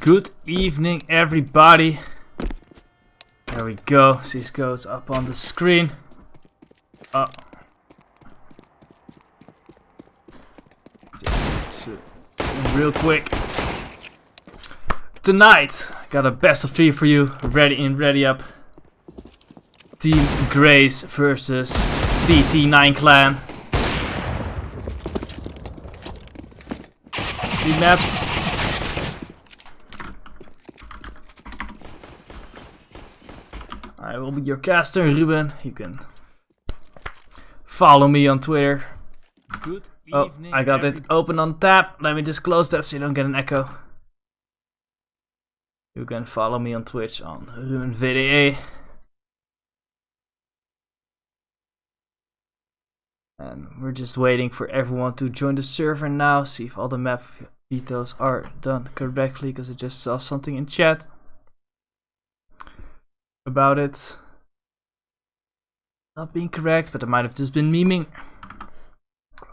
Good evening, everybody. There we go. This goes up on the screen. Oh. Just real quick. Tonight, got a best of 3 for you. Ready in, ready up. TeamGraze versus TT9 clan. 3 maps. I will be your caster, Ruben. You can follow me on Twitter. Good evening, I got it open on tab. Let me just close that so you don't get an echo. You can follow me on Twitch on Ruben VDE. And we're just waiting for everyone to join the server now. See if all the map vetoes are done correctly, because I just saw something in chat about it not being correct, but I might have just been memeing.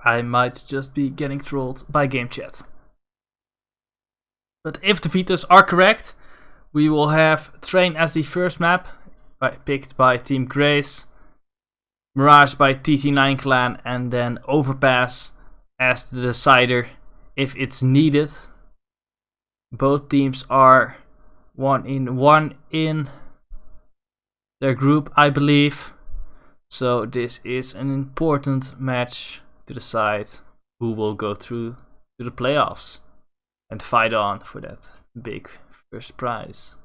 I might just be getting trolled by game chat. But if the vetoes are correct, we will have Train as the first map, picked by TeamGraze, Mirage by TT9 clan, and then Overpass as the decider if it's needed. Both teams are 1 in their group, I believe. So this is an important match to decide who will go through to the playoffs and fight on for that big first prize.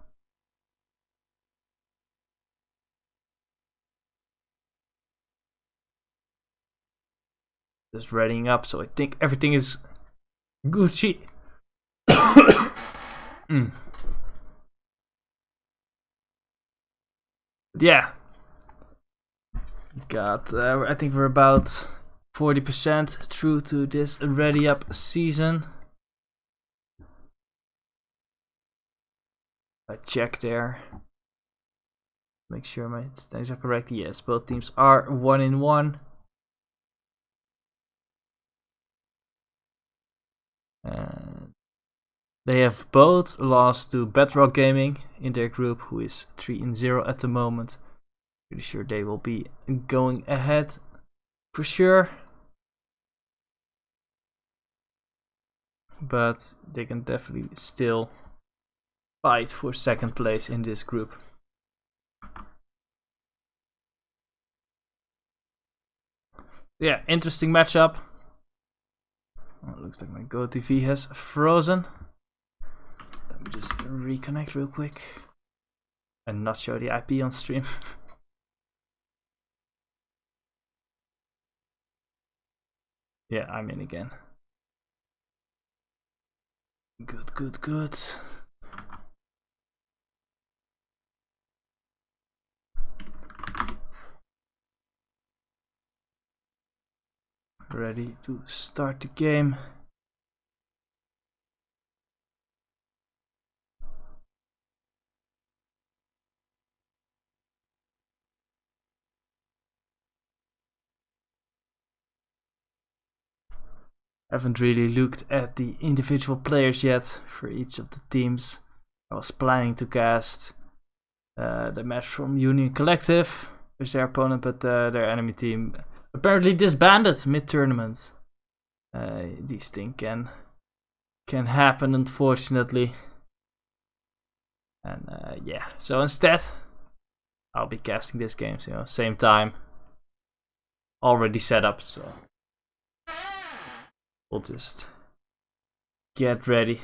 Just readying up, so I think everything is Gucci. Yeah, got I think we're about 40% through to this Ready Up season. I check there, make sure my stats are correct. Yes, both teams are 1 in 1. And they have both lost to Bedrock Gaming in their group, who is 3 in 0 at the moment. Pretty sure they will be going ahead for sure. But they can definitely still fight for second place in this group. Yeah, interesting matchup. Oh, it looks like my GoTV has frozen. Let me just reconnect real quick and not show the IP on stream. Yeah, I'm in again. Good, good, good. Ready to start the game. Haven't really looked at the individual players yet for each of the teams. I was planning to cast the match from Union Collective as their opponent, but their enemy team apparently disbanded mid-tournament. These things can happen, unfortunately. And yeah, so instead I'll be casting this game, you know, same time. Already set up, so we'll just get ready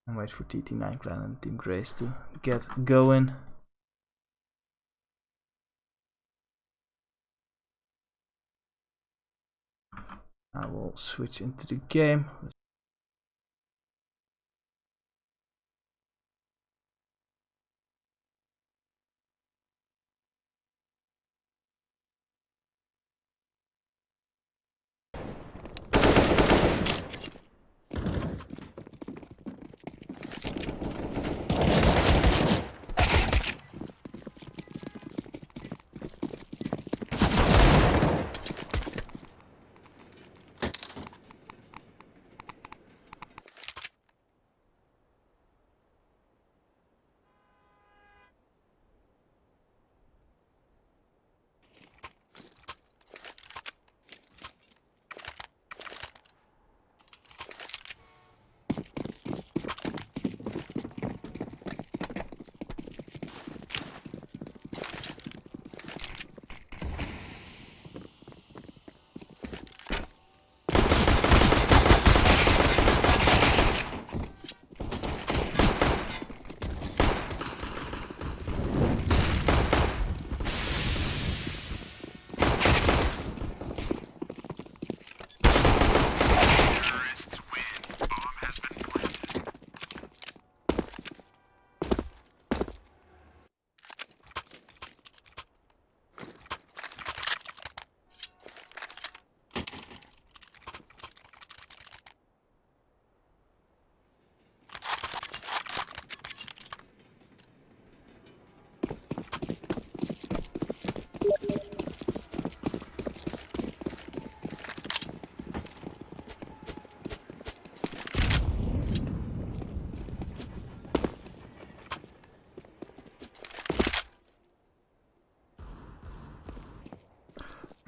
and wait for TT9 clan and TeamGraze to get going. I will switch into the game.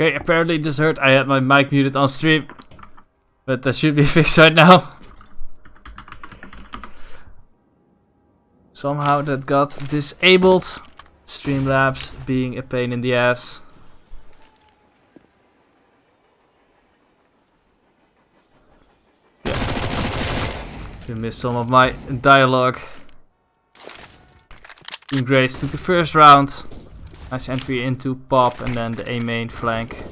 Okay, apparently just heard I had my mic muted on stream. But that should be fixed right now. Somehow that got disabled. Streamlabs being a pain in the ass. Yeah. You missed some of my dialogue. TeamGraze took the first round. Nice entry into Pop and then the A main flank.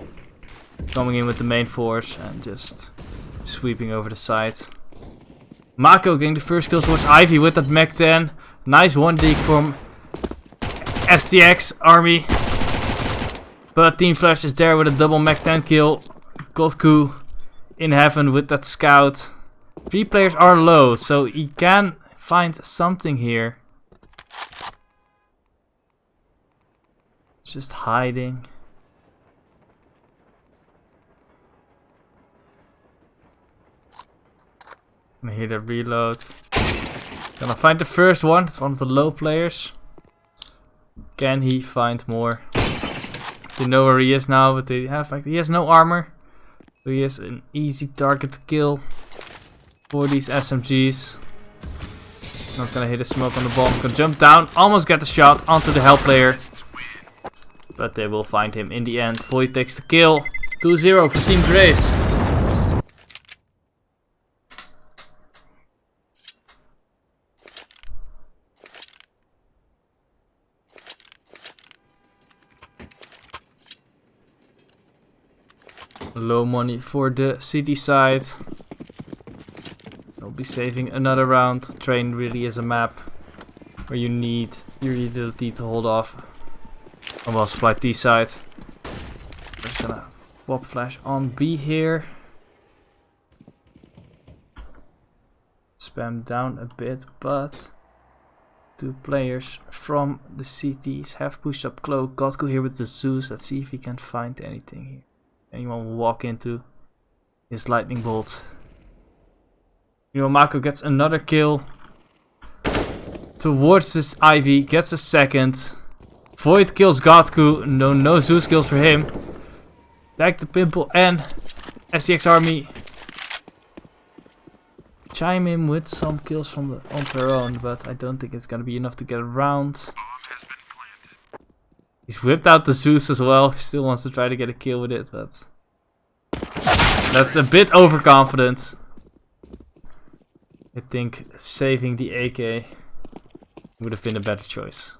Coming in with the main force and just sweeping over the side. Mako getting the first kill towards Ivy with that Mech 10. Nice one dig from STX Army. But Team Flash is there with a double Mech 10 kill. Kotku in heaven with that scout. 3 players are low, so he can find something here. Just hiding. I hear the reload. Gonna find the first one. It's one of the low players. Can he find more? They know where he is now, but they have like he has no armor. So he has an easy target to kill for these SMGs. Not gonna hit a smoke on the bomb. Gonna jump down, almost get the shot onto the hell player. But they will find him in the end. Void takes the kill. 2-0 for TeamGraze. Low money for the city side. I'll be saving another round. Train really is a map where you need your utility to hold off. I will supply T side. Just gonna pop flash on B here. Spam down a bit, but 2 players from the CTs have pushed up close. Kotku here with the Zeus. Let's see if he can find anything here. Anyone will walk into his lightning bolt. You know, Mako gets another kill towards this Ivy, gets a second. Void kills Kotku. No Zeus kills for him. Back to Pimple and STX Army chime in with some kills from on their own, but I don't think it's gonna be enough to get around. He's whipped out the Zeus as well. He still wants to try to get a kill with it, but that's a bit overconfident. I think saving the AK would have been a better choice.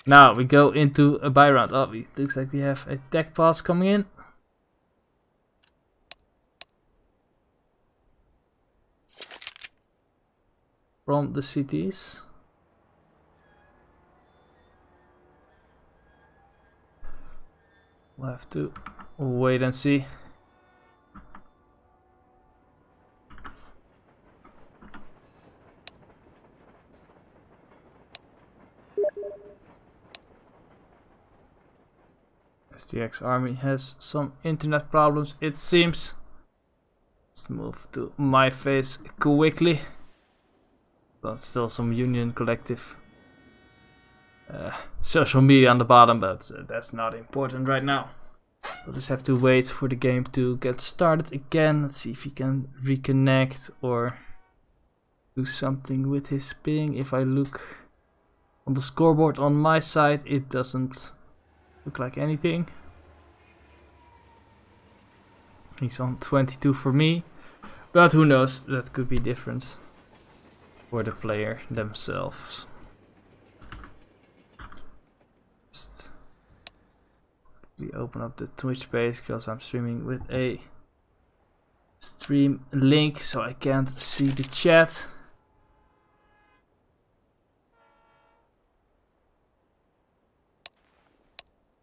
Now we go into a buy round. Oh, it looks like we have a tech pass coming in. From the cities. We'll have to wait and see. STX Army has some internet problems, it seems. Let's move to my face quickly. But still some Union Collective social media on the bottom, but that's not important right now. We'll just have to wait for the game to get started again. Let's see if he can reconnect or do something with his ping. If I look on the scoreboard on my side, it doesn't look like anything. He's on 22 for me, but who knows, that could be different for the player themselves. Just we open up the Twitch page because I'm streaming with a stream link, so I can't see the chat.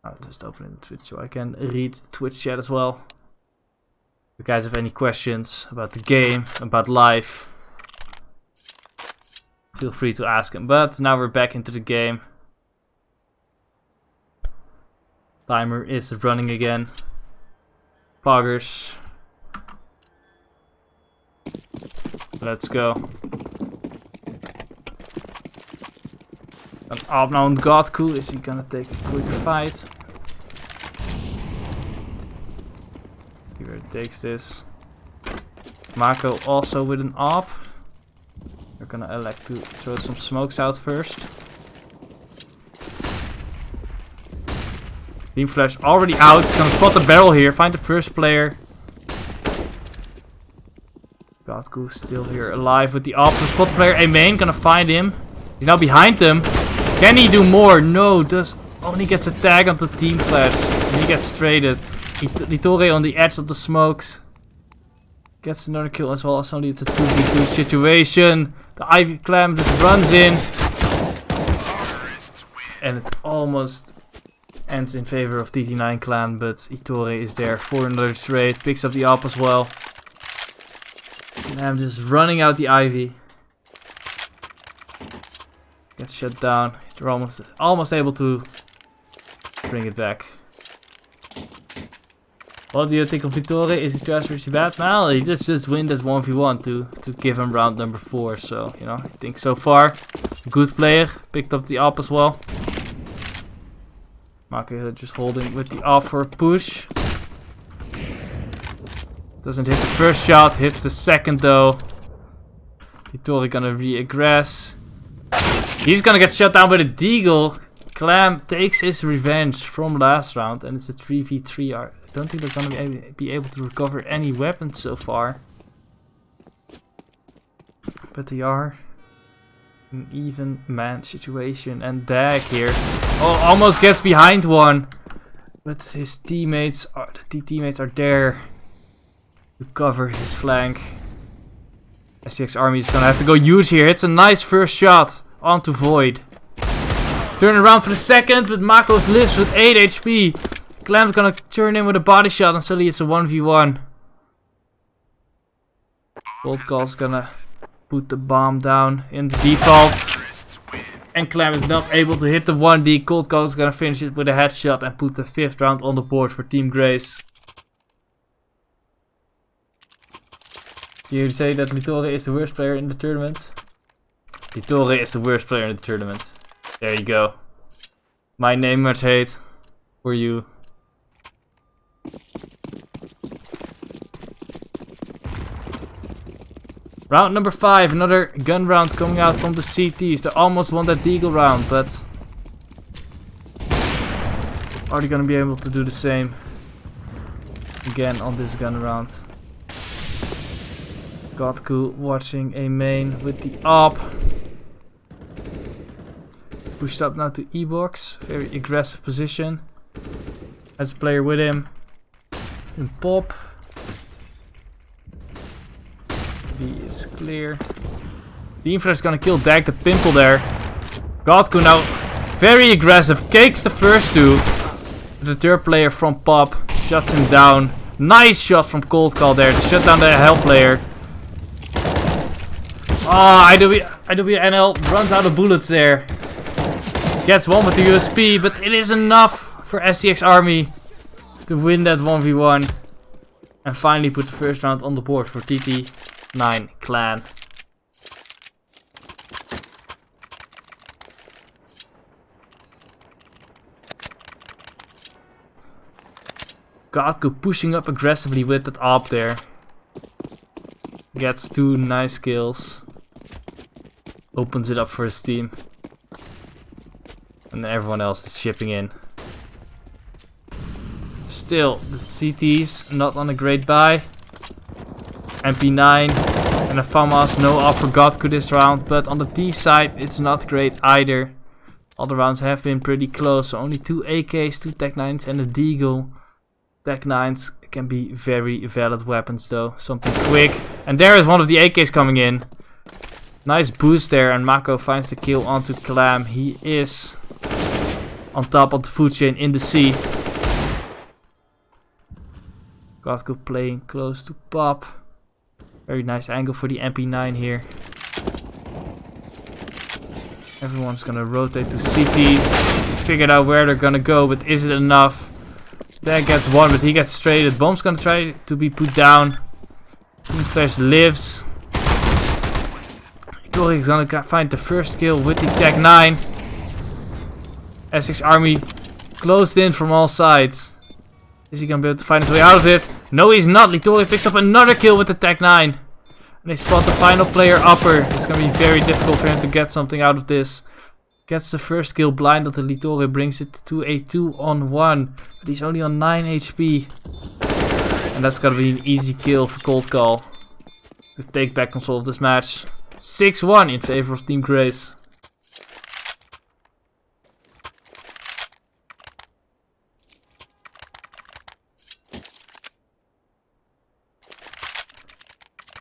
I'll just open the Twitch so I can read Twitch chat as well. If you guys have any questions about the game, about life, feel free to ask them. But now we're back into the game. Timer is running again. Poggers. Let's go. An up now on Godku. Is he gonna take a quick fight? See where it takes this. Mako also with an op. We're gonna elect to throw some smokes out first. Beam Flash already out. He's gonna spot the barrel here. Find the first player. Godku still here alive with the op. Spot the player. A main gonna find him. He's now behind them. Can he do more? No. Does only gets a tag onto Team Flash. And he gets traded. Litore on the edge of the smokes. Gets another kill as well. Only it's a 2v2 situation. The Ivy Clam just runs in. And it almost ends in favor of TT9 clan, but Itore is there for another trade. Picks up the op as well. And I'm just running out the Ivy. Gets shut down. They're almost able to bring it back. What do you think of Itore? Is he trash or is he bad? Well, he just win this 1v1 to give him round number 4. So, you know, I think so far, good player. Picked up the op as well. Mako just holding with the op for a push. Doesn't hit the first shot, hits the second though. Itore gonna re-aggress. He's gonna get shut down by the Deagle. Clam takes his revenge from last round and it's a 3v3. I don't think they're gonna be able to recover any weapons so far. But they are an even man situation. And Dag here. Oh, almost gets behind one. But his teammates are, the teammates are there to cover his flank. STX Army is gonna have to go huge here. Hits a nice first shot onto Void. Turn around for the second, but Makos lives with 8 HP. Clam's gonna turn in with a body shot and suddenly it's a 1v1. Cold Call's gonna put the bomb down in the default. And Clam is not able to hit the 1D. Cold Call's gonna finish it with a headshot and put the 5th round on the board for TeamGraze. You say that Litore is the worst player in the tournament? Litore is the worst player in the tournament. There you go. My name much hate for you. Round number 5, another gun round coming out from the CTs. They almost won that Deagle round, but are they gonna be able to do the same again on this gun round? Godku watching a main with the op. Pushed up now to E-box. Very aggressive position. Has a player with him. In pop. B is clear. The infra is gonna kill Dag the Pimple there. Godku now very aggressive. Cakes the first two. The third player from pop shuts him down. Nice shot from Cold Call there to shut down the hell player. Ah, IWNL runs out of bullets there. Gets one with the USP, but it is enough for STX Army to win that 1v1. And finally put the first round on the board for TT9 clan. Godku pushing up aggressively with that op there. Gets 2 nice kills. Opens it up for his team. And everyone else is chipping in. Still, the CTs not on a great buy. MP9 and a FAMAS, no op for Godku this round. But on the T side, it's not great either. All the rounds have been pretty close. So only 2 AKs, 2 TT9s and a Deagle. TT9s can be very valid weapons though. Something quick. And there is one of the AKs coming in. Nice boost there, and Mako finds the kill onto Clam. He is on top of the food chain in the sea. Godku playing close to pop. Very nice angle for the MP9 here. Everyone's gonna rotate to CT. Figured out where they're gonna go, but is it enough? That gets one, but he gets traded. Bomb's gonna try to be put down. Team Flash lives. He's gonna find the first kill with the TT9. SDX army closed in from all sides. Is he gonna be able to find his way out of it? No, he's not. Littore picks up another kill with the TT9. And they spot the final player upper. It's gonna be very difficult for him to get something out of this. Gets the first kill blinded, and Littore brings it to a 2-on-1. But he's only on 9 HP. And that's gonna be an easy kill for Cold Call to take back control of this match. 6-1 in favor of TeamGraze.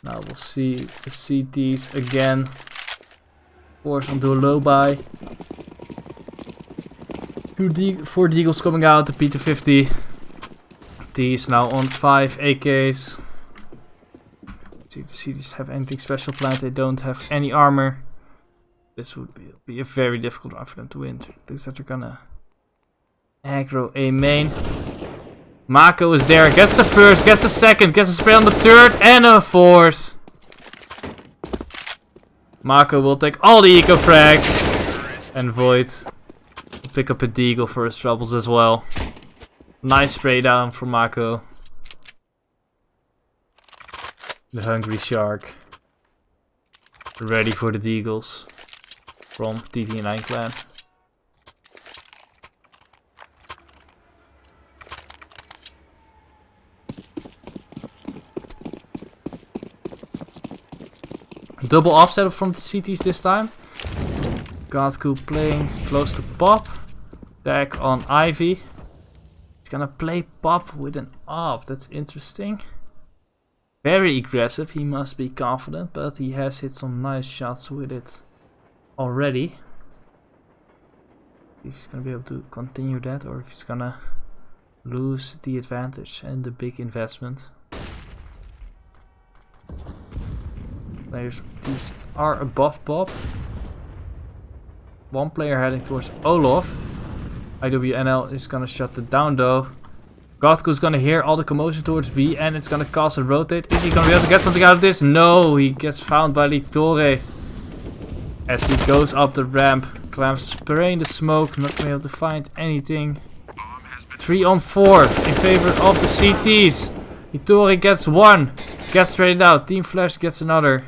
Now we'll see the CTs again. Force onto a low buy. 4 Deagles coming out, the P250. These now on 5 AKs. Let's see if the CTs have anything special planned. They don't have any armor. This would be a very difficult run for them to win. Looks like they're gonna aggro a main. Mako is there, gets the first, gets the second, gets a spray on the third, and a fourth. Mako will take all the eco frags. And Void will pick up a deagle for his troubles as well. Nice spray down from Mako. The hungry shark. Ready for the deagles from TT9 clan. Double offset from the CTs this time. Godku playing close to Pop. Deck on Ivy. He's gonna play Pop with an op. That's interesting. Very aggressive. He must be confident, but he has hit some nice shots with it already. If he's gonna be able to continue that, or if he's gonna lose the advantage and the big investment. Players, these are above Bob. One player heading towards Olaf. IWNL is gonna shut it down though. Godku is gonna hear all the commotion towards B and it's gonna cause a rotate. Is he gonna be able to get something out of this? No, he gets found by Littore. As he goes up the ramp. Clamps spraying the smoke, not gonna be able to find anything. 3-on-4 in favor of the CTs. Littore gets one. Gets traded out. Team Flash gets another.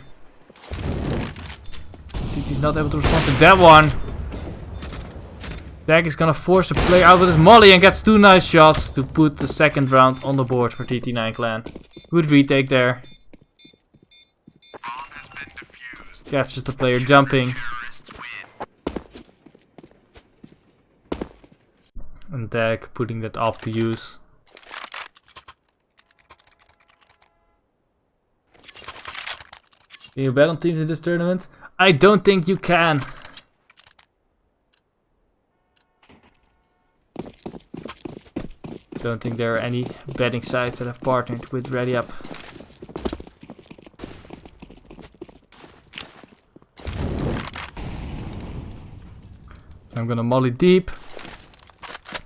CT's not able to respond to that one. Dag is gonna force the player out with his molly and gets 2 nice shots to put the second round on the board for TT9 clan. Good retake there. Catches the player jumping. And Dag putting that up to use. Can you bet on teams in this tournament? I don't think you can. Don't think there are any betting sites that have partnered with RDYUP. I'm gonna molly deep.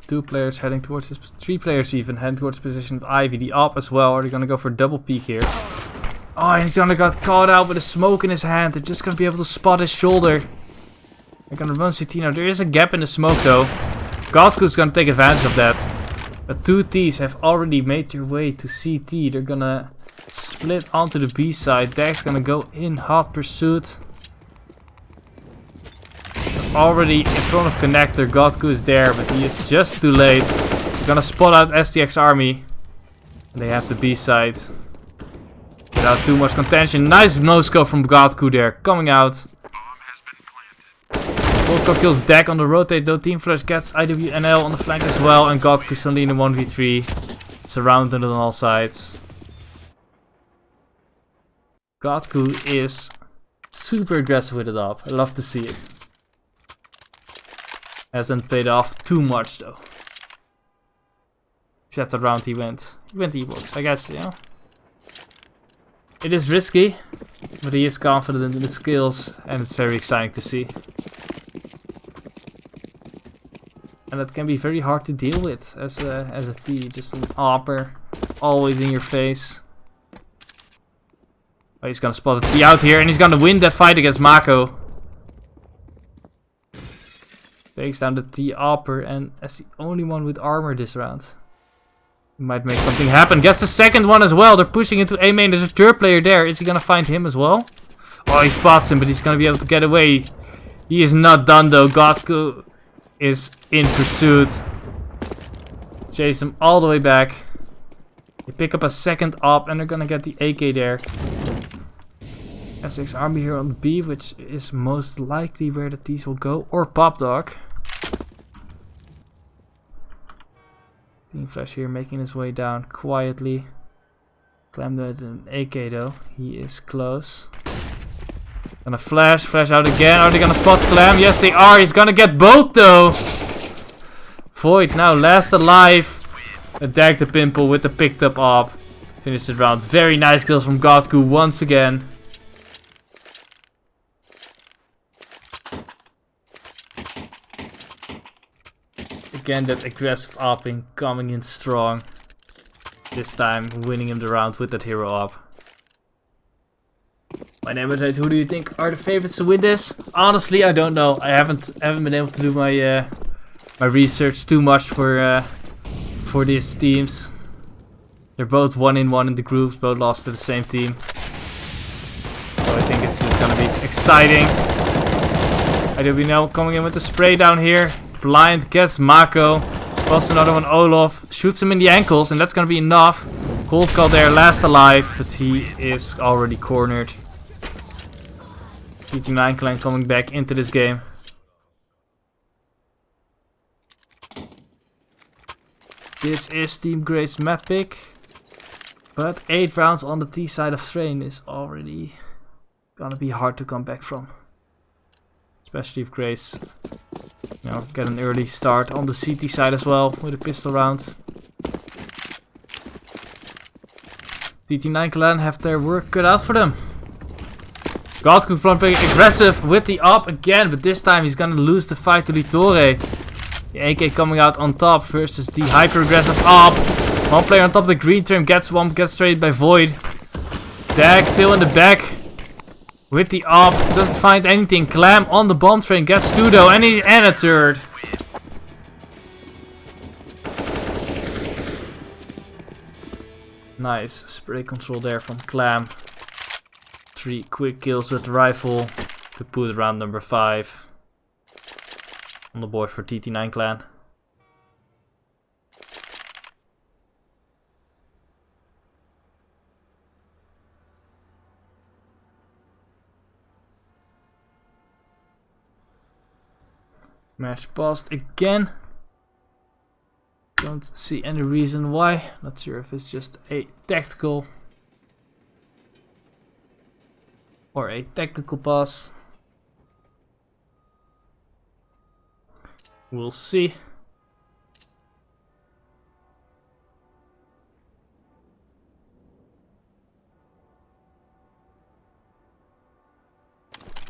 2 players heading towards this, 3 players even heading towards the position of Ivy. The op as well. Are they gonna go for a double peek here? Oh, he's gonna get caught out with a smoke in his hand. They're just gonna be able to spot his shoulder. They're gonna run CT now. There is a gap in the smoke though. Godku's gonna take advantage of that. The 2 T's have already made their way to CT. They're gonna split onto the B side. Dag's gonna go in hot pursuit. Already in front of connector. Godku is there, but he is just too late. They're gonna spot out STX army. And they have the B side. Without too much contention. Nice no-scope from Godku there. Coming out. Volko kills Dag on the rotate though. Team Flash gets IWNL on the flank as well. And Godku suddenly in a 1v3. Surrounded on all sides. Godku is super aggressive with it up. I love to see it. Hasn't paid off too much though. Except the round he went. He went E-box, I guess, you know. It is risky, but he is confident in his skills and it's very exciting to see. And that can be very hard to deal with as a T, just an opper, always in your face. Oh, he's gonna spot the T out here and he's gonna win that fight against Mako. Takes down the T-Opper and as the only one with armor this round. He might make something happen. Gets the second one as well. They're pushing into A main. There's a third player there. Is he gonna find him as well? Oh, he spots him, but he's gonna be able to get away. He is not done though. Godku is in pursuit. Chase him all the way back. They pick up a second op and they're gonna get the AK there. SX army here on B, which is most likely where the T's will go. Or Pop Dog. Team Flash here making his way down quietly. Clam with an AK though. He is close. Gonna flash out again. Are they gonna spot Clam? Yes they are. He's gonna get both though. Void now last alive. Attack the Pimple with the picked up op. Finish the round. Very nice kills from Godku once again. Again that aggressive opping coming in strong. This time winning him the round with that hero op. My name is Ed. Who do you think are the favorites to win this? Honestly, I don't know. I haven't been able to do my my research too much for these teams. They're both 1-1 in the groups, both lost to the same team. So I think it's just gonna be exciting. RDYUP now coming in with the spray down here. Blind gets Mako. Spots another one, Olaf. Shoots him in the ankles, and that's gonna be enough. Cold Call there, last alive, but he is already cornered. TT9 clan coming back into this game. This is TeamGraze map pick. But 8 rounds on the T side of Train is already gonna be hard to come back from. Especially if Grace, you know, get an early start on the CT side as well with a pistol round. TT9 clan have their work cut out for them. Godku playing aggressive with the op again, but this time he's gonna lose the fight to Littore. The AK coming out on top versus the hyper aggressive op. One player on top of the green trim gets one, gets straight by Void. Dag still in the back. With the op, doesn't find anything. Clam on the bomb train, gets two though, and a third. Nice spray control there from Clam. 3 quick kills with the rifle to put round number 5 on the board for TT9 clan. Match paused again. Don't see any reason why. Not sure if it's just a tactical or a technical pass. We'll see.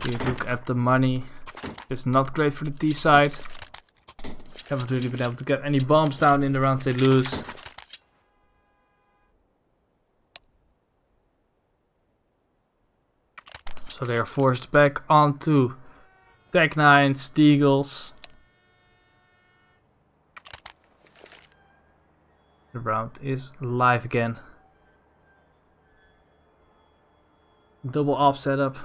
We look at the money. It's not great for the T side. Haven't really been able to get any bombs down in the rounds they lose. So they are forced back onto Tech9s, Deagles. The round is live again. Double op setup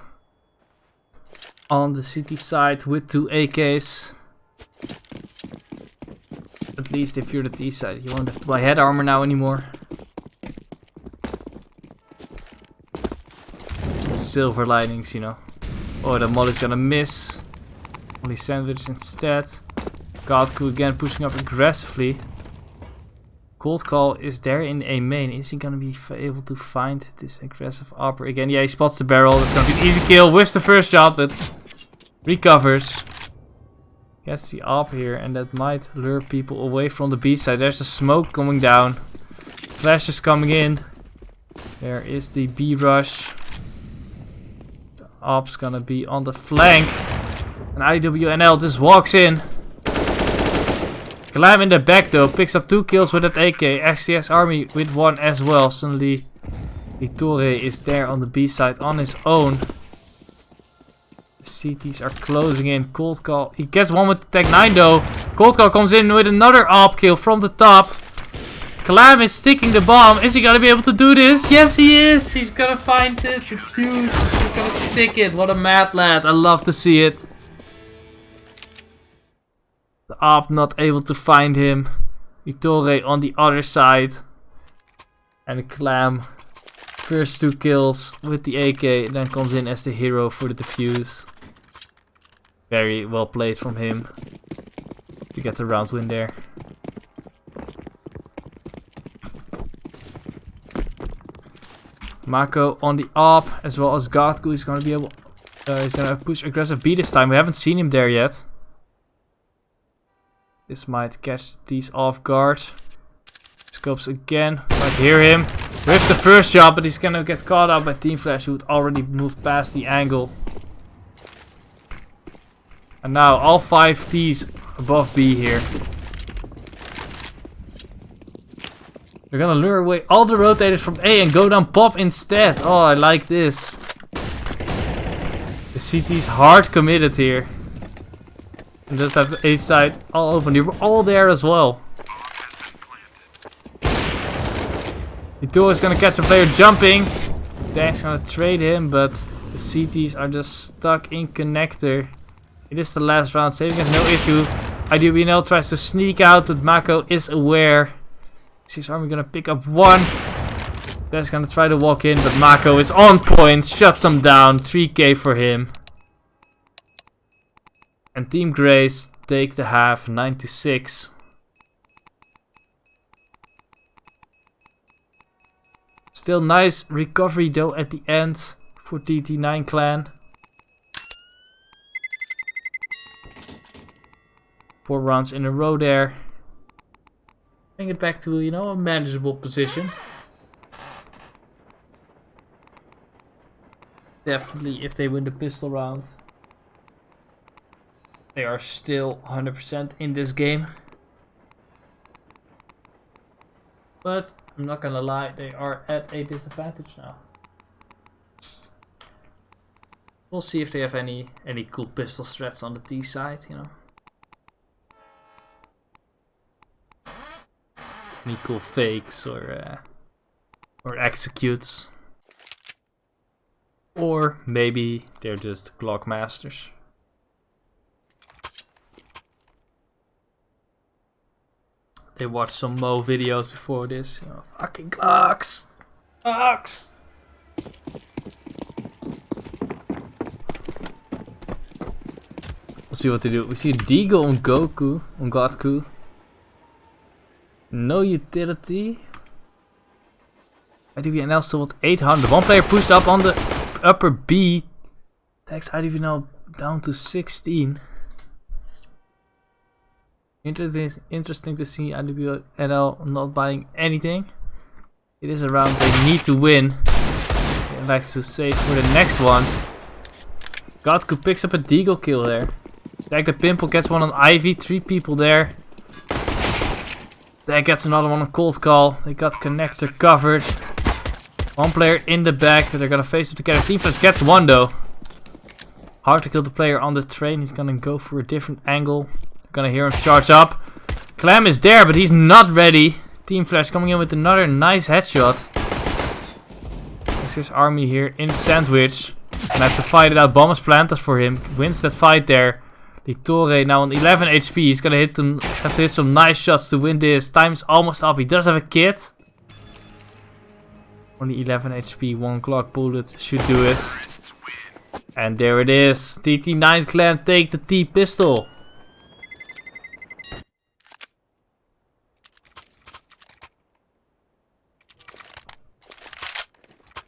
on the city side with 2 AKs. At least if you're the T side, you won't have to buy head armor now anymore. Silver linings, you know. Oh, the Molly's gonna miss. Molly sandwich instead. Godku again pushing up aggressively. Cold Call is there in a main. Is he gonna be able to find this aggressive opper again? Yeah, he spots the barrel. That's gonna be an easy kill. Whiffs the first shot, but recovers. Gets the op here, and that might lure people away from the B side. There's the smoke coming down. Flash is coming in. There is the B rush. The op's gonna be on the flank. And IWNL just walks in. Clam in the back though, picks up 2 kills with that AK. XTX army with 1 as well. Suddenly Littore is there on the B side on his own. CTs are closing in. Cold Call. He gets one with the TT9 though. Cold Call comes in with another AWP kill from the top. Clam is sticking the bomb. Is he gonna be able to do this? Yes, he is. He's gonna find it. The fuse. He's gonna stick it. What a mad lad. I love to see it. The AWP not able to find him. Vitore on the other side. And Clam. First 2 kills with the AK. Then comes in as the hero for the defuse. Very well played from him. To get the round win there. Mako on the AWP as well as Godku. He's gonna be able. He's gonna push aggressive B this time. We haven't seen him there yet. This might catch these off guard. Scopes again. Might hear him. There's the first shot, but he's gonna get caught up by Team Flash, who had already moved past the angle. And now all 5 T's above B here. They're gonna lure away all the rotators from A and go down pop instead. Oh, I like this. The CT's hard committed here. And just have the A side all open. They were all there as well. Ito is gonna catch a player jumping. Dank's gonna trade him, but the CTs are just stuck in connector. It is the last round. Saving is no issue. RDYUP tries to sneak out, but Mako is aware. His army gonna pick up one. That's gonna try to walk in, but Mako is on point. Shuts him down. 3k for him. And TeamGraze take the half 9-6. Still nice recovery though at the end for TT9 clan. 4 rounds in a row there. Bring it back to, you know, a manageable position. Definitely if they win the pistol round. They are still 100% in this game. But I'm not gonna lie, they are at a disadvantage now. We'll see if they have any cool pistol strats on the T side, you know. Any cool fakes or executes. Or maybe they're just Glock masters. They watched some Mo videos before this. You know, fucking Glocks! Glocks! We'll see what they do. We see Deagle on Goku, on Godku. No utility. IDVNL still with 800. One player pushed up on the upper B. Takes IDVNL down to 16. Interesting to see IDVNL not buying anything. It is a round they need to win. He likes to save for the next ones. Godku picks up a Deagle kill there. Like the Pimple gets one on Ivy. 3 people there. That gets another one on Cold Call. They got connector covered. One player in the back, but they're gonna face up together. Team Flash gets one though. Hard to kill the player on the train. He's gonna go for a different angle. They're gonna hear him charge up. Clam is there, but he's not ready. Team Flash coming in with another nice headshot. There's his army here in sandwich. And I have to fight it out. Bomb is planted for him. Wins that fight there. Vitore now on 11 HP. He's gonna have to hit some nice shots to win this. Time's almost up. He does have a kit. Only 11 HP. 1 Glock bullet should do it. And there it is. TT9 clan take the T pistol.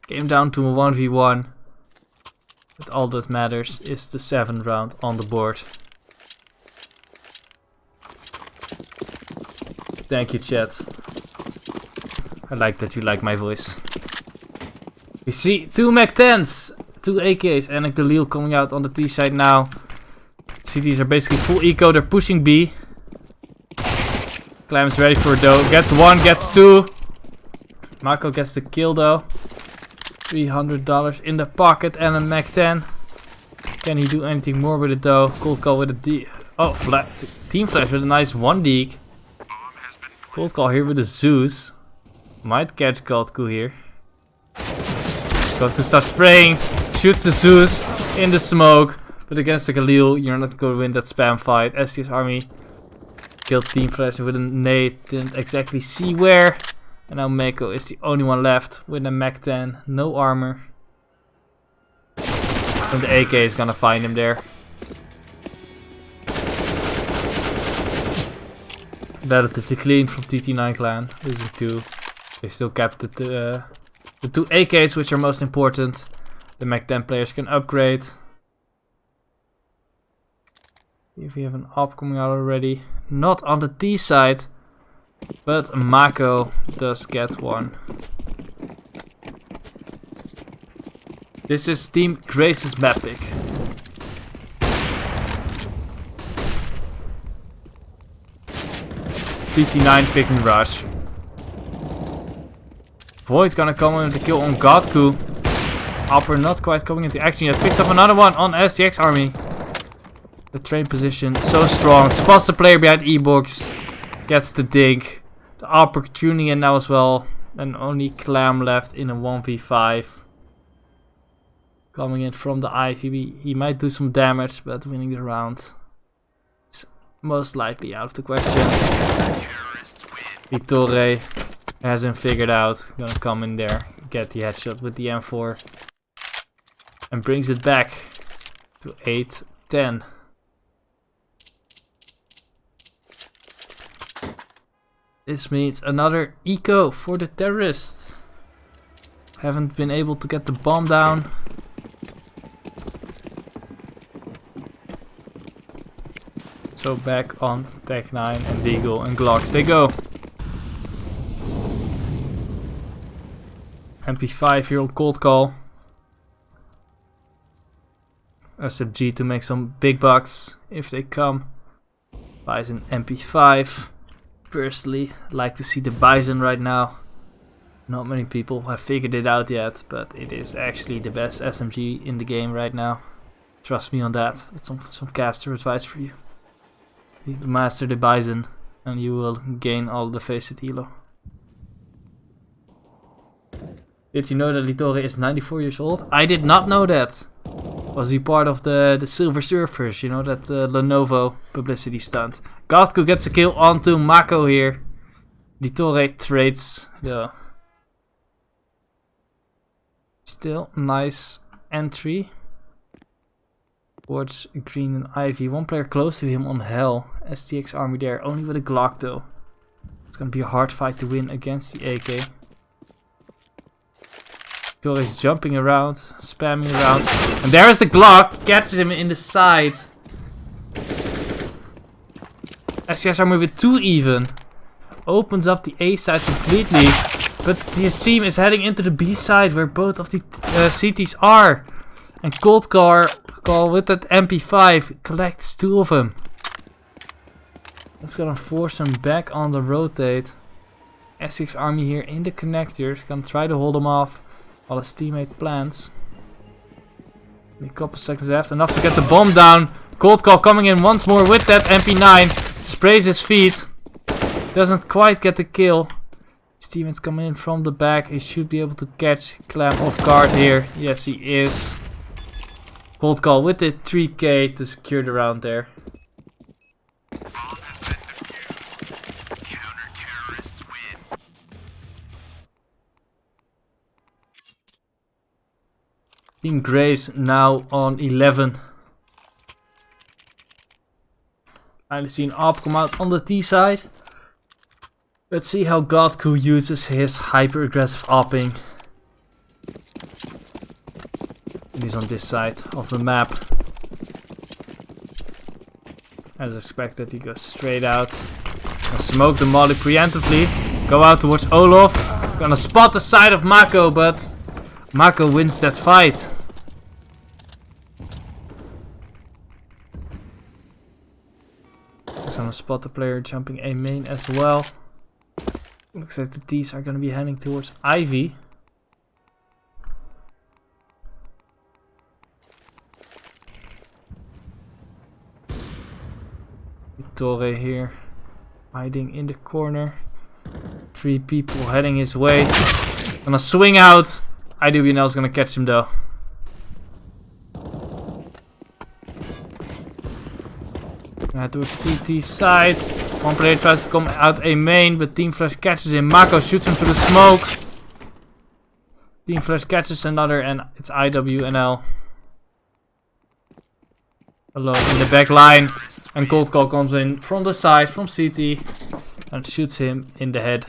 Came down to a 1v1. But all that matters is the 7th round on the board. Thank you, chat. I like that you like my voice. We see 2 Mac-10s, 2 AKs and a Galil coming out on the T side now. CTs are basically full eco, they're pushing B. Clam's ready for it though. Gets 1, gets 2. Mako gets the kill though. $300 in the pocket and a Mac-10. Can he do anything more with it though? Cold Call with a D. Oh, Team Flash with a nice 1 Deke. Cold Call here with a Zeus. Might catch Godku here. Godku starts spraying. Shoots the Zeus in the smoke. But against the Khalil, you're not going to win that spam fight. STX Army killed Team Flash with a nade. Didn't exactly see where. And now Mako is the only one left with a Mach 10. No armor. And the AK is gonna find him there. Relatively clean from TT9 clan. Losing 2. They still kept the 2 AKs, which are most important. The Mach 10 players can upgrade. If we have an op coming out already. Not on the T side. But Mako does get one. This is TeamGraze's map pick. TT9 picking Rush. Void gonna come in with the kill on Godku. Upper not quite coming into action yet. Picks up another one on STX Army. The train position so strong. Spots the player behind E-Box. Gets the dig. The upper tuning in now as well. And only Clam left in a 1v5. Coming in from the Ivy. He might do some damage, but winning the round is most likely out of the question. Vittore has him figured out. Gonna come in there, get the headshot with the M4. And brings it back to 8-10. This means another eco for the terrorists. Haven't been able to get the bomb down. So back on TT9 and Deagle and Glocks they go. MP5 here on Cold Call. SFG to make some big bucks if they come. Bison MP5. Personally, like to see the Bison right now. Not many people have figured it out yet, but it is actually the best SMG in the game right now. Trust me on that. That's some caster advice for you. You master the Bison and you will gain all the facet elo. Did you know that Vittore is 94 years old? I did not know that. Was he part of the Silver Surfers? You know, that Lenovo publicity stunt. Godku gets a kill onto Mako here. Vittore trades the... Still nice entry. Towards Green and Ivy. One player close to him on Hell. STX Army there. Only with a Glock though. It's gonna be a hard fight to win against the AK. Vittore is jumping around, spamming around. And there is the Glock. Catches him in the side. STX Army with 2 even. Opens up the A side completely. But his team is heading into the B side where both of the CTs are. And Cold Call with that MP5 collects 2 of them. That's gonna force him back on the rotate. STX Army here in the connector. Gonna try to hold him off while his teammate plants. A couple seconds left. Enough to get the bomb down. Cold Call coming in once more with that MP9. Sprays his feet. Doesn't quite get the kill. His teammate's coming in from the back. He should be able to catch Clam off guard here. Yes, he is. Cold Call with the 3k to secure the round there. TeamGraze now on 11. Finally see an AWP come out on the T side. Let's see how Godku uses his hyper aggressive AWPing. He's on this side of the map. As expected, he goes straight out. Gonna smoke the molly preemptively. Go out towards Olof. Gonna spot the side of Mako, but Mako wins that fight. He's gonna spot the player jumping A main as well. Looks like the T's are gonna be heading towards Ivy. Littore here, hiding in the corner. 3 people heading his way. Gonna swing out. RDYUP is gonna catch him though. Head towards CT side. One player tries to come out A main, but TeamGraze catches him. Mako shoots him through the smoke. TeamGraze catches another, and it's RDYUP. Alone in the back line, and Cold Call comes in from the side, from CT, and shoots him in the head.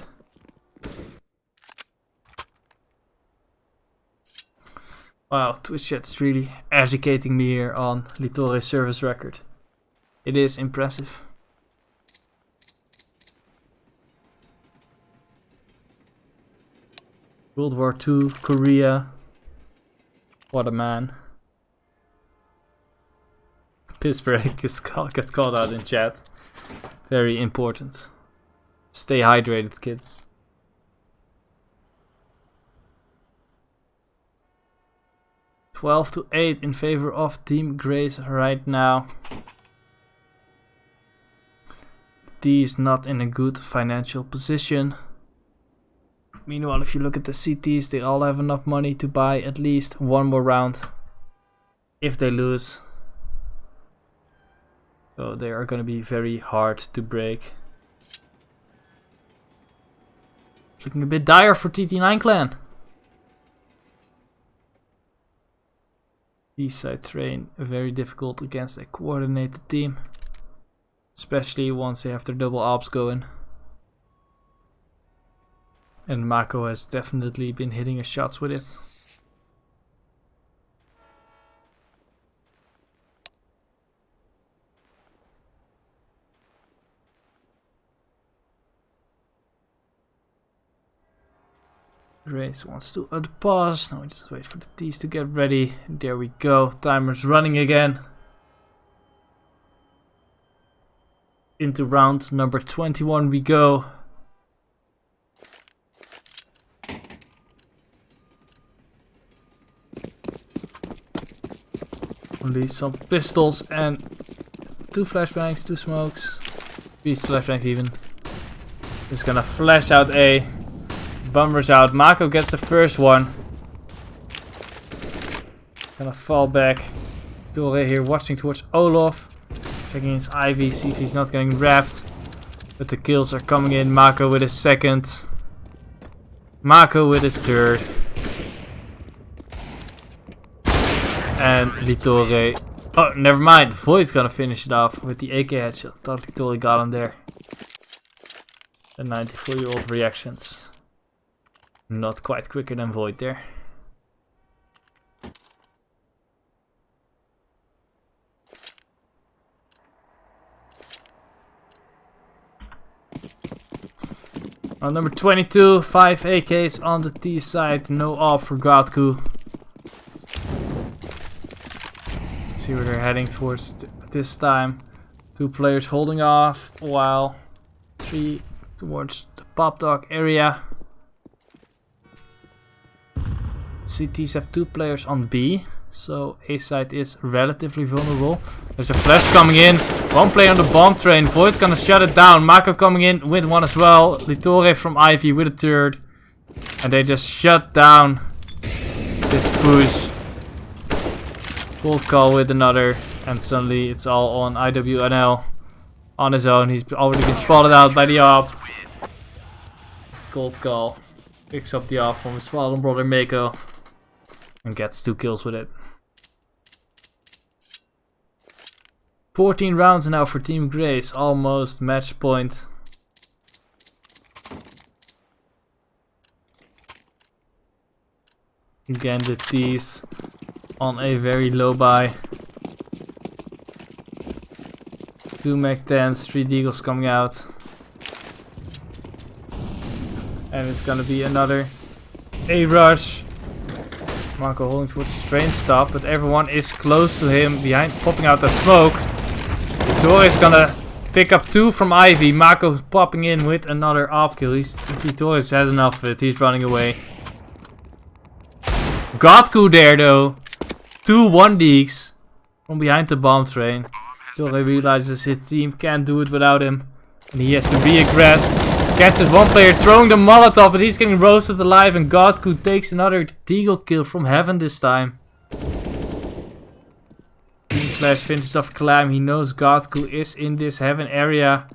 Wow, Twitch chat's really educating me here on Littore's service record. It is impressive. World War II, Korea. What a man. Piss break gets called out in chat. Very important. Stay hydrated, kids. (12-8) in favor of TeamGraze right now. D is not in a good financial position. Meanwhile, if you look at the CTs, they all have enough money to buy at least one more round if they lose. So they are going to be very hard to break. Looking a bit dire for TT9 clan. East side train very difficult against a coordinated team. Especially once they have their double ops going. And Mako has definitely been hitting his shots with it. Race wants to unpause. Now we just wait for the T's to get ready. There we go. Timer's running again. Into round number 21 we go. Only some pistols and 2 flashbangs, 2 smokes, 3 flashbangs even. Just gonna flash out A. Bummers out. Mako gets the first one. Gonna fall back. Dore here watching towards Olaf. Checking his Ivy, see if he's not getting wrapped. But the kills are coming in. Mako with his second. Mako with his third. And Littore. Oh, never mind. Void's gonna finish it off with the AK headshot. Thought Littore got him there. The 94-year-old reactions. Not quite quicker than Void there. On number 22, 5 AKs on the T side, no op for Godku. Let's see where they're heading towards this time. 2 players holding off, while 3 towards the Pop Dog area. CTs have 2 players on B, so A side is relatively vulnerable. There's a flash coming in. 1 player on the bomb train. Void's gonna shut it down. Mako coming in with 1 as well. Littore from Ivy with a third. And they just shut down this push. Cold Call with another. And suddenly it's all on RDYUP on his own. He's already been spotted out by the op. Cold Call picks up the op from his fallen brother Mako. And gets 2 kills with it. 14 rounds now for TeamGraze, almost match point. Again the T's on a very low buy. 2 Mac 10s, 3 Deagles coming out. And it's gonna be another A rush. Mako holding towards the train stop, but everyone is close to him behind, popping out that smoke. Littore is gonna pick up 2 from Ivy. Mako's popping in with another op kill. Littore has enough of it. He's running away. Godku there though. 2 1-deeks from behind the bomb train. Torre realizes his team can't do it without him. And he has to re-aggress. Catches one player throwing the Molotov, but he's getting roasted alive. And Godku takes another Deagle kill from Heaven this time. Slash finishes off Clam. He knows Godku is in this Heaven area.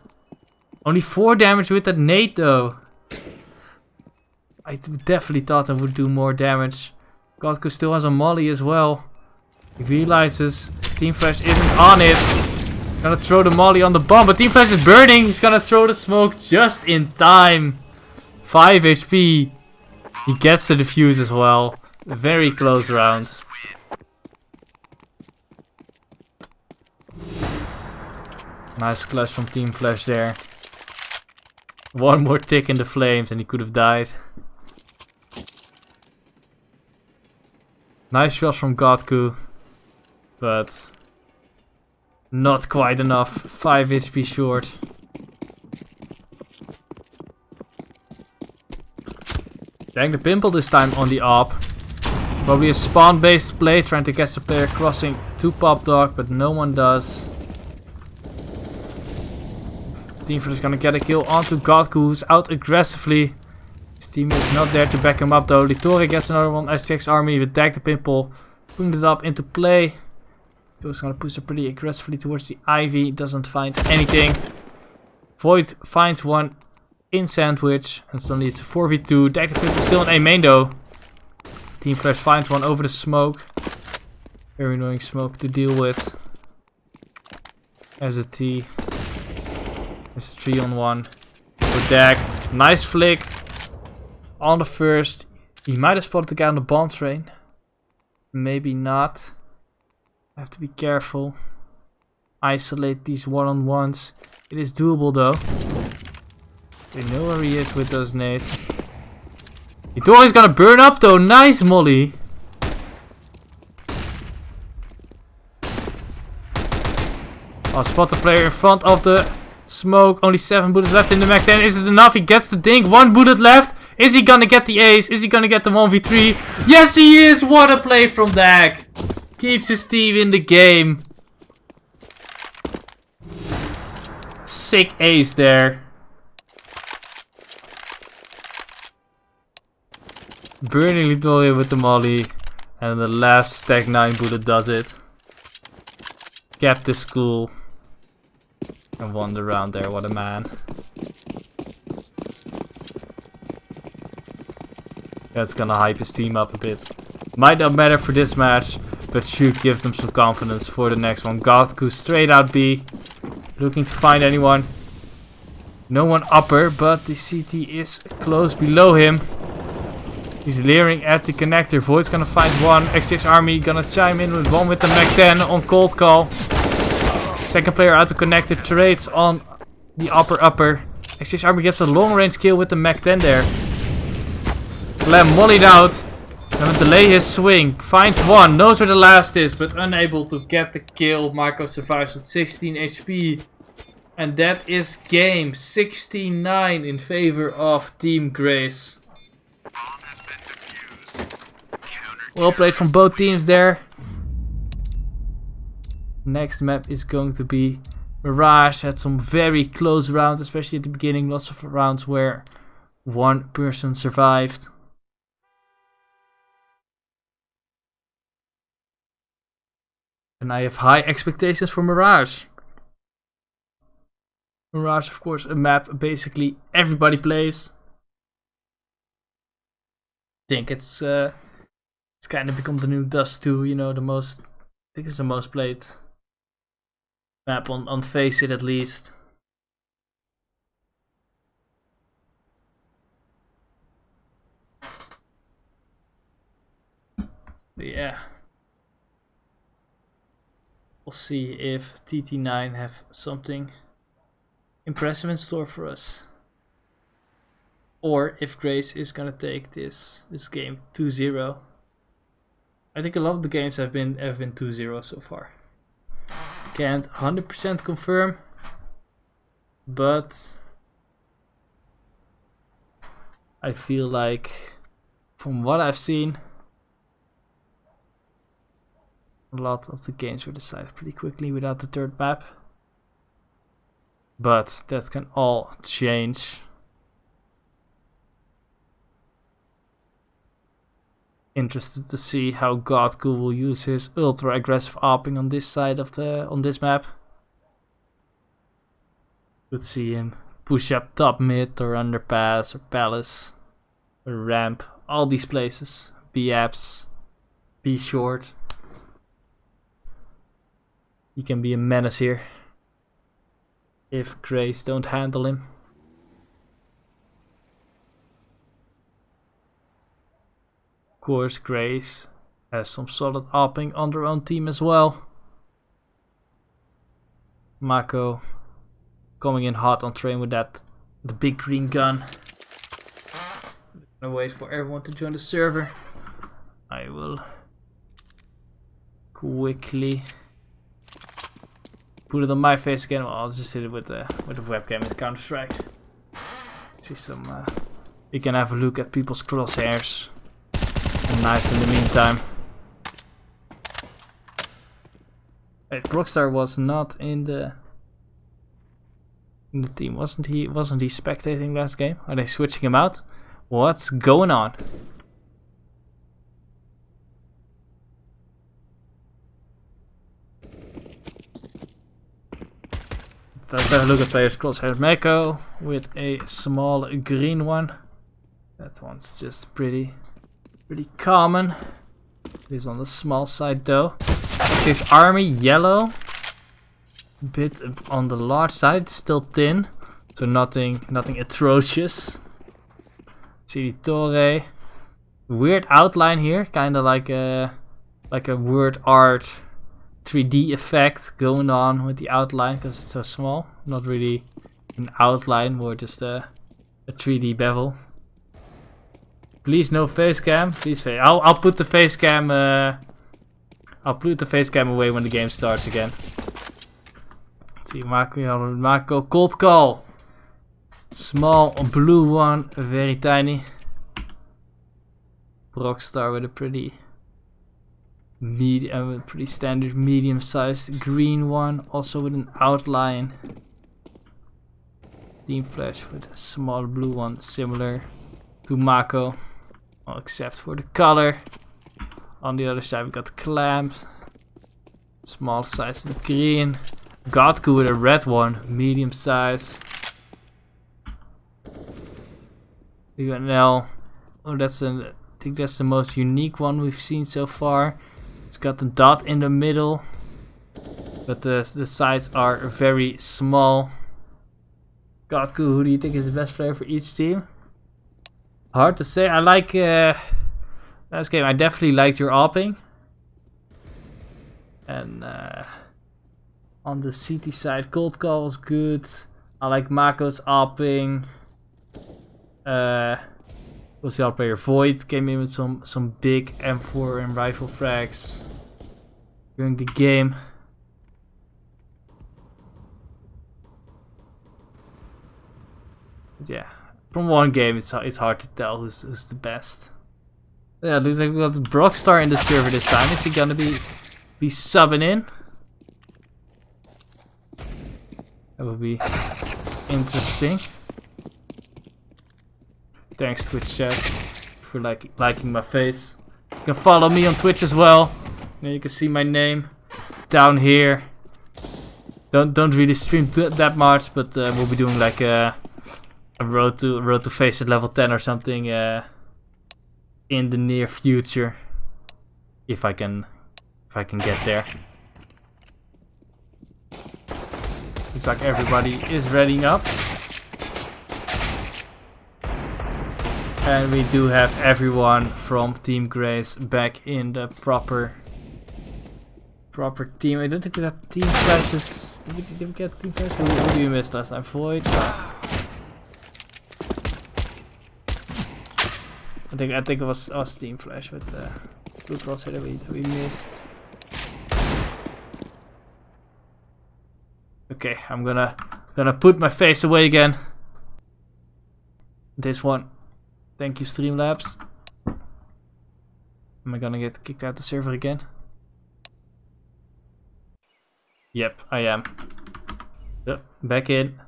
Only 4 damage with that nade though. I definitely thought I would do more damage. Godku still has a molly as well. He realizes Team Flash isn't on it. Gonna throw the molly on the bomb, but Team Flash is burning. He's gonna throw the smoke just in time. 5 HP. He gets the defuse as well. A very close round. Nice clutch from Team Flash there. One more tick in the flames and he could have died. Nice shots from Godku. But not quite enough. 5 HP short. Dang the pimple this time on the op. Probably a spawn based play trying to catch the player crossing to Pop Dog, but no one does. Team Flash is gonna get a kill onto Godku, who's out aggressively. His team is not there to back him up though. Litori gets another one. STX Army with Dag the Pimple. Putting it up into play. He's gonna push it pretty aggressively towards the Ivy. Doesn't find anything. Void finds one in Sandwich. And suddenly it's a 4v2. Dag the Pimple still in A main though. Team Flash finds one over the smoke. Very annoying smoke to deal with. As a T. It's 3-on-1 for Dag. Nice flick on the first. He might have spotted the guy on the bomb train. Maybe not. I have to be careful. Isolate these 1-on-1s. It is doable though. They know where he is with those nades. Hitori's gonna burn up though. Nice molly. I'll spot the player in front of the smoke. Only 7 bullets left in the Mac 10. Is it enough? He gets the dink. 1 bullet left. Is he gonna get the ace? Is he gonna get the 1v3? Yes, he is. What a play from Dag. Keeps his team in the game. Sick ace there. Burning Litoria with the molly. And the last Tech 9 bullet does it. Kept this cool. And won the round there. What a man. That's gonna hype his team up a bit. Might not matter for this match, but should give them some confidence for the next one. Godku straight out B. Looking to find anyone. No one upper, but the CT is close below him. He's leering at the connector. Void's gonna find one. X6 Army gonna chime in with one with the Mac 10 on cold call. Second player out to connector trades on the upper. X6 Army gets a long range kill with the Mac 10 there. Clem mollied out. Gonna delay his swing. Finds one. Knows where the last is, but unable to get the kill. Marco survives with 16 HP. And that is game 69 in favor of TeamGraze. Well played from both teams there. Next map is going to be Mirage. Had some very close rounds, especially at the beginning. Lots of rounds where one person survived. And I have high expectations for Mirage. Mirage, of course, a map basically everybody plays. I think it's kind of become the new Dust 2, you know, I think it's the most played map on Face It at least. But yeah. We'll see if TT9 have something impressive in store for us. Or if Grace is gonna take this game 2-0. I think a lot of the games have been 2-0 so far. Can't 100% confirm, but I feel like from what I've seen, A lot of the games were decided pretty quickly without the third map. But that can all change. Interested to see how Godcool will use his ultra aggressive AWPing on this side of on this map. Could see him push up top mid or underpass or palace or ramp, all these places. B apps, B short. He can be a menace here if Graze don't handle him. Of course, Graze has some solid AWPing on their own team as well. Mako coming in hot on train with the big green gun. I'm gonna wait for everyone to join the server. I will quickly put it on my face again. Well, I'll just hit it with the webcam in Counter-Strike. See some. We can have a look at people's crosshairs. Nice in the meantime. Wait, Brockstar was not in the team, wasn't he? Wasn't he spectating last game? Are they switching him out? What's going on? Let's have a look at players' crosshairs. Mako with a small green one. That one's just pretty common. He's on the small side though. His army yellow. A bit on the large side, still thin. So nothing atrocious. Torre. Weird outline here, kinda like a word art 3D effect going on with the outline because it's so small. Not really an outline, more just a 3D bevel. Please no face cam. Please face. I'll put the face cam. I'll put the face cam away when the game starts again. Let's see, Mako cold call. Small blue one, very tiny. Rockstar with a pretty standard medium-sized green one, also with an outline. Team Flash with a small blue one, similar to Mako, well, except for the color. On the other side we got Clamps, small size green. Godku with a red one, medium size. We got Nell. Oh, I think that's the most unique one we've seen so far. It's got the dot in the middle, but the sides are very small. Godku, who do you think is the best player for each team? Hard to say. I like last game. I definitely liked your AWPing, and on the CT side, Cold Call was good. I like Mako's AWPing. Was the other player Void came in with some big M4 and rifle frags during the game. But yeah, from one game it's hard to tell who's the best. Yeah, looks like we got Brockstar in the server this time. Is he gonna be subbing in? That would be interesting. Thanks Twitch chat for liking my face. You can follow me on Twitch as well. And you can see my name down here. Don't really stream that much, but we'll be doing like a road to face at level 10 or something in the near future, if I can get there. Looks like everybody is readying up. And we do have everyone from TeamGraze back in the proper team. I don't think we got team flashes. Did we get team flashes? Who do you miss last time? Void. I think it was team flash with the blue crosshair that we missed. Okay, I'm gonna put my face away again. This one. Thank you, Streamlabs. Am I gonna get kicked out the server again? Yep, I am. Yep, back in.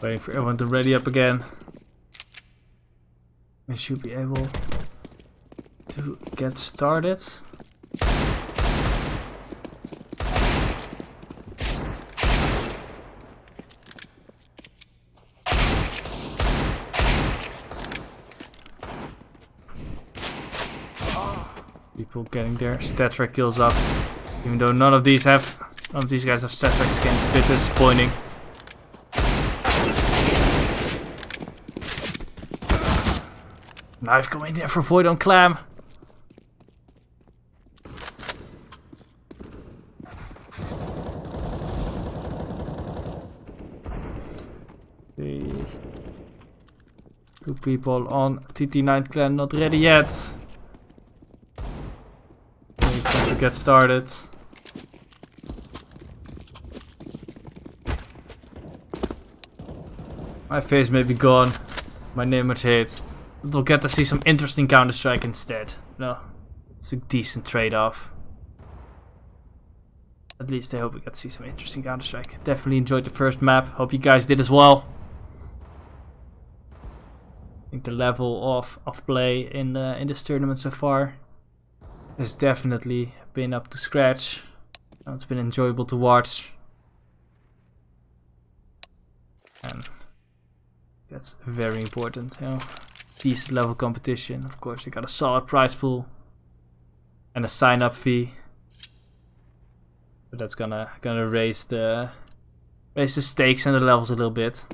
Waiting for everyone to ready up again. We should be able to get started. People getting their stat track kills up, even though none of these guys have stat track skins. A bit disappointing. Knife coming there for Void on Clam. Two people on TT9 clan not ready yet. We have to get started. My face may be gone. My name much hate. We'll get to see some interesting Counter-Strike instead. No, it's a decent trade-off. At least I hope we get to see some interesting Counter-Strike. Definitely enjoyed the first map. Hope you guys did as well. I think the level of play in this tournament so far has definitely been up to scratch. It's been enjoyable to watch. And that's very important, you know. Decent level competition. Of course, they got a solid prize pool and a sign-up fee, but that's gonna raise the stakes and the levels a little bit.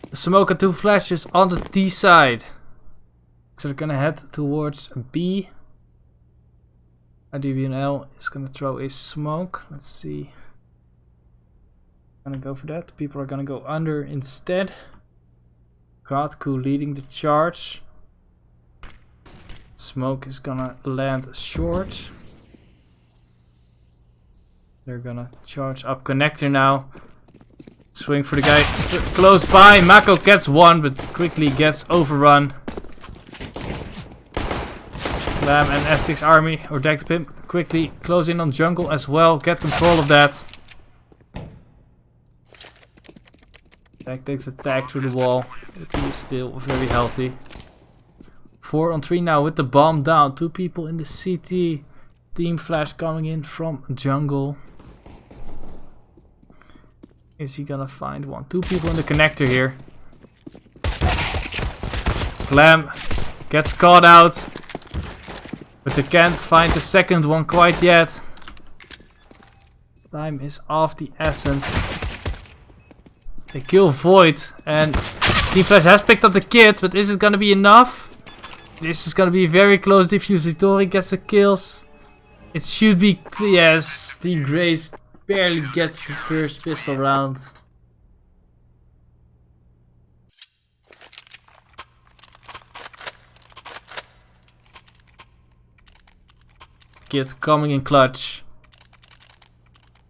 The smoke and 2 flashes on the T side, so they're gonna head towards B. RDYUP is gonna throw a smoke. Let's see. Gonna go for that. People are gonna go under instead. Godku leading the charge. Smoke is gonna land short. They're gonna charge up connector now. Swing for the guy close by. Mako gets one, but quickly gets overrun. Lamb and S6 army or Deck the Pimp quickly close in on jungle as well. Get control of that. Tag takes a tag through the wall, but he is still very healthy. 4 on 3 now with the bomb down. 2 people in the CT. Team flash coming in from jungle. Is he gonna find one? 2 people in the connector here. Clam gets caught out, but they can't find the second one quite yet. Time is of the essence. They kill Void, and Team Flash has picked up the kit, but is it gonna be enough? This is gonna be very close. Diffuse Victory gets the kills. It should be, yes, TeamGraze barely gets the first pistol round. Kit coming in clutch,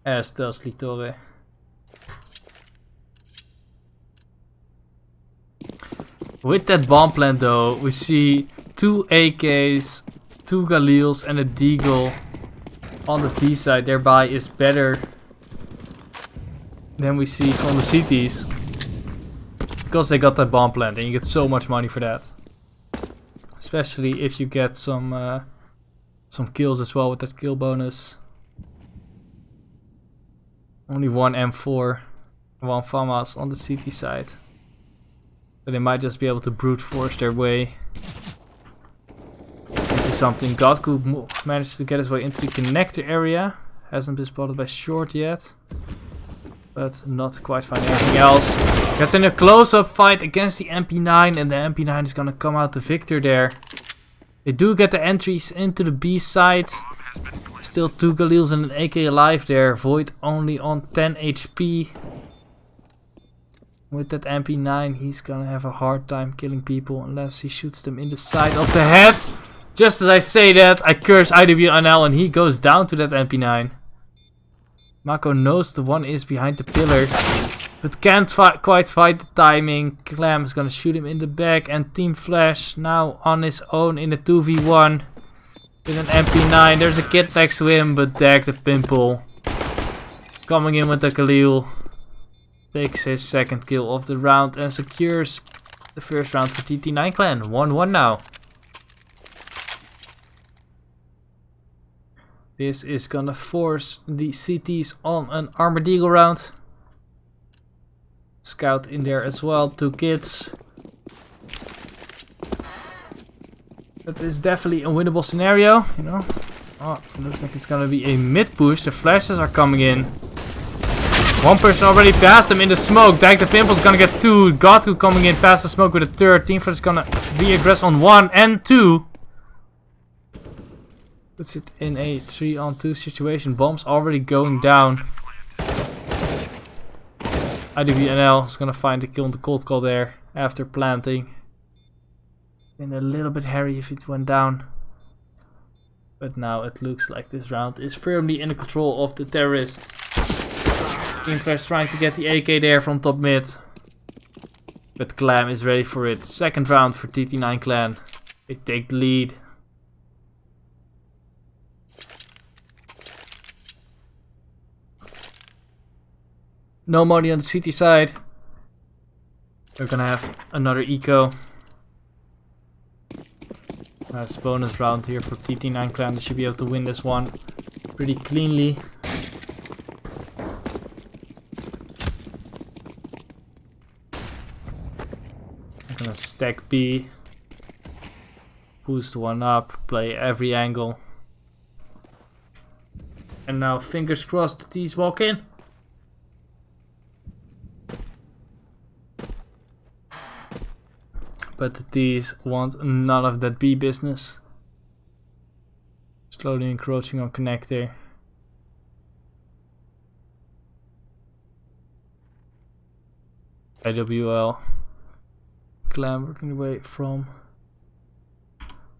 as does Litore. With that bomb plant though, we see 2 AKs, 2 Galils and a Deagle on the T side. Thereby is better than we see on the CTs. Because they got that bomb plant and you get so much money for that. Especially if you get some kills as well with that kill bonus. Only 1 M4, 1 FAMAS on the CT side. So they might just be able to brute force their way into something. Godku managed to get his way into the connector area. Hasn't been spotted by Short yet, but not quite finding anything else. Gets in a close-up fight against the MP9, and the MP9 is gonna come out the victor there. They do get the entries into the B side. Still 2 Galils and an AK alive there. Void only on 10 HP. With that MP9, he's gonna have a hard time killing people unless he shoots them in the side of the head. Just as I say that, I curse IWNL and he goes down to that MP9. Mako knows the one is behind the pillar, but can't quite fight the timing. Clam is gonna shoot him in the back, and Team Flash now on his own in a 2v1 with an MP9. There's a kid next to him, but Dag the Pimple coming in with the Khalil. Takes his second kill of the round and secures the first round for TT9 clan. 1-1 now. This is gonna force the CTs on an Armadillo round. Scout in there as well, 2 kids. That is definitely a winnable scenario, you know. Oh, looks like it's gonna be a mid push. The flashes are coming in. One person already passed him in the smoke. Dag the Pimple's gonna get 2. Godku coming in past the smoke with a third. Team Flash is gonna re-aggress on 1 and 2. Puts it in a 3-on-2 situation. Bombs already going down. IWNL is gonna find the kill on the cold call there after planting. Been a little bit hairy if it went down. But now it looks like this round is firmly in the control of the terrorists. Team Flash trying to get the AK there from top mid. But Clam is ready for it. Second round for TT9 clan. They take the lead. No money on the CT side. We're gonna have another eco. Nice bonus round here for TT9 clan. They should be able to win this one pretty cleanly. I'm gonna stack B. Boost one up. Play every angle. And now fingers crossed that these walk in. But these want none of that B business. Slowly encroaching on connector. IWL. Clam working away from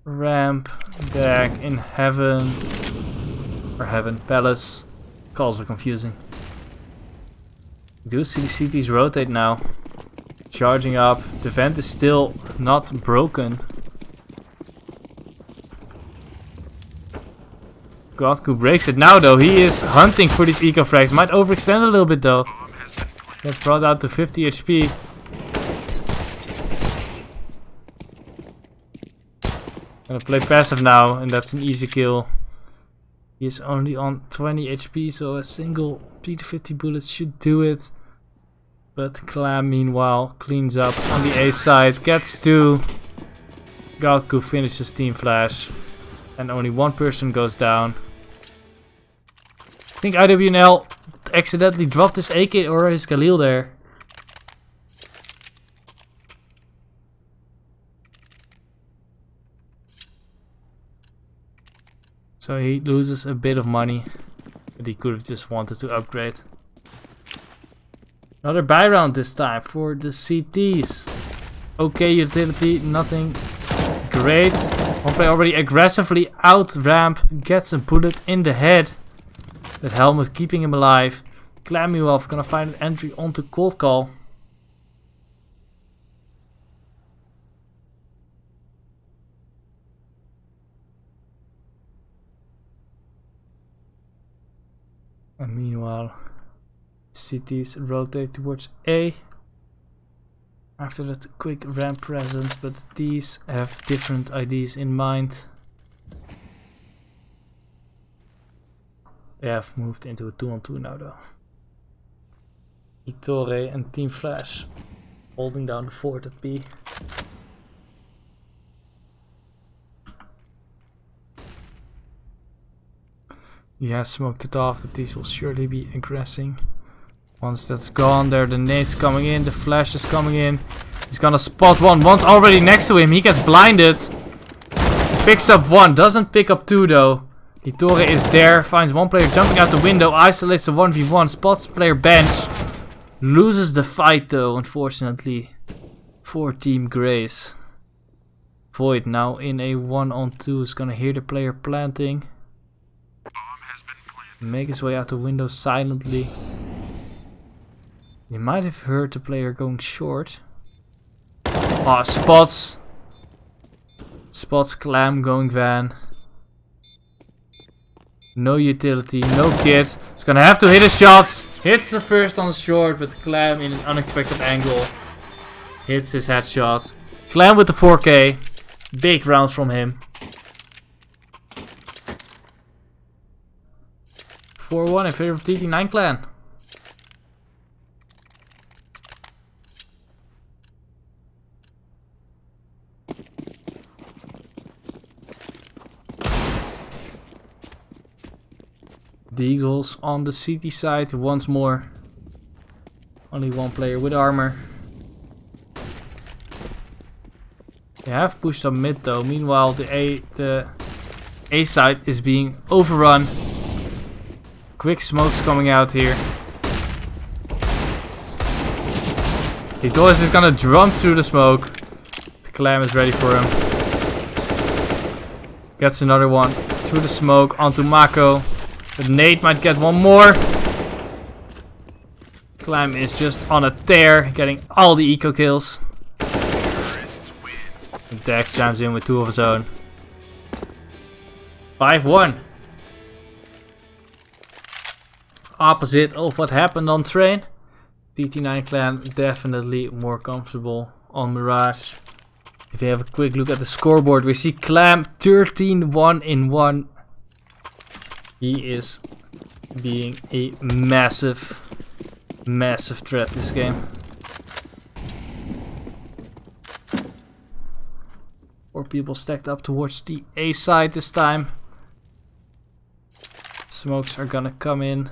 ramp. Back in heaven. Or heaven. Palace. Calls are confusing. Do see the CTs rotate now. Charging up. The vent is still not broken. Godku breaks it now though. He is hunting for these eco frags. Might overextend a little bit though. Gets brought out to 50 HP. Gonna play passive now and that's an easy kill. He is only on 20 HP, so a single P250 bullet should do it. But Clam meanwhile cleans up on the A side, gets 2. Godku finishes Team Flash. And only one person goes down. I think IWNL accidentally dropped his AK or his Khalil there. So he loses a bit of money. But he could have just wanted to upgrade. Another buy round this time for the CTs. Okay, utility, nothing great. One player already aggressively out ramp, gets a bullet in the head. That helmet keeping him alive. Clamuelf gonna find an entry onto cold call. And meanwhile, CTs rotate towards A. After that quick ramp presence, but these have different IDs in mind. They have moved into a 2-on-2 now though. Itore and Team Flash holding down the fort at B. He has smoked it off that these will surely be aggressing. Once that's gone, there the nades coming in, the flash is coming in. He's gonna spot one. One's already next to him. He gets blinded. Picks up one, doesn't pick up 2 though. Hitore is there, finds one player jumping out the window, isolates the 1v1, spots the player bench. Loses the fight though, unfortunately, for TeamGraze. Void now in a 1-on-2 is gonna hear the player planting. Make his way out the window silently. He might have heard the player going short. Ah, spots Clam going van. No utility, no kit. He's gonna have to hit his shots. Hits the first on the short, but Clam in an unexpected angle hits his headshot. Clam with the 4K. Big round from him. 4-1 in favor of TT9 clan. The Eagles on the CT side once more. Only one player with armor. They have pushed up mid though. Meanwhile, the A side is being overrun. Quick smokes coming out here. Hitore is gonna jump through the smoke. The Clam is ready for him. Gets another one through the smoke onto Mako. But Nate might get one more. Clam is just on a tear, getting all the eco kills. And Dex chimes in with 2 of his own. 5-1. Opposite of what happened on train. TT9 clan definitely more comfortable on Mirage. If you have a quick look at the scoreboard, we see Clam 13-1-1. He is being a massive threat this game. 4 people stacked up towards the A side this time. Smokes are gonna come in.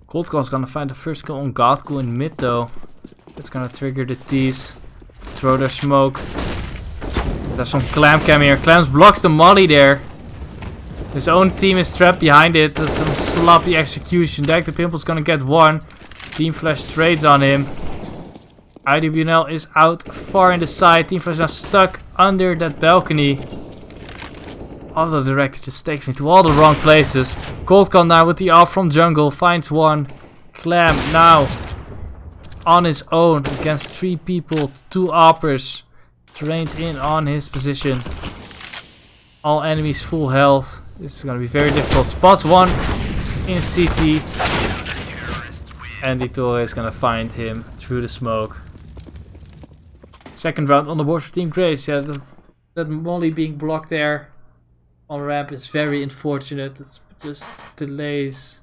Coldcall's gonna find the first kill on Godcool in mid though. That's gonna trigger the T's. Throw their smoke. There's some Clam cam here. Clams blocks the molly there. His own team is trapped behind it. That's some sloppy execution. Dak the Pimple's gonna get one. Team Flash trades on him. IDBNL is out far in the side. Team Flash now stuck under that balcony. Auto directed just takes me to all the wrong places. Coldcall now with the off from jungle. Finds one. Clam now on his own against 3 people. 2 oppers. Trained in on his position. All enemies full health. This is gonna be very difficult. Spots one in CT. And Hitore is gonna find him through the smoke. Second round on the board for TeamGraze. Yeah, that molly being blocked there on ramp is very unfortunate. It just delays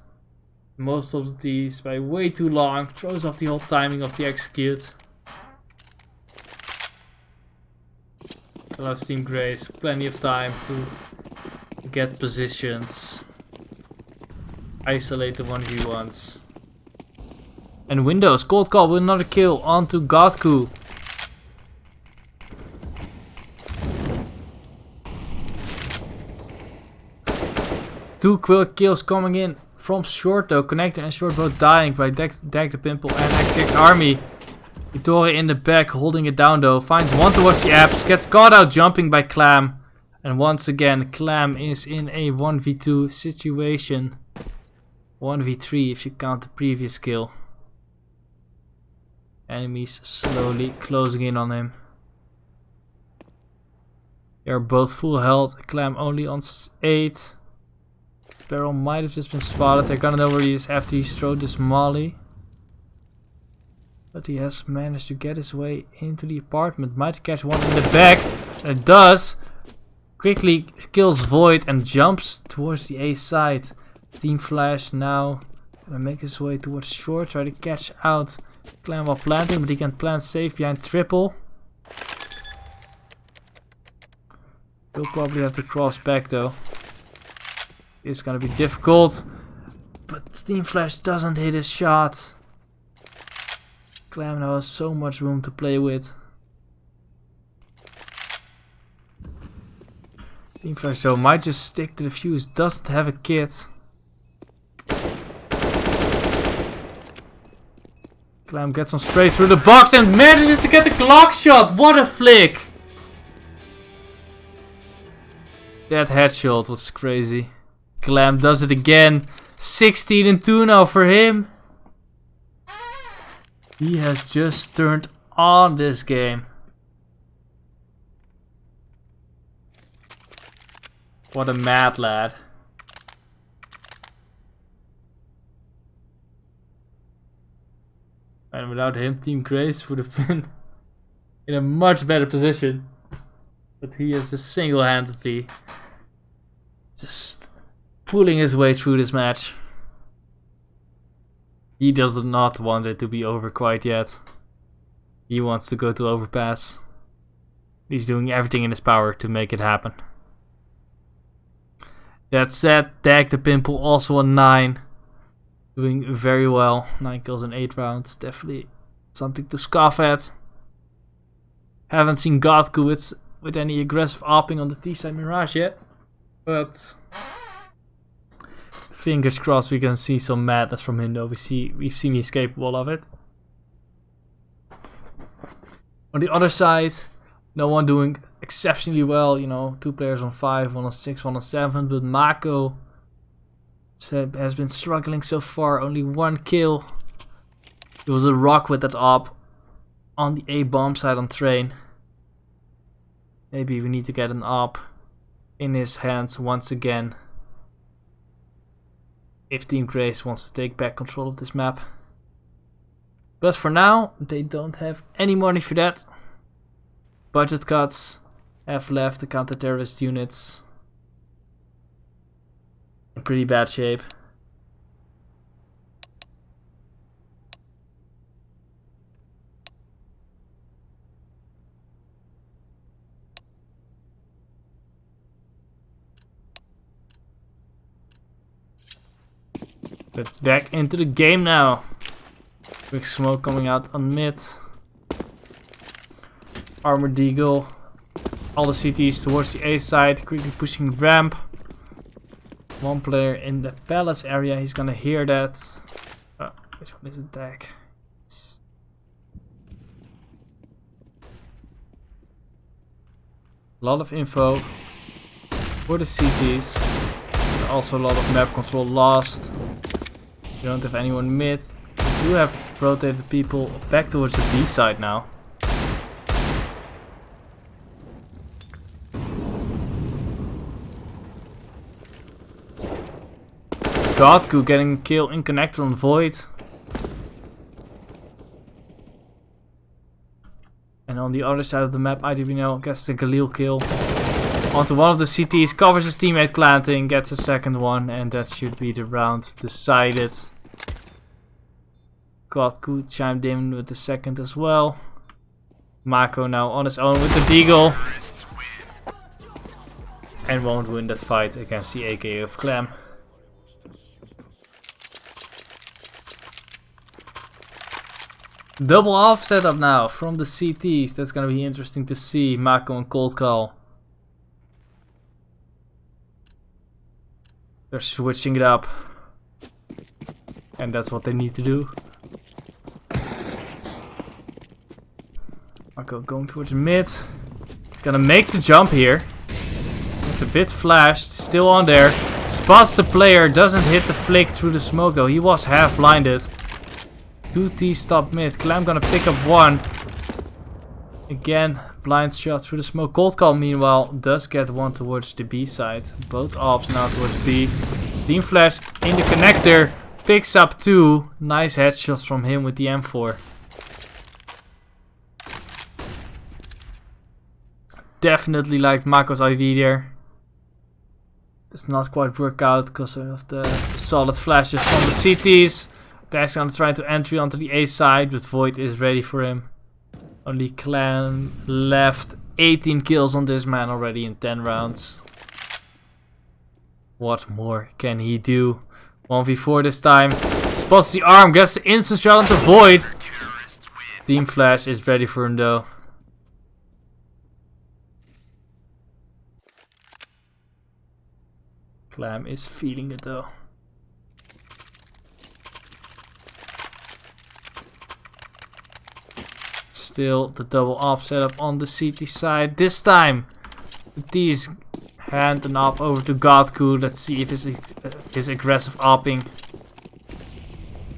most of the T's by way too long. Throws off the whole timing of the execute. Allows TeamGraze plenty of time to get positions. Isolate the 1v1s. And Windows, Coldcall with another kill onto Godku. Two quick kills coming in from short though. Connector and short both dying by Dak the Pimple and XTX Army. Hitore in the back holding it down though. Finds one towards the apps. Gets caught out jumping by Clam. And once again Clam is in a 1v2 situation. 1v3 if you count the previous kill. Enemies slowly closing in on him. They are both full health. Clam only on 8. Barrel might have just been spotted. They're gonna know where he is after he's thrown this molly. But he has managed to get his way into the apartment. Might catch one in the back. And it does. Quickly kills Void and jumps towards the A side. Team Flash now gonna make his way towards short. Try to catch out Clam while planting. But he can plant safe behind triple. He'll probably have to cross back though. It's gonna be difficult. But Team Flash doesn't hit his shot. Clam now has so much room to play with. Team Flash though might just stick to the fuse. Doesn't have a kit. Clam gets on straight through the box and manages to get the Glock shot. What a flick! That headshot was crazy. Clam does it again. 16-2 now for him. He has just turned on this game. What a mad lad. And without him, TeamGraze would have been in a much better position. But he is just single-handedly just pulling his way through this match. He does not want it to be over quite yet. He wants to go to overpass. He's doing everything in his power to make it happen. That said, Dag the Pimple also on 9. Doing very well. 9 kills in 8 rounds. Definitely something to scoff at. Haven't seen Godku with any aggressive opping on the T-side Mirage yet. But fingers crossed we can see some madness from him though. We've seen he's capable of it. On the other side, no one doing exceptionally well. You know, 2 players on 5, 1 on 6, 1 on 7. But Mako has been struggling so far. Only 1 kill. It was a rock with that op on the A bomb side on train. Maybe we need to get an op in his hands once again. If TeamGraze wants to take back control of this map. But for now, they don't have any money for that. Budget cuts have left the counter-terrorist units in pretty bad shape. But back into the game now. Quick smoke coming out on mid. Armored Eagle. All the CTs towards the A side. Quickly pushing ramp. 1 player in the palace area. He's gonna hear that. Oh, which one is it? Dag. A lot of info for the CTs. And also a lot of map control lost. We don't have anyone mid. We do have rotated people back towards the B side now. Godku getting a kill in connector on Void. And on the other side of the map, IDBNL gets the Galil kill. Onto one of the CTs, covers his teammate planting, gets a second one, and that should be the round decided. Godku chimed in with the second as well. Mako now on his own with the Deagle. And won't win that fight against the AK of Clam. Double off setup now from the CTs. That's gonna be interesting to see. Mako and Cold Call. They're switching it up. And that's what they need to do. Mako going towards mid. He's gonna make the jump here. It's a bit flashed. Still on there. Spots the player. Doesn't hit the flick through the smoke though. He was half blinded. 2T stop mid. Clam gonna pick up 1. Again, blind shot through the smoke. Cold Call meanwhile does get 1 towards the B side. Both ops now towards B. Team Flash in the connector. Picks up 2. Nice headshots from him with the M4. Definitely liked Mako's ID there. Does not quite work out because of the solid flashes from the CTs. Dag's gonna try to entry onto the A side, but Void is ready for him. Only Clan left. 18 kills on this man already in 10 rounds. What more can he do? 1v4 this time. Spots the arm, gets the instant shot onto Void. Team Flash is ready for him though. Clam is feeling it though. Still the double op setup on the CT side. This time the T is hand an op over to Godku. Let's see if his aggressive opping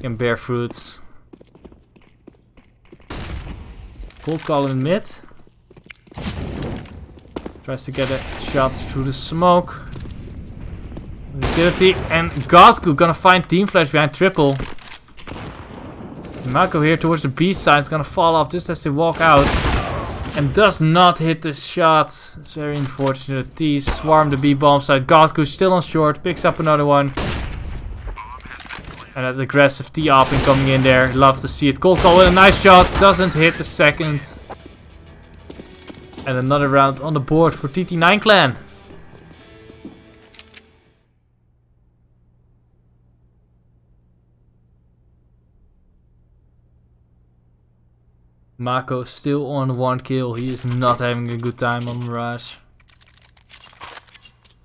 can bear fruits. Cold call in mid. Tries to get a shot through the smoke. Utility and Godku gonna find Team Flash behind triple. Mako here towards the B side is gonna fall off just as they walk out. And does not hit the shot. It's very unfortunate. T swarm the B bomb side. Godku still on short. Picks up another one. And that aggressive T-opping coming in there. Love to see it. Cold call with a nice shot. Doesn't hit the second. And another round on the board for TT9 clan. Mako still on 1 kill. He is not having a good time on Mirage.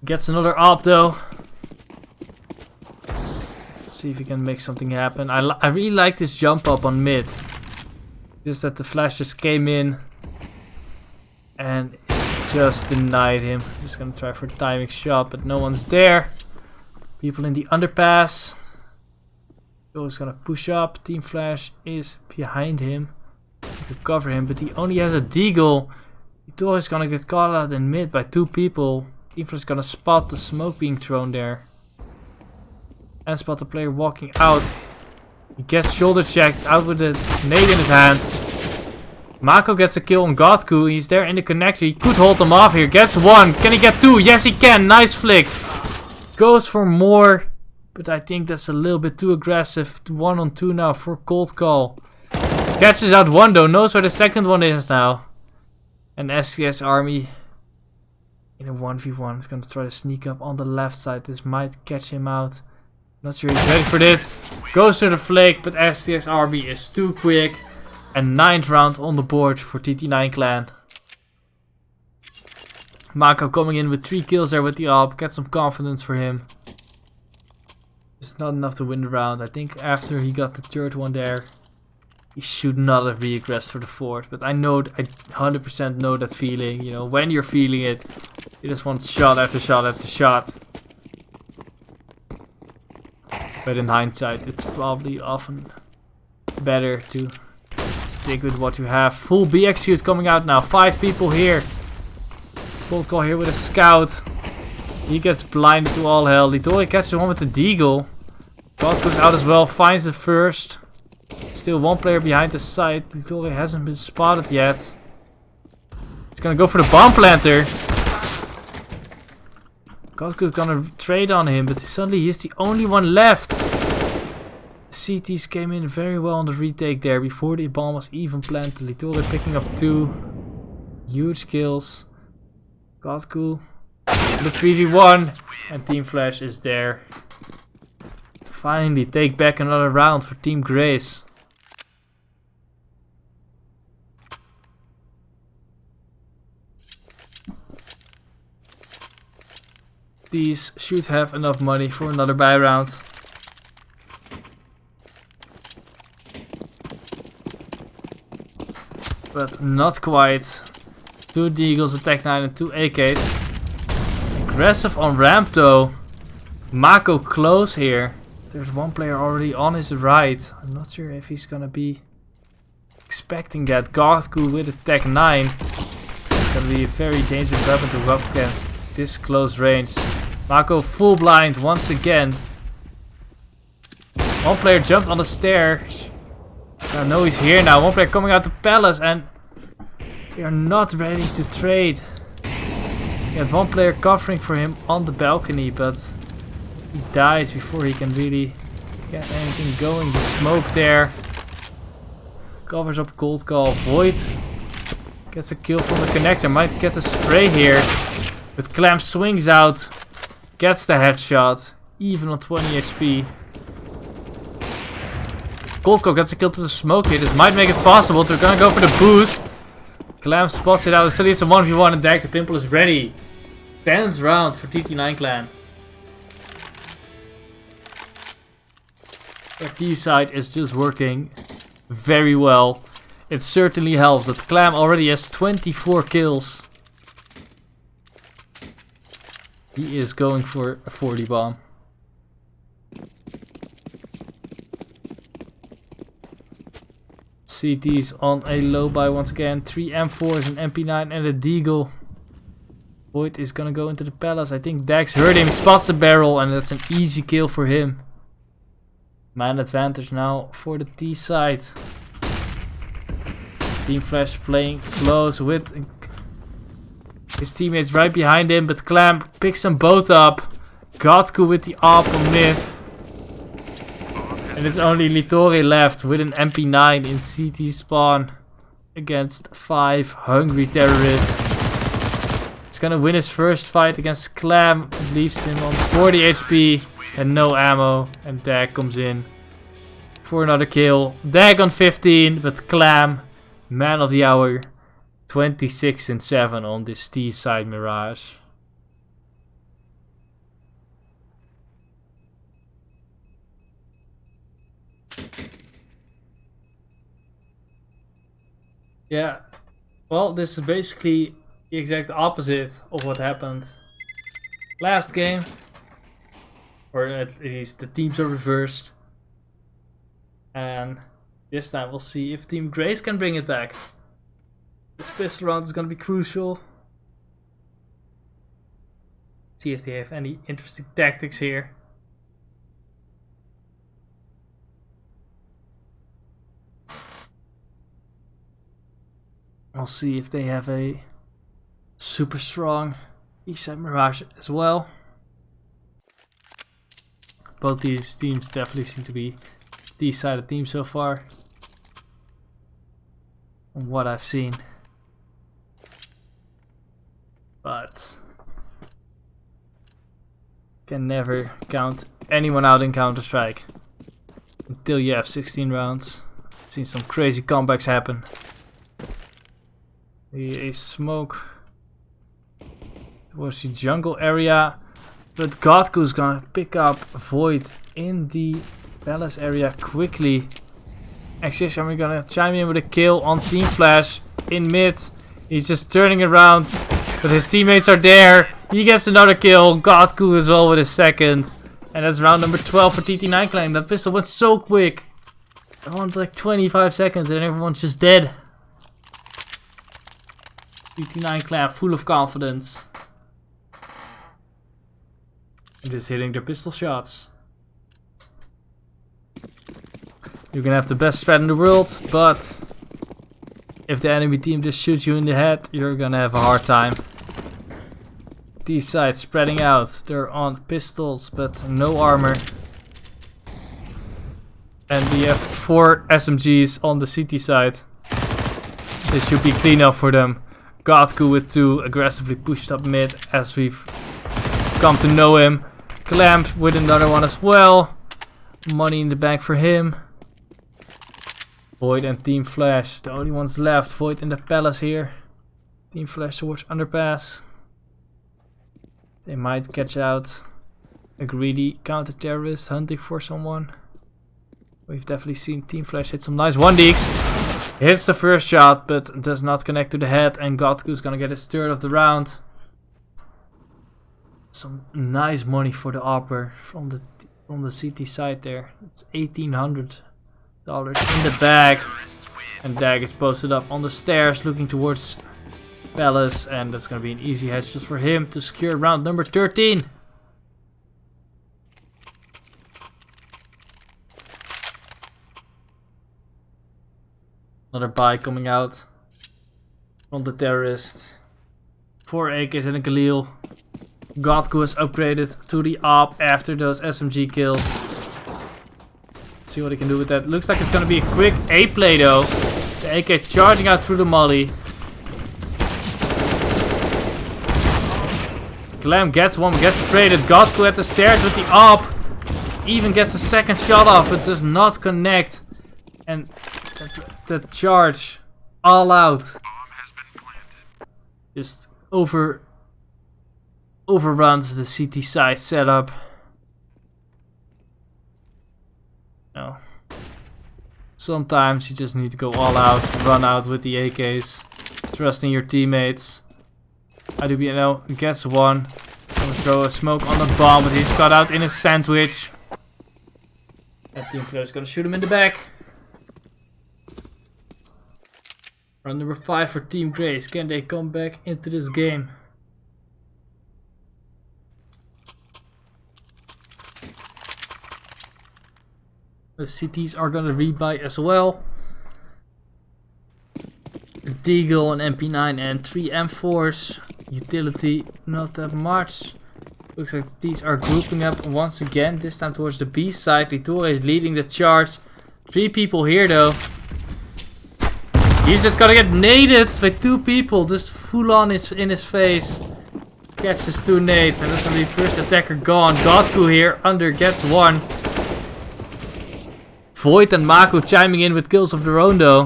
Gets another op though. Let's see if he can make something happen. I really like this jump up on mid. Just that the flash just came in. And just denied him. Just gonna try for a timing shot, but no one's there. People in the underpass. Joe's gonna push up. Team Flash is behind him to cover him, but he only has a deagle. Ito is gonna get caught out in mid by 2 people. Team Flash is gonna spot the smoke being thrown there. And spot the player walking out. He gets shoulder checked out with the nade in his hand. Mako gets a kill on Godku. He's there in the connector. He could hold them off here. Gets 1. Can he get 2? Yes, he can. Nice flick. Goes for more. But I think that's a little bit too aggressive. 1 on 2 now for Cold Call. Catches out 1 though. Knows where the second one is now. And SCS Army in a 1v1 is going to try to sneak up on the left side. This might catch him out. Not sure he's ready for this. Goes to the flake, but SCS Army is too quick. And 9th round on the board for TT9 clan. Mako coming in with 3 kills there with the op. Get some confidence for him. It's not enough to win the round. I think after he got the 3rd one there, he should not have re-aggressed for the 4th. But I 100% know that feeling. You know, when you're feeling it, you just want shot after shot after shot. But in hindsight, it's probably often better to stick with what you have. Full BX suit coming out now. 5 people here. Cold call here with a scout. He gets blinded to all hell. Litori catches one with the deagle. God goes out as well. Finds the first. Still 1 player behind the site. Litori hasn't been spotted yet. He's gonna go for the bomb planter. Godgo's gonna trade on him, but suddenly he's the only one left. CTs came in very well on the retake there before the bomb was even planted. Litori picking up 2 huge kills. Godku the 3v1 and Team Flash is there. Finally take back another round for TeamGraze. These should have enough money for another buy round. But not quite. 2 Deagles, a TT9 and 2 AKs. Aggressive on ramp though. Mako close here. There's 1 player already on his right. I'm not sure if he's gonna be expecting that. Godku with a TT9. It's gonna be a very dangerous weapon to go up against this close range. Mako full blind once again. 1 player jumped on the stair. I know he's here now. 1 player coming out the palace and they are not ready to trade. He had 1 player covering for him on the balcony, but he dies before he can really get anything going. The smoke there. Covers up Cold Call. Void gets a kill from the connector. Might get a spray here. But Clamp swings out. Gets the headshot. Even on 20 HP. Cold Call gets a kill to the smoke here. This might make it possible. They're gonna go for the boost. Clamp spots it out. So it's a 1v1 and Dag the Pimple is ready. 10th round for TT9 clan. The T side is just working very well. It certainly helps that Clam already has 24 kills. He is going for a 40 bomb. CT's on a low buy once again. 3 M4s, an MP9 and a Deagle. Void is gonna go into the palace. I think Dax heard him, spots the barrel, and that's an easy kill for him. Man advantage now for the T side. Team Flash playing close with his teammates right behind him, but Clam picks them both up. Godku with the AWP on mid. And it's only Litori left with an MP9 in CT spawn against 5 hungry terrorists. He's gonna win his first fight against Clam. Leaves him on 40 HP and no ammo. And Dag comes in for another kill. Dag on 15, but Clam, man of the hour. 26 and 7 on this T side Mirage. Yeah, well, this is basically the exact opposite of what happened last game. Or at least the teams are reversed. And this time we'll see if TeamGraze can bring it back. This pistol round is going to be crucial. See if they have any interesting tactics here. I'll see if they have a super strong Eastside Mirage as well. Both these teams definitely seem to be D-sided teams so far. From what I've seen. But can never count anyone out in Counter-Strike until you have 16 rounds. I've seen some crazy comebacks happen. A smoke towards the jungle area, but Godku's gonna pick up Void in the palace area quickly. Axis, we're gonna chime in with a kill on Team Flash in mid. He's just turning around, but his teammates are there. He gets another kill. Godku as well with his second, and that's round number 12 for TT9 Clan. That pistol went so quick. That one's like 25 seconds, and everyone's just dead. TT9 Clan full of confidence. And just hitting their pistol shots. You can have the best strat in the world, but if the enemy team just shoots you in the head, you're gonna have a hard time. These sides spreading out. They're on pistols, but no armor. And we have 4 SMGs on the CT side. This should be clean up for them. Godku with 2 aggressively pushed up mid as we've come to know him. Clamp with another one as well. Money in the bank for him. Void and Team Flash, the only ones left. Void in the palace here. Team Flash towards underpass. They might catch out a greedy counter-terrorist hunting for someone. We've definitely seen Team Flash hit some nice 1-deeks. Hits the first shot, but does not connect to the head, and Godku's gonna get his third of the round. Some nice money for the AWPer from the CT side there. It's $1,800 in the bag, and Dag is posted up on the stairs looking towards Palace, and that's gonna be an easy headshot for him to secure round number 13. Another buy coming out from the terrorist. 4 AKs and a Galil. Godku is upgraded to the AWP after those SMG kills. See what he can do with that. Looks like it's gonna be a quick A play though. The AK charging out through the molly. Clam gets one, gets straight at Godku at the stairs with the AWP. Even gets a second shot off, but does not connect. And the charge all out. Just overruns the CT side setup. No. Sometimes you just need to go all out, run out with the AKs, trust in your teammates. RDYUP gets one. Gonna throw a smoke on the bomb, but he's cut out in a sandwich. And TeamGraze is gonna shoot him in the back. Round number 5 for TeamGraze. Can they come back into this game? The CTs are gonna rebuy as well. Deagle, an MP9 and 3 M4s. Utility, not that much. Looks like these are grouping up once again, this time towards the B side. Litor is leading the charge. 3 people here though. He's just gonna get naded with 2 people, just full on in his face. Catches 2 nades and that's gonna be first attacker gone. Godku here, under gets 1. Void and Mako chiming in with kills of their own though.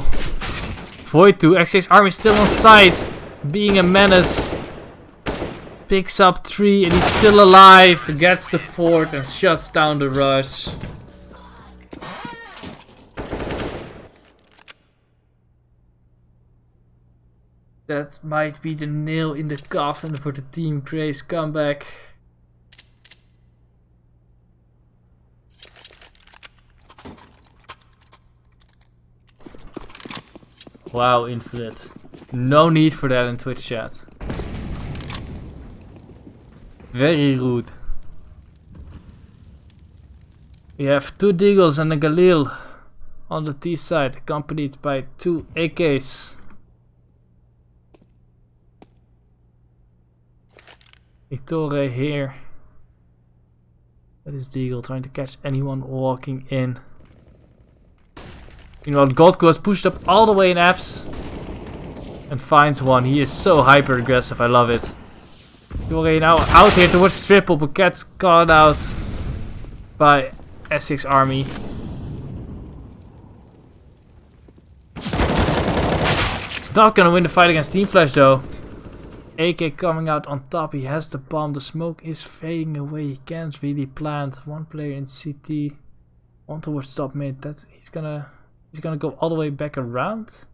Void 2, X6 army still on site, being a menace. Picks up 3 and he's still alive. Gets the 4th and shuts down the rush. That might be the nail in the coffin for the TeamGraze comeback. Wow, Infinite. No need for that in Twitch chat. Very rude. We have 2 Deagles and a Galil on the T side, accompanied by 2 AKs. Litor here. That is Deagle trying to catch anyone walking in. You know, Godku has pushed up all the way in apps and finds one. He is so hyper aggressive, I love it. Litor now out here towards triple, but gets caught out by S6 army. He's not gonna win the fight against Team Flash though. AK coming out on top, he has the bomb, the smoke is fading away, he can't really plant. 1 player in CT, 1 towards top mid, he's gonna go all the way back around.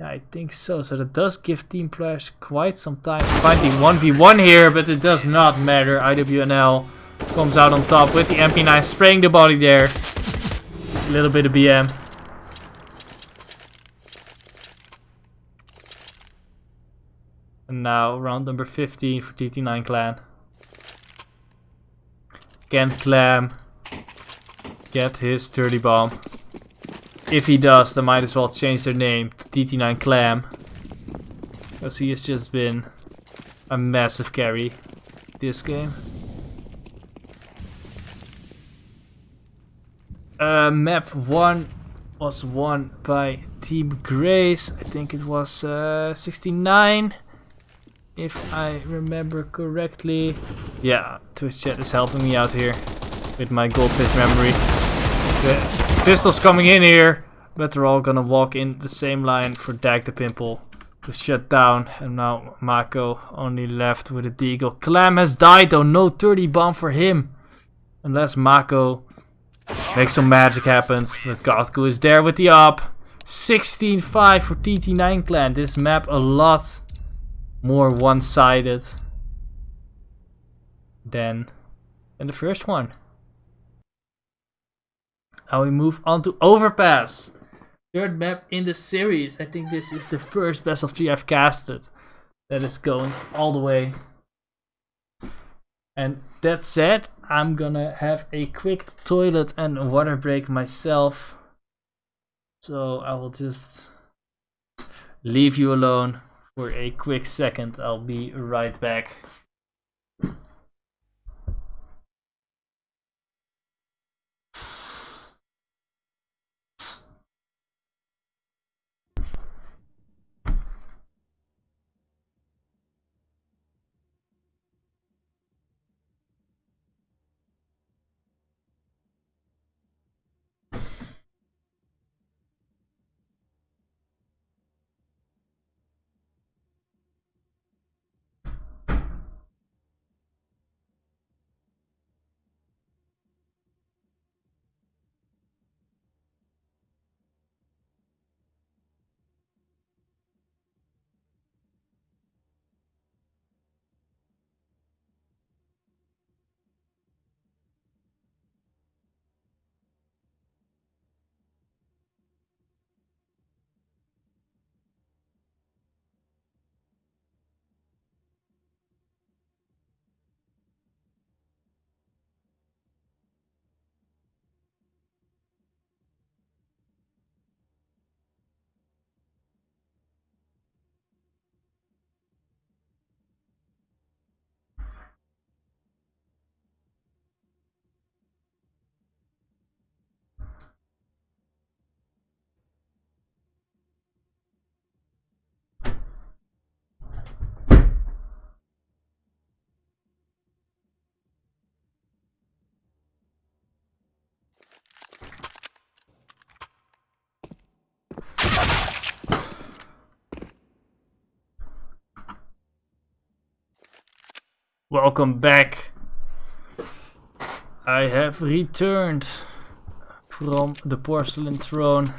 Yeah, I think so, so that does give Team Flash quite some time to find the 1v1 here, but it does not matter. RDYUP comes out on top with the MP9, spraying the body there. A little bit of BM. And now round number 15 for TT9 clan. Can Clam get his 30 bomb? If he does, they might as well change their name to TT9 Clam. Because he has just been a massive carry this game. Map 1 was won by TeamGraze. I think it was 69. If I remember correctly. Yeah, Twitch chat is helping me out here with my goldfish memory. The pistols coming in here, but they're all gonna walk in the same line for Dag the Pimple to shut down. And now Mako only left with a Deagle. Clam has died though, no 30 bomb for him. Unless Mako makes some magic happen. But Godku is there with the up. 16-5 for TT9 clan. This map a lot more one-sided than the first one. Now we move on to Overpass. 3rd map in the series. I think this is the first best of 3 I've casted that is going all the way. And that said, I'm gonna have a quick toilet and water break myself. So I will just leave you alone for a quick second. I'll be right back. Welcome back. I have returned from the porcelain throne.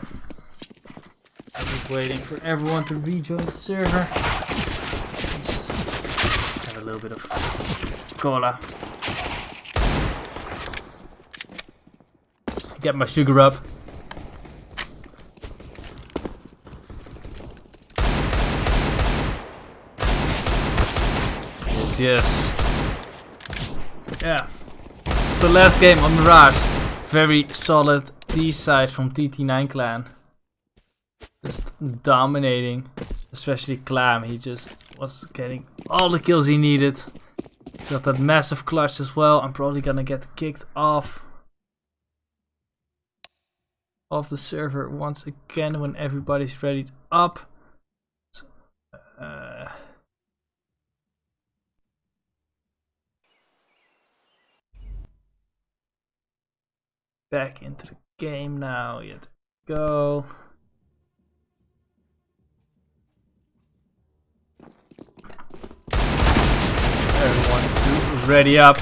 I was waiting for everyone to rejoin the server. Just have a little bit of cola. Get my sugar up. Yes. Yeah. So last game on Mirage. Very solid T side from TT9 clan. Just dominating. Especially Clam. He just was getting all the kills he needed. Got that massive clutch as well. I'm probably gonna get kicked off the server once again when everybody's ready up. So, back into the game now. Yet go. Everyone ready up.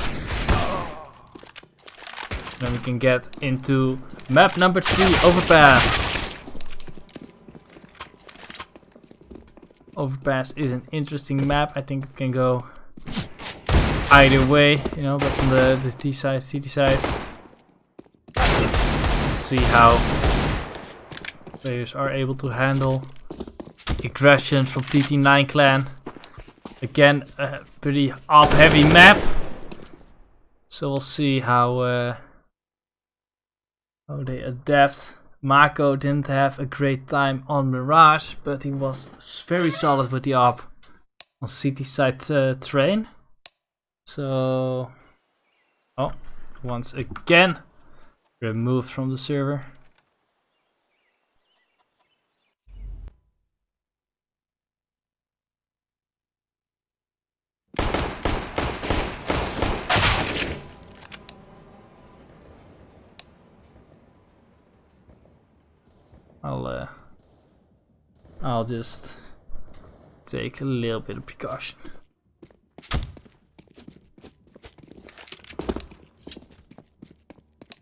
Then we can get into map number 3, Overpass. Overpass is an interesting map. I think it can go either way, you know, but on the T side, CT side. Let's see how players are able to handle aggression from TT9 clan. Again, a pretty op heavy map. So we'll see how they adapt. Mako didn't have a great time on Mirage, but he was very solid with the op on CT side train. So, oh, once again, removed from the server. I'll just take a little bit of precaution.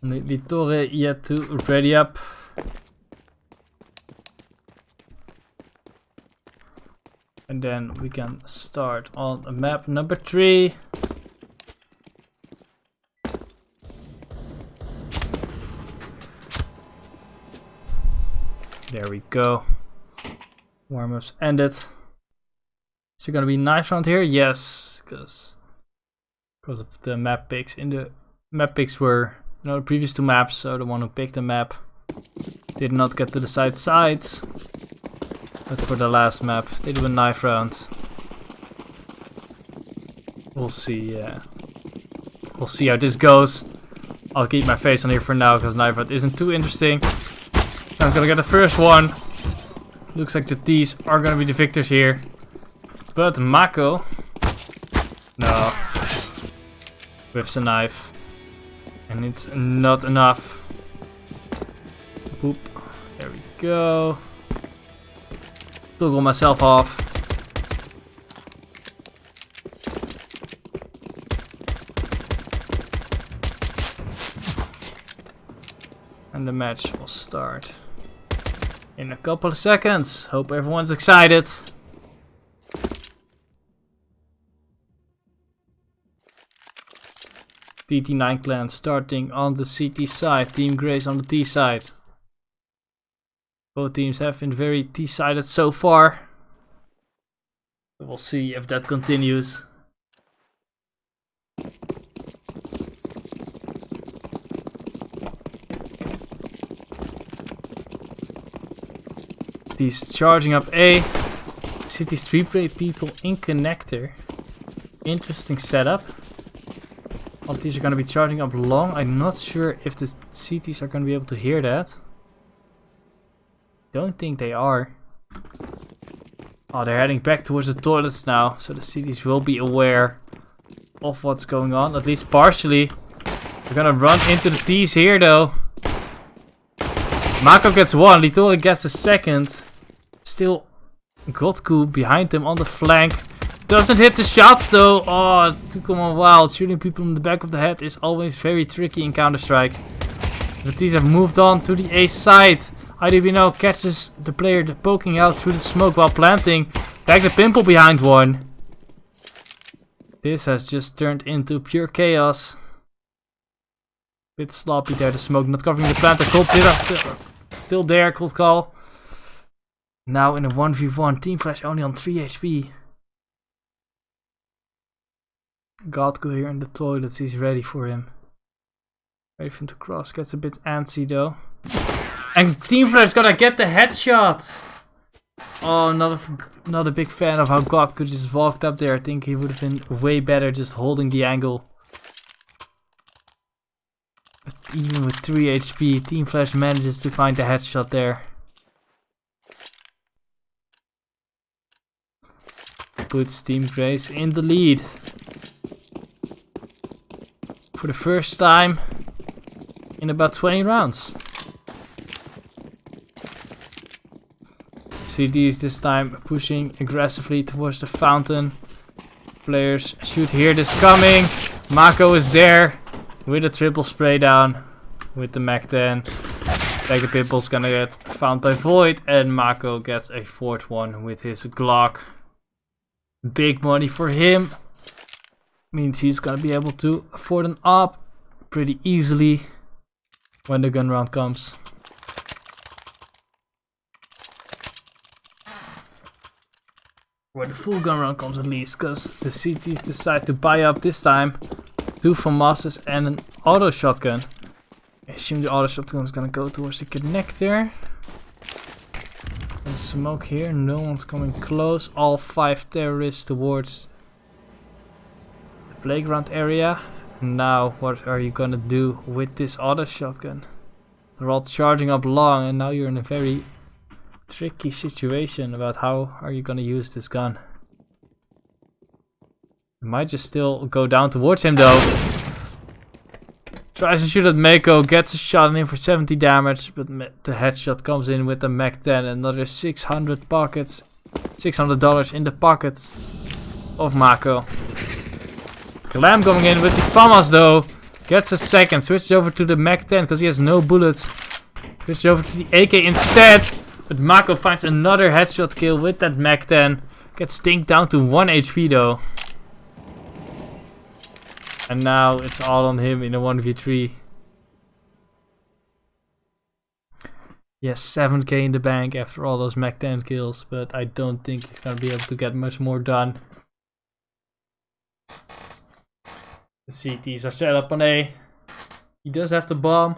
Litore yet to ready up. And then we can start on map number 3. There we go. Warm-ups ended. Is it gonna be knife round here? Yes, because of the map picks. In the map picks were, you know, the previous 2 maps, so the one who picked the map did not get to the sides. But for the last map, they do a knife round. We'll see. We'll see how this goes. I'll keep my face on here for now because knife round isn't too interesting. I'm gonna get the first one. Looks like the T's are gonna be the victors here. But Mako, no, whips a knife. And it's not enough. Boop. There we go. Toggle myself off. And the match will start in a couple of seconds. Hope everyone's excited. TT9 clan starting on the CT side. TeamGraze on the T side. Both teams have been very T-sided so far. We'll see if that continues. He's charging up A. City's 3 people in connector. Interesting setup. All these are going to be charging up long. I'm not sure if the CTs are going to be able to hear that. Don't think they are. Oh, they're heading back towards the toilets now. So the CTs will be aware of what's going on. At least partially. We're going to run into the T's here though. Mako gets 1. Litore gets a 2nd. Still Gotku behind him on the flank. Doesn't hit the shots though. Oh, it took him a while. Shooting people in the back of the head is always very tricky in Counter-Strike. But these have moved on to the A side. RDYUP catches the player poking out through the smoke while planting. Back the pimple behind one. This has just turned into pure chaos. Bit sloppy there, the smoke not covering the plant. The cold Zilla still there, cold call. Now in a 1v1, Team Flash only on 3 HP. Godku here in the toilets, he's ready for him. Ready for him to cross, gets a bit antsy though. And Team Flash gonna get the headshot! Oh, not a big fan of how Godku just walked up there. I think he would have been way better just holding the angle. But even with 3 HP, Team Flash manages to find the headshot there. Puts TeamGraze in the lead. For the first time in about 20 rounds. CDs this time pushing aggressively towards the fountain. Players should hear this coming. Mako is there with a triple spray down with the Mac 10. Like the Pimple's gonna get found by Void, and Mako gets a 4th one with his Glock. Big money for him. Means he's gonna be able to afford an op pretty easily when the gun round comes. When the full gun round comes at least, because the CTs decide to buy up this time 2 FAMASs and an auto shotgun. I assume the auto shotgun is gonna go towards the connector. Some smoke here, no one's coming close. All 5 terrorists towards the playground area. Now, what are you gonna do with this auto shotgun? They're all charging up long, and now you're in a very tricky situation about how are you gonna use this gun. You might just still go down towards him though. Tries to shoot at Mako, gets a shot in for 70 damage, but the headshot comes in with the Mac 10. Another $600 in the pockets of Mako. Glam coming in with the FAMAS though. Gets a second, switches over to the Mac 10 because he has no bullets. Switches over to the AK instead. But Mako finds another headshot kill with that Mac 10. Gets Stink down to 1 HP though. And now it's all on him in a 1v3. Yes, 7k in the bank after all those Mac 10 kills. But I don't think he's gonna be able to get much more done. The CTs are set up on A. He does have the bomb.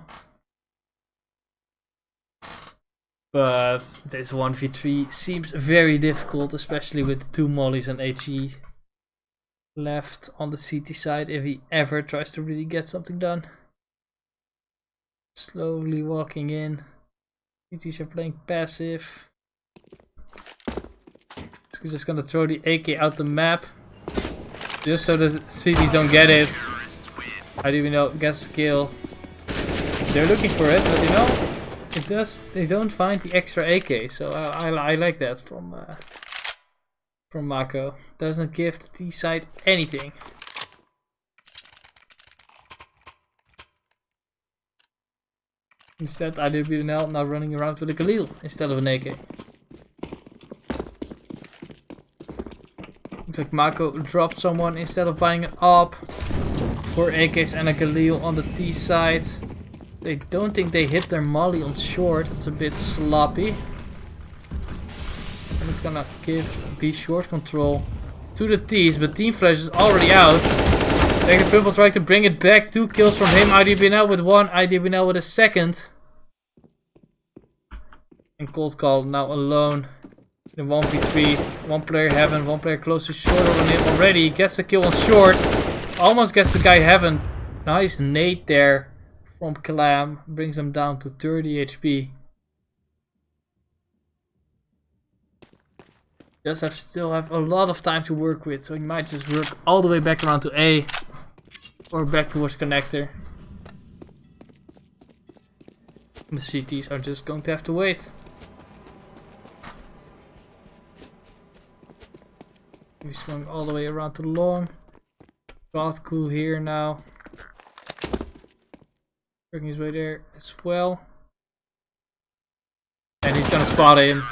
But this 1v3 seems very difficult, especially with 2 mollies and HE left on the CT side if he ever tries to really get something done. Slowly walking in. CTs are playing passive. He's just gonna throw the AK out the map. Just so the CTs don't get it. How do we know? Gets a kill. They're looking for it, but you know, they don't find the extra AK, so I like that from Mako. Doesn't give the T side anything. Instead, RDYUP now running around with a Galil instead of an AK. Looks like Mako dropped someone instead of buying an AWP. 4 AKs and a Galil on the T side. They don't think they hit their molly on short. It's a bit sloppy. And it's gonna give B short control to the T's, but Team Flash is already out. Naked Purple trying to bring it back. 2 kills from him. RDYUP with 1. RDYUP with a second. And Cold Call now alone. In 1v3. 1 player heaven, 1 player close to short on him already. Gets the kill on short. Almost gets the guy heaven. Nice nade there from Clam. Brings him down to 30 HP. Does still have a lot of time to work with, so he might just work all the way back around to A. Or back towards connector. The CTs are just going to have to wait. He's going all the way around to long. Godku here now. Working his way there as well. And he's gonna spot him.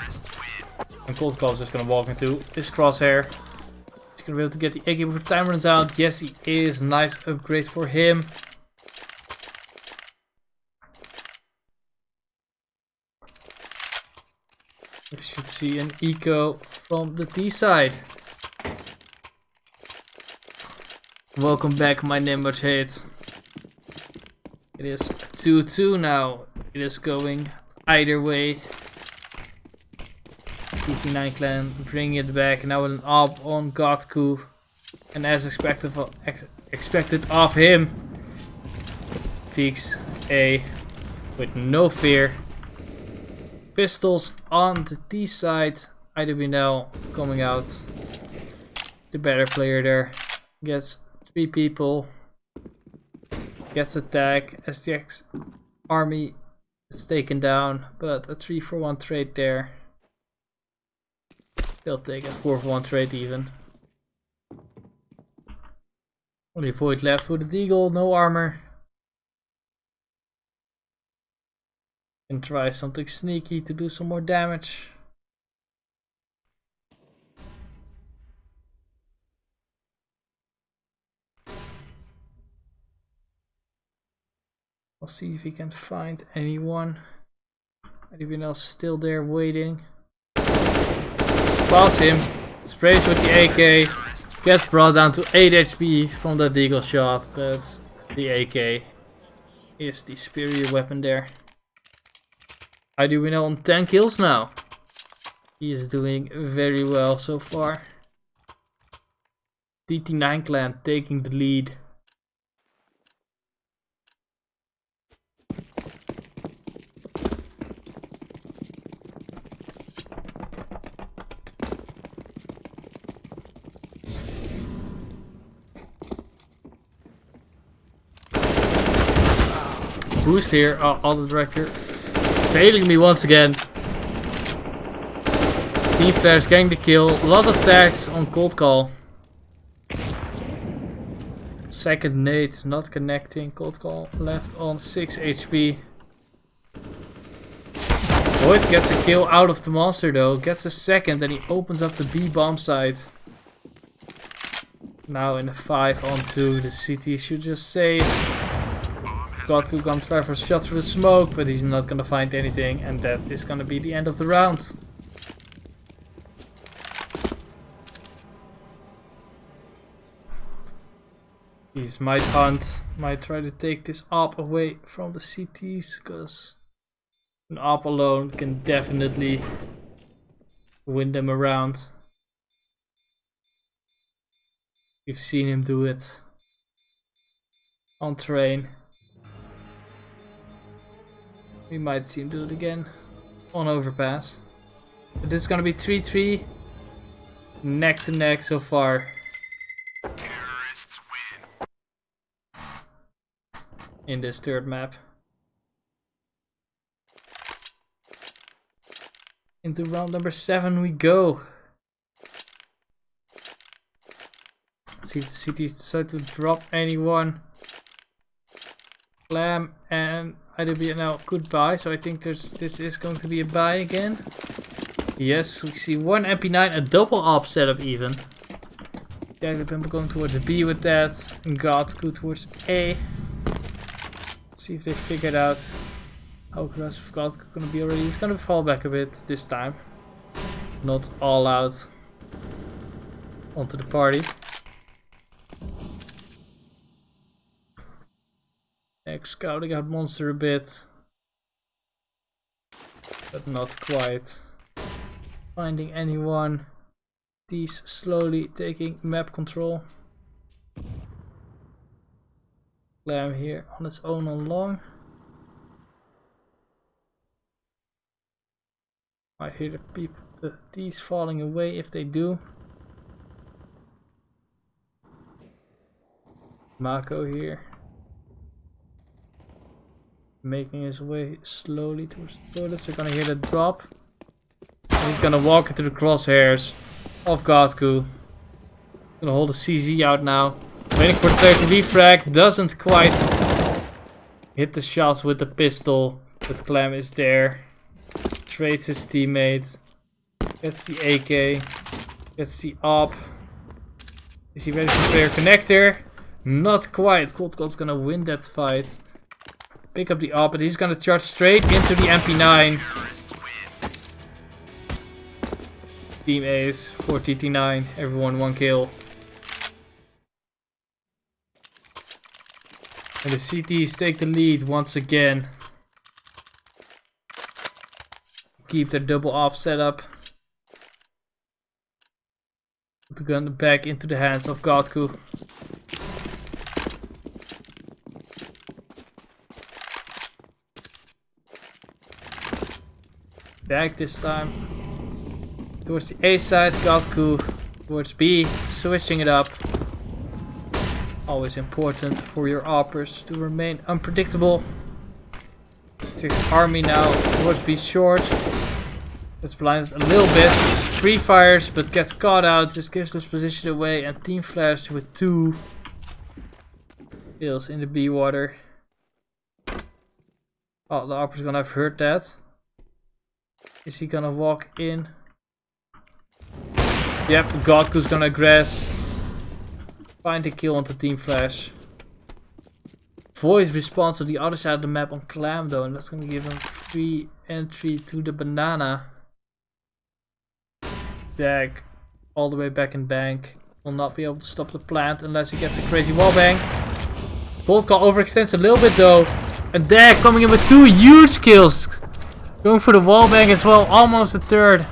And Cold Call is just gonna walk into this crosshair. He's gonna be able to get the AK before time runs out. Yes, he is. Nice upgrade for him. We should see an eco from the T side. Welcome back, my Nimbus hate. It is 2-2 now. It is going either way. TT9 clan bring it back now with an op on Godku. And as expected of him, peeks A with no fear. Pistols on the T side. IWNL coming out. The better player there. Gets 3 people. Gets attack. STX army is taken down. But a 3-for-1 trade there. They'll take a 4-for-1 trade even. Only Void left with a Deagle. No armor. And try something sneaky to do some more damage. I'll see if he can find anyone. Anyone else still there waiting? Spots him. Sprays with the AK. Gets brought down to 8 HP from that Deagle shot. But the AK is the superior weapon there. IWNL on 10 kills now. He is doing very well so far. TT9 clan taking the lead. Boost here, auto director. Failing me once again. Team Flares getting the kill. A lot of tags on Cold Call. Second nade not connecting. Cold Call left on 6 HP. Void gets a kill out of the monster though. Gets a second and he opens up the B bomb site. Now in a 5-on-2. The CT should just save. Godku gonna try for shots through the smoke, but he's not gonna find anything, and that is gonna be the end of the round. He might hunt, might try to take this AWP away from the CTs, because an AWP alone can definitely win them around. We've seen him do it on train. We might see him do it again on overpass. But this is gonna be 3-3. Neck to neck so far. Terrorists win. In this third map. Into round number 7 we go. Let's see if the cities decide to drop anyone. Glam and IWNL goodbye, so I think this is going to be a buy again. Yes, we see one MP9, a double AWP setup even. Yeah, we're going towards B with that. Godku towards A. Let's see if they figured out how aggressive Godku gonna be already. He's gonna fall back a bit this time. Not all out onto the party. Scouting out monster a bit, but not quite finding anyone. These slowly taking map control. Glam here on its own on long. I hear the T's falling away if they do. Mako here. Making his way slowly towards the toilets. They're gonna hear the drop. And he's gonna walk into the crosshairs of Godku. Gonna hold the CZ out now. Waiting for the player to refrag. Doesn't quite hit the shots with the pistol. But Clam is there. Trades his teammate. Gets the AK. Gets the op. Is he ready for player connector? Not quite. Cold's gonna win that fight. Pick up the op, but he's gonna charge straight into the MP9. Team Ace for TT9. Everyone 1 kill. And the CTs take the lead once again. Keep their double op set up. Put the gun back into the hands of Godku. Back this time. Towards the A side, Godku. Towards B, switching it up. Always important for your oppers to remain unpredictable. 6 army now towards B short. Gets blinded a little bit. Pre-fires but gets caught out. Just gives this position away and team flash with 2 kills in the B water. Oh, the opper's gonna have heard that. Is he gonna walk in? Yep, Godku's gonna aggress. Find a kill on the team flash. Voice responds on the other side of the map on Clam though, and that's gonna give him free entry to the banana. Jack, all the way back in bank. Will not be able to stop the plant unless he gets a crazy wallbang. Bolt call overextends a little bit though. And Dag coming in with 2 huge kills. Going for the wallbang as well, almost a third.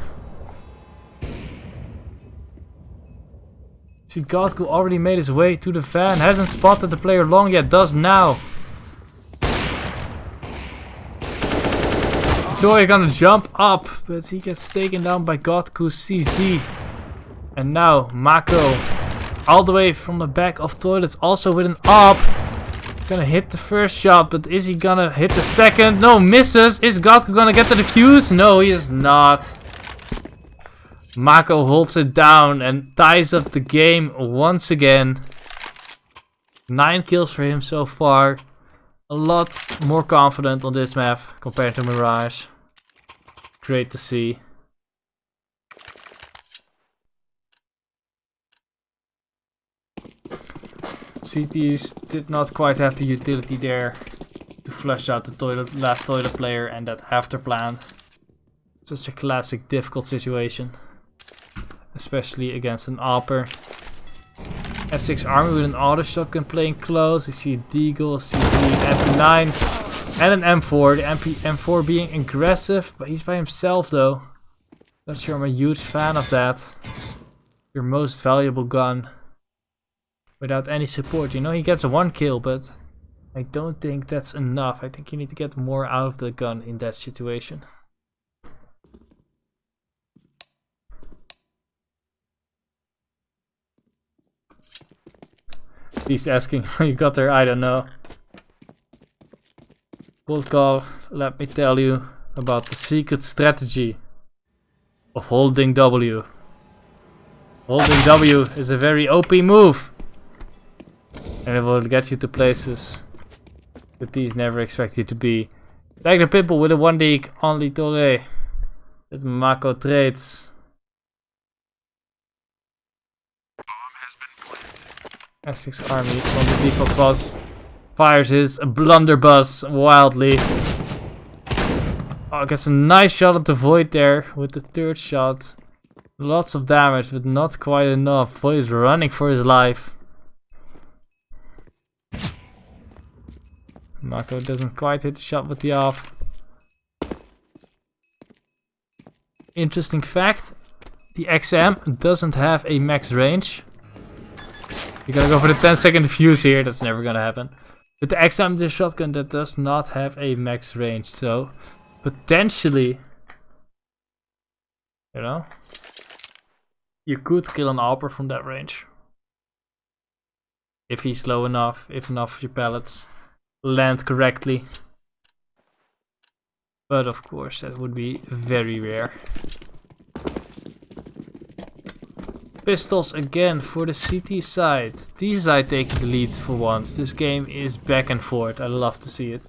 See, Godku already made his way to the van. Hasn't spotted the player long yet, does now. Joy gonna jump up, but he gets taken down by Godku's CZ. And now, Mako, all the way from the back of toilets, also with an op. Gonna hit the first shot, but is he gonna hit the second? No, misses. Is Godku gonna get the defuse? No, he is not. Mako holds it down and ties up the game once again. 9 kills for him so far. A lot more confident on this map compared to Mirage. Great to see. CTs did not quite have the utility there to flush out the last toilet player and that after plant. Such a classic difficult situation. Especially against an opper. S6 army with an auto shotgun playing close. We see Deagle, CT, MP9 and an M4. The M4 being aggressive, but he's by himself though. Not sure I'm a huge fan of that. Your most valuable gun. Without any support. You know, he gets a 1 kill, but I don't think that's enough. I think you need to get more out of the gun in that situation. He's asking how you got there, I don't know. Cold call, let me tell you about the secret strategy of holding W. Holding W is a very OP move. And it will get you to places that these never expect you to be. Like the Pimple with a 1D only Torre. That Mako trades. S6 army from the default boss fires his blunderbuss wildly. Oh, gets a nice shot at the Void there with the 3rd shot. Lots of damage, but not quite enough. Void is running for his life. Mako doesn't quite hit the shot with the off. Interesting fact, the XM doesn't have a max range. You gotta go for the 10-second defuse here, that's never gonna happen. But the XM is a shotgun that does not have a max range, so potentially, you know, you could kill an Alper from that range. If he's low enough, if enough of your pellets land correctly. But of course, that would be very rare. pistols again for the CT side. T side taking the lead for once. This game is back and forth. I love to see it.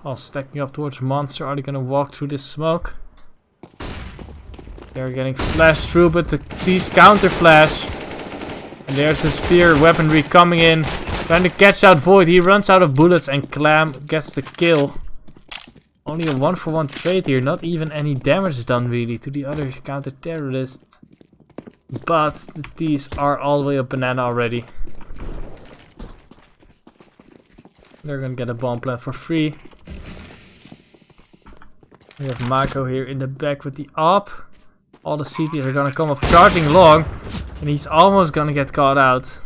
All stacking up towards Monster. Are they gonna walk through this smoke? They're getting flashed through, but the T's counter flash. And there's the spear weaponry coming in. Trying to catch out Void. He runs out of bullets and Clam gets the kill. Only a 1-for-1 trade here. Not even any damage done really to the other counter-terrorist. But the T's are all the way up banana already. They're gonna get a bomb plant for free. We have Mako here in the back with the op. All the CTs are gonna come up charging long. And he's almost gonna get caught out.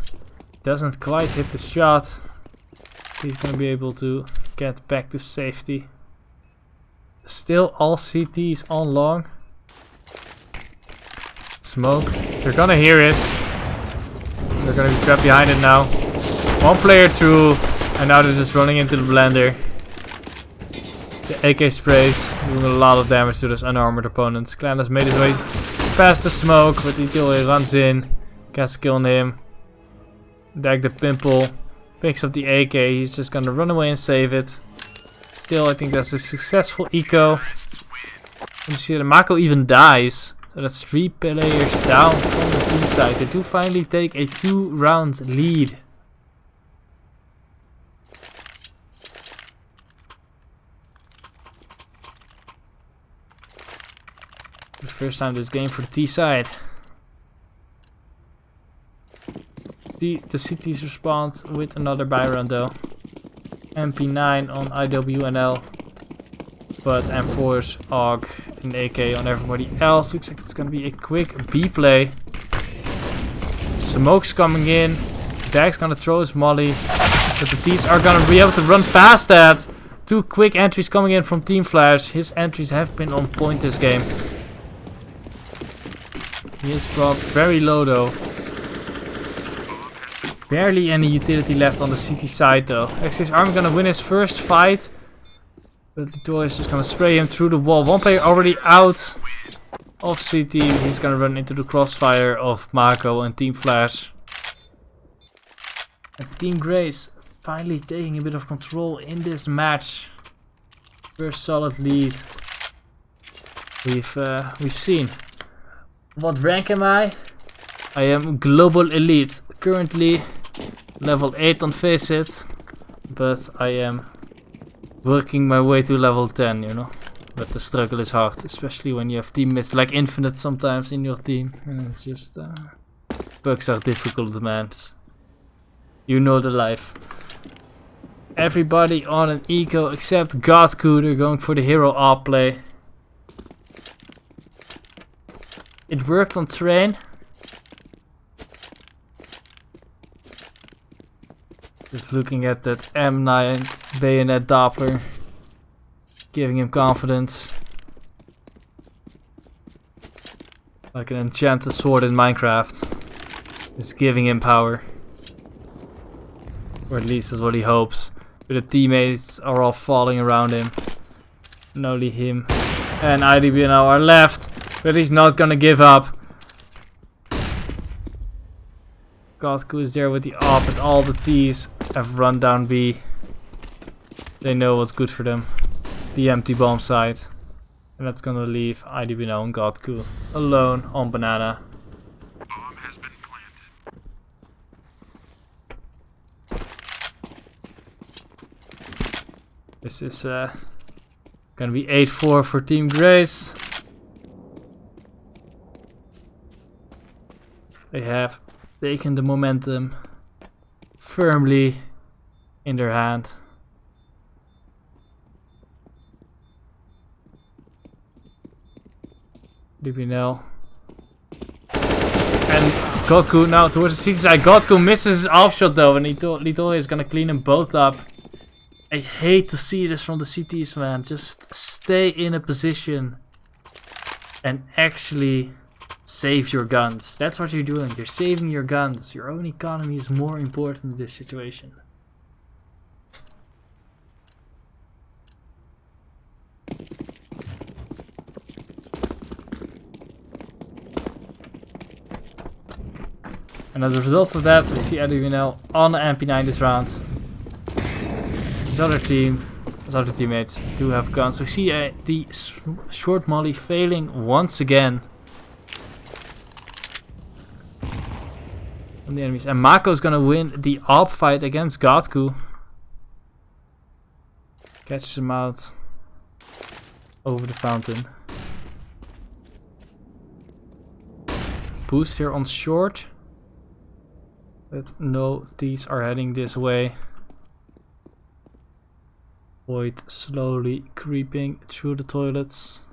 Doesn't quite hit the shot. He's gonna be able to get back to safety. Still all CTs on long. Smoke. They're gonna hear it. They're gonna be trapped behind it now. One player through. And now they're just running into the blender. The AK sprays doing a lot of damage to those unarmored opponents. Clan has made his way past the smoke, but he runs in. Gets a kill on him. Dag the pimple. Picks up the AK. He's just gonna run away and save it. Still, I think that's a successful eco. And you see that Mako even dies. So that's 3 players down from the T side. They do finally take a 2-round lead. The first time this game for the T side. The CTs respond with another buy round though. MP9 on IWNL. But M4's AUG and AK on everybody else. Looks like it's gonna be a quick B play. Smoke's coming in. Dag's gonna throw his molly. But the T's are gonna be able to run past that. 2 quick entries coming in from Team Flash. His entries have been on point this game. He is dropped very low though. Barely any utility left on the CT side though. XK's Arm gonna win his first fight. But the toy is just gonna spray him through the wall. One player already out of CT. He's gonna run into the crossfire of Mako and Team Flash. And TeamGraze finally taking a bit of control in this match. First solid lead we've seen. What rank am I? I am Global Elite. Currently level 8 on Faceit. But I am working my way to level 10, you know. But the struggle is hard. Especially when you have teammates like Infinite sometimes in your team. And it's just... bugs are difficult, man. You know the life. Everybody on an eco except Godku. They're going for the hero AWP play. It worked on Train. Just looking at that M9 bayonet Doppler. Giving him confidence. Like an enchanted sword in Minecraft. Just giving him power. Or at least that's what he hopes. But the teammates are all falling around him. And only him and IDB now are left. But he's not gonna give up. Godku is there with the AWP, but all the T's have run down B. They know what's good for them. The empty bomb site. And that's gonna leave IDB now and Godku alone on banana. Bomb has been planted. This is gonna be 8-4 for TeamGraze. They have taken the momentum firmly in their hand. DBNL. And Godku now towards the CT side. Godku misses his AWP shot though, and Lito is gonna clean them both up. I hate to see this from the CTs, man. Just stay in a position and actually save your guns. That's what you're doing. You're saving your guns. Your own economy is more important in this situation. And as a result of that, we see RDYUP on the MP9 this round. His other teammates do have guns. We see the short molly failing once again on the enemies. And Mako's gonna win the AWP fight against Godku. Catches him out over the fountain. Boost here on short. But no, these are heading this way. Void slowly creeping through the toilets.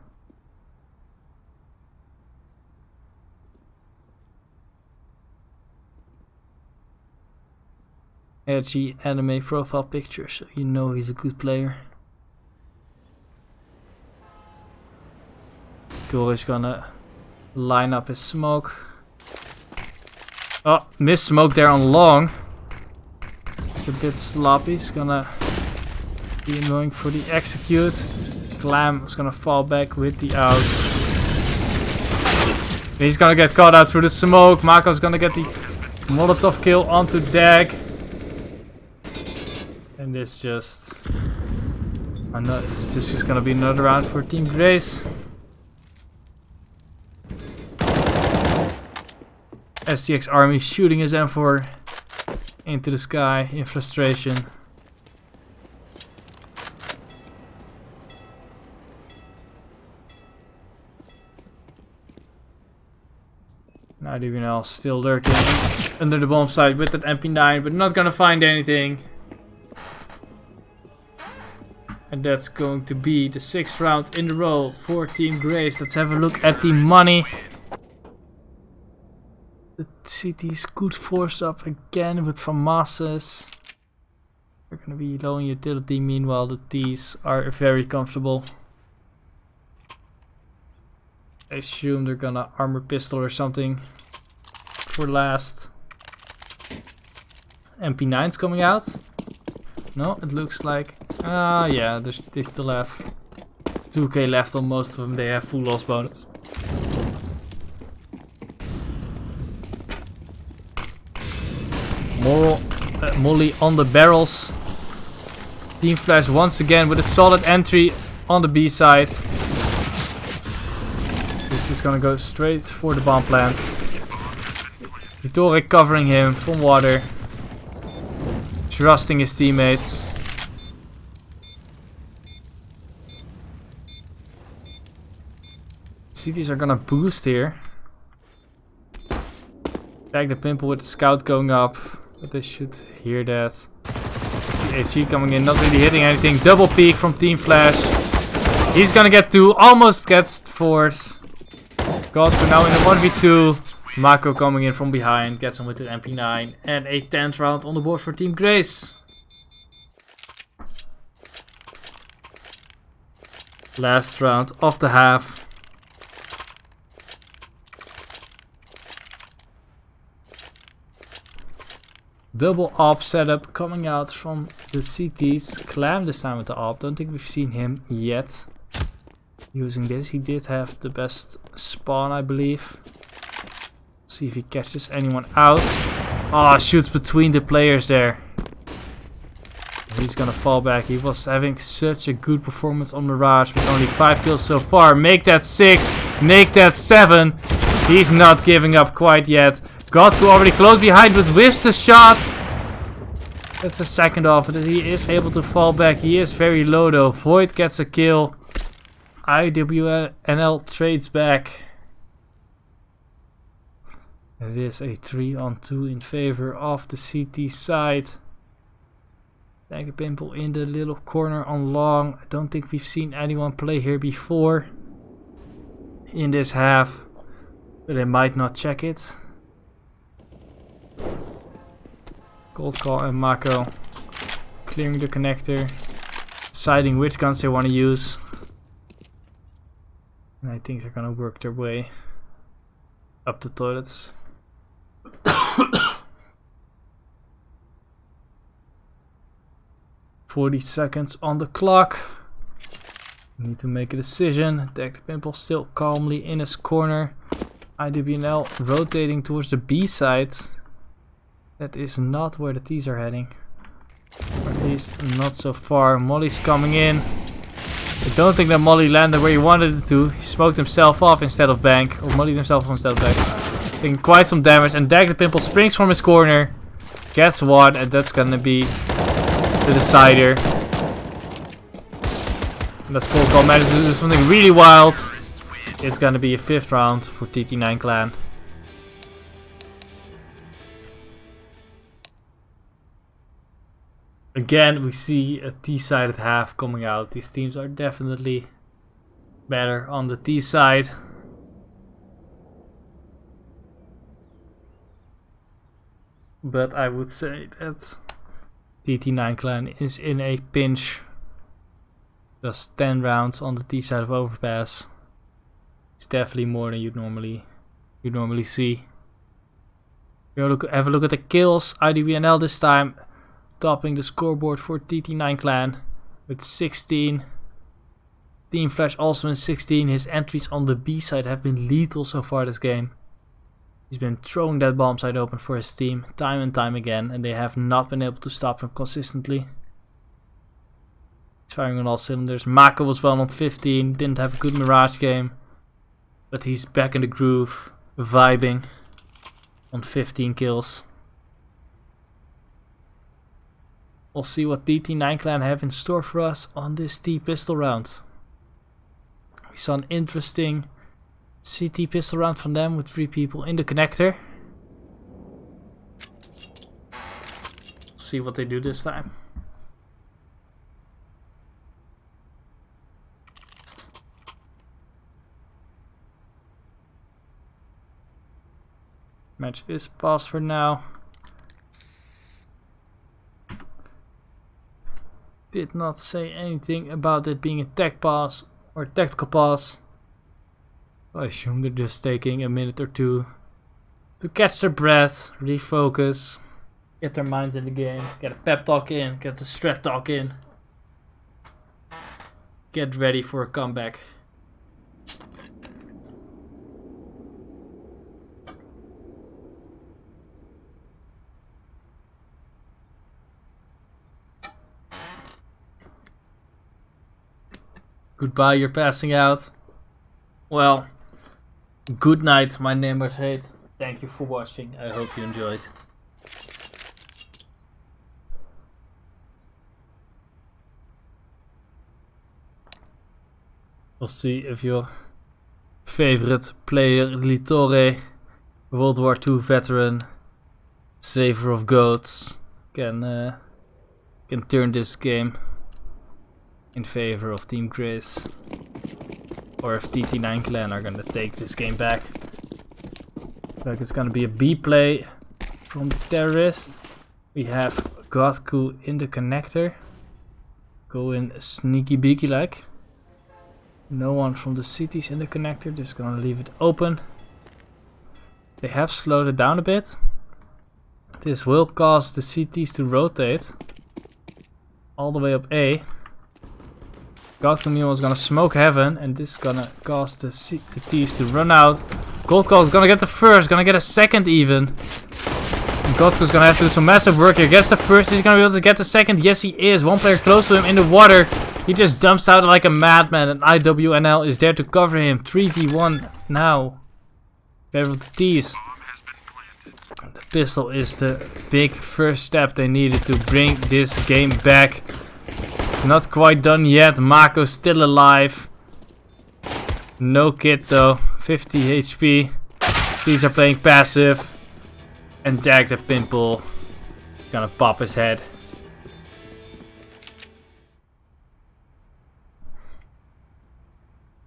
Edgy anime profile picture, so you know he's a good player. Tor is gonna line up his smoke. Oh, missed smoke there on long. It's a bit sloppy. He's gonna be annoying for the execute. Glam is gonna fall back with the out. He's gonna get caught out through the smoke. Mako's gonna get the Molotov kill onto Dag. And this just... this is gonna be another round for TeamGraze. STX army shooting his M4 into the sky in frustration. Now RDYUP still lurking under the bomb site with that MP9, but not gonna find anything. And that's going to be the 6th round in a row for TeamGraze. Let's have a look at the money. The city's good force up again with FAMASes. They're gonna be low in utility, meanwhile the T's are very comfortable. I assume they're gonna armor pistol or something for last. MP9's coming out. No, it looks like... yeah, they still have 2k left on most of them. They have full loss bonus. Molly on the barrels. Team Flash once again with a solid entry on the B side. He's just gonna go straight for the bomb plant. Vitoric covering him from water. Trusting his teammates. Cities are gonna boost here. Tag the pimple with the scout going up. But they should hear that. There's the HG coming in, not really hitting anything. Double peek from Team Flash. He's gonna get 2, almost gets 4th. Godku now in a 1v2. Mako coming in from behind, gets him with the MP9. And a 10th round on the board for TeamGraze. Last round of the half. Double AWP setup coming out from the CTs. Clam this time with the AWP. Don't think we've seen him yet using this. He did have the best spawn, I believe. See if he catches anyone out. Ah, shoots between the players there. He's gonna fall back. He was having such a good performance on Mirage with only 5 kills so far. Make that 6, make that 7. He's not giving up quite yet. Godku already close behind, but whiffs the shot. That's the second off, but he is able to fall back. He is very low though. Void gets a kill. IWNL trades back. It is a 3-on-2 in favor of the CT side. Tag a pimple in the little corner on long. I don't think we've seen anyone play here before in this half, but they might not check it. Cold Call and Mako clearing the connector, deciding which guns they want to use. And I think they're gonna work their way up the toilets. 40 seconds on the clock. Need to make a decision. Tag the pimple still calmly in his corner. IWNL rotating towards the B side. That is not where the T's are heading. Or at least not so far. Molly's coming in. I don't think that Molly landed where he wanted it to. He smoked himself off instead of bank. Or Mollyed himself off instead of bank. Taking quite some damage. And Dag the Pimple springs from his corner. Gets one. And that's gonna be the decider. And that's Cold Call manages to do something really wild. It's gonna be a 5th round for TT9 clan. Again, we see a T-sided half coming out. These teams are definitely better on the T side. But I would say that TT9 clan is in a pinch. Just 10 rounds on the T side of Overpass. It's definitely more than you'd normally see. Have a look at the kills. IDBNL this time topping the scoreboard for TT9 clan with 16. Team Flash also in 16. His entries on the B side have been lethal so far this game. He's been throwing that bomb side open for his team time and time again, and they have not been able to stop him consistently. He's firing on all cylinders. Mako was well on 15, didn't have a good Mirage game, but he's back in the groove, vibing on 15 kills. We'll see what TT9 clan have in store for us on this T pistol round. We saw an interesting CT pistol round from them with 3 people in the connector. We'll see what they do this time. Match is paused for now. Did not say anything about it being a tech pause or tactical pause. I assume they're just taking a minute or two to catch their breath, refocus, get their minds in the game, get a pep talk in, get the strat talk in, get ready for a comeback. Goodbye, you're passing out. Well, good night, my name was Hate. Thank you for watching. I hope you enjoyed. We'll see if your favorite player, Litore, World War II veteran, saver of goats, can turn this game in favor of TeamGraze, or if TT9 clan are gonna take this game back. Like it's gonna be a B play from the terrorist. We have Godku in the connector, go in sneaky beaky like. No one from the cities in the connector, just gonna leave it open. They have slowed it down a bit. This will cause the CTs to rotate all the way up A. Godcom is gonna smoke heaven, and this is gonna cause the T's to run out. Gold Call is gonna get the first, gonna get a second even. Godcom is gonna have to do some massive work here. Gets the first, he's gonna be able to get the second. Yes, he is. One player close to him in the water. He just jumps out like a madman, and IWNL is there to cover him. 3v1 now. Favor of the T's. The pistol is the big first step they needed to bring this game back. Not quite done yet. Mako's still alive. No kit though. 50 HP. These are playing passive. And Dag the Pimple gonna pop his head.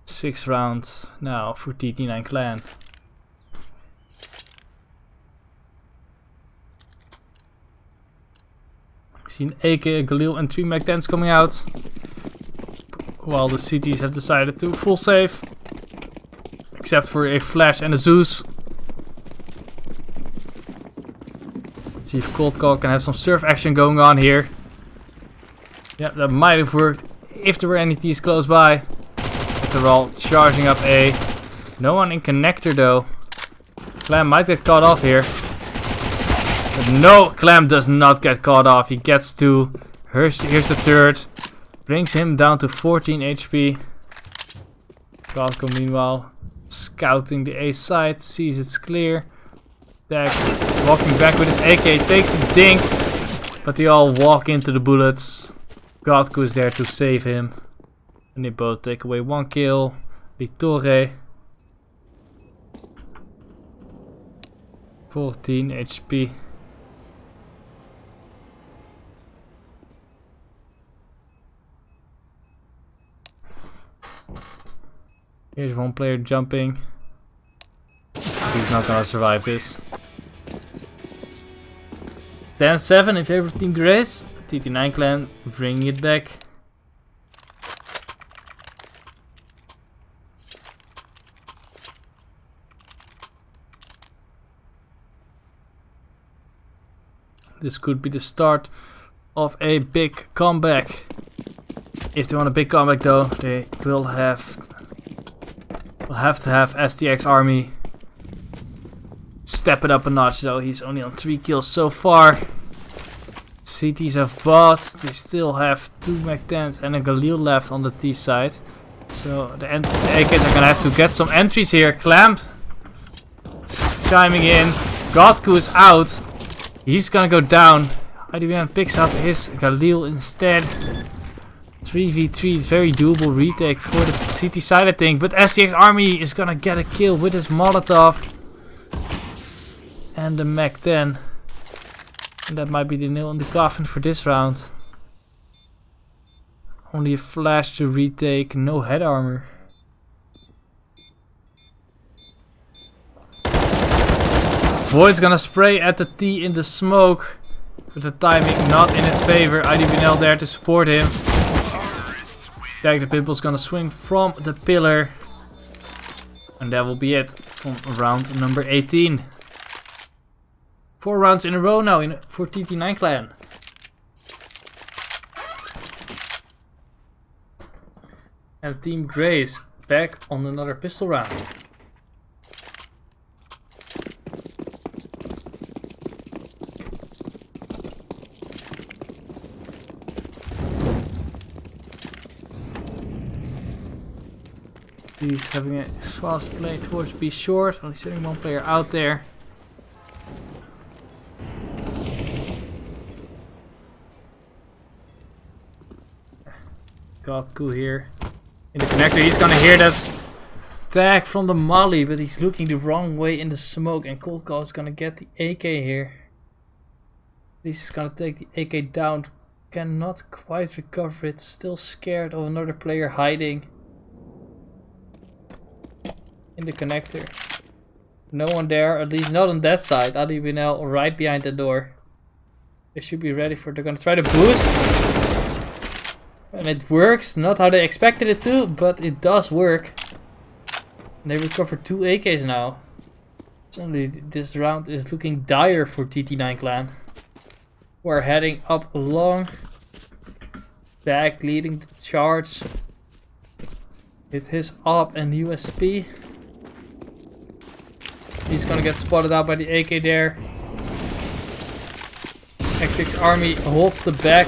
Six rounds now for TT9 clan. Seen AK, Galil and 3 Mac-10s coming out. While the CTs have decided to full save. Except for a Flash and a Zeus. Let's see if Cold Call can have some surf action going on here. Yeah, that might have worked if there were any T's close by. But they're all charging up A. No one in connector though. Clan might get caught off here. But no, Clam does not get caught off. He gets 2. Here's the third. Brings him down to 14 HP. Godko meanwhile scouting the A side. Sees it's clear. Dak walking back with his AK. Takes the dink. But they all walk into the bullets. Godko is there to save him. And they both take away 1 kill. Vittore. 14 HP. Here's one player jumping. He's not gonna survive this. 10-7 in favor of TeamGraze. TT9 clan bringing it back. This could be the start of a big comeback. If they want a big comeback though, they will have to have STX Army step it up a notch though. He's only on 3 kills so far. CTs have bought. They still have 2 Mac-10s and a Galil left on the T side. So the AKs are gonna have to get some entries here. Clamp chiming in. Godku is out. He's gonna go down. IDBM picks up his Galil instead. 3v3 is very doable retake for the CT side I think. But STX Army is gonna get a kill with his Molotov. And the Mac-10. And that might be the nail in the coffin for this round. Only a flash to retake, no head armor. Void's gonna spray at the T in the smoke. With the timing not in his favor. IDBNL there to support him. Jack the Pimple's gonna swing from the pillar. And that will be it from round number 18. 4 rounds in a row now for TT9 clan. And TeamGraze back on another pistol round. He's having a fast play towards B short, only sitting 1 player out there. Godku here in the connector. He's gonna hear that tag from the molly, but he's looking the wrong way in the smoke, and Cold Call is gonna get the AK here. He's gonna take the AK down. Cannot quite recover it. Still scared of another player hiding in the connector. No one there, at least not on that side. IDBNL right behind the door. They should be ready for it. They're gonna try to boost. And it works, not how they expected it to, but it does work. And they recovered 2 AKs now. Suddenly this round is looking dire for TT9 clan. We're heading up along. Back leading the charge. Hit his op and USP. He's gonna get spotted out by the AK there. X6 Army holds the back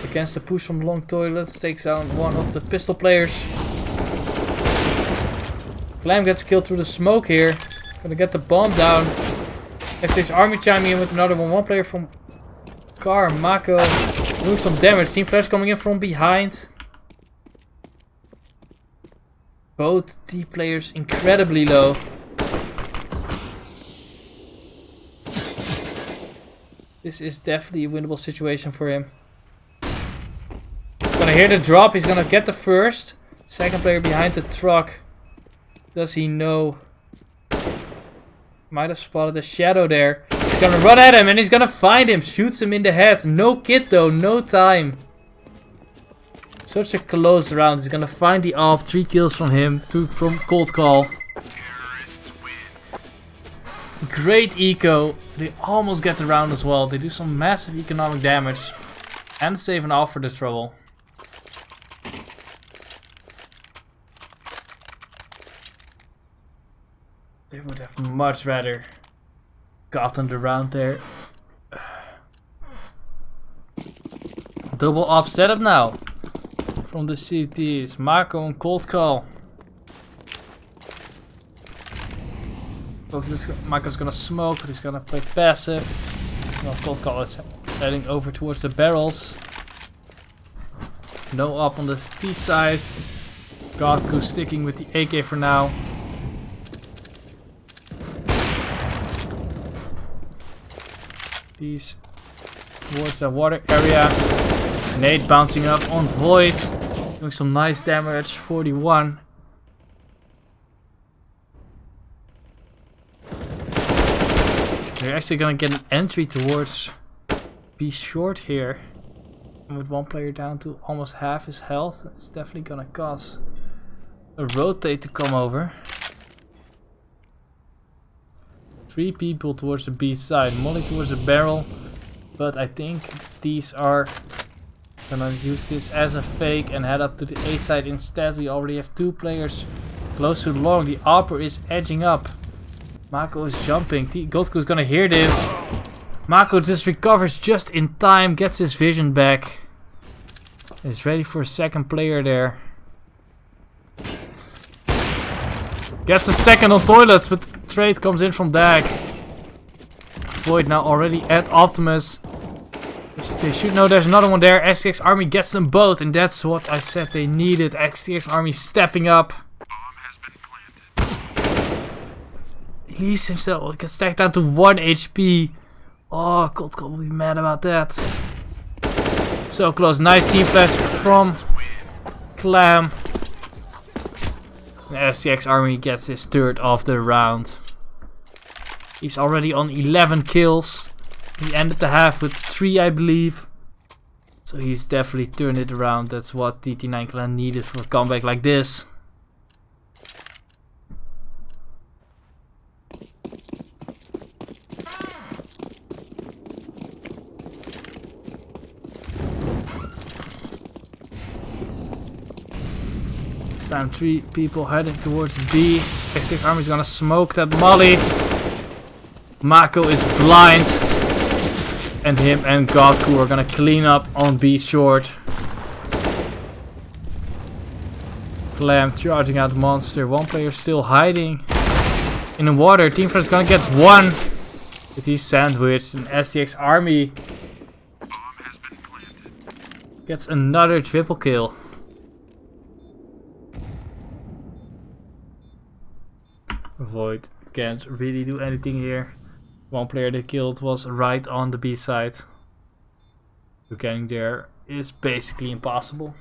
against the push from long toilets. Takes down one of the pistol players. Clam gets killed through the smoke here. Gonna get the bomb down. X6 Army chiming in with another one. One player from car, Mako, doing some damage. Team Flash coming in from behind. Both T players incredibly low. This is definitely a winnable situation for him. Gonna hear the drop. He's gonna get the first. Second player behind the truck. Does he know? Might have spotted a shadow there. He's gonna run at him and he's gonna find him. Shoots him in the head. No kit though. No time. Such a close round. He's gonna find the AWP. 3 kills from him. 2 from Cold Call. Great eco. They almost get the round as well. They do some massive economic damage. And save an AWP for the trouble. They would have much rather gotten the round there. Double up setup now. From the CTs. Mako and Cold Call. Mako's gonna smoke, but he's gonna play passive. Well, Cold Call is heading over towards the barrels. No up on the T side. Godku sticking with the AK for now. These towards the water area. Nade bouncing up on Void. Doing some nice damage. 41. They're actually gonna get an entry towards B short here. And with one player down to almost half his health, it's definitely gonna cause a rotate to come over. 3 people towards the B side, Molly towards the barrel. But I think these are gonna use this as a fake and head up to the A side instead. We already have 2 players close to long. The Opera is edging up. Mako is jumping. Goldku is gonna hear this. Mako just recovers just in time, gets his vision back. Is ready for a second player there. Gets a second on toilets, but the trade comes in from Dag. Void now already at Optimus. They should know there's another one there. STX Army gets them both, and that's what I said they needed. STX Army stepping up. He leaves himself, gets stacked down to 1 HP. Oh, Cold Call will be mad about that. So close. Nice team flash from Clam. The STX Army gets his third of the round. He's already on 11 kills. He ended the half with 3, I believe. So he's definitely turned it around. That's what TT9 clan needed for a comeback like this. This time 3 people heading towards B. STX Army is gonna smoke that molly. Mako is blind. And him and Godku are gonna clean up on B short. Clam charging out monster. 1 player still hiding in the water. TeamGraze is gonna get 1 with his sandwich. And STX Army gets another triple kill. Void can't really do anything here. 1 player they killed was right on the B side. So getting there is basically impossible.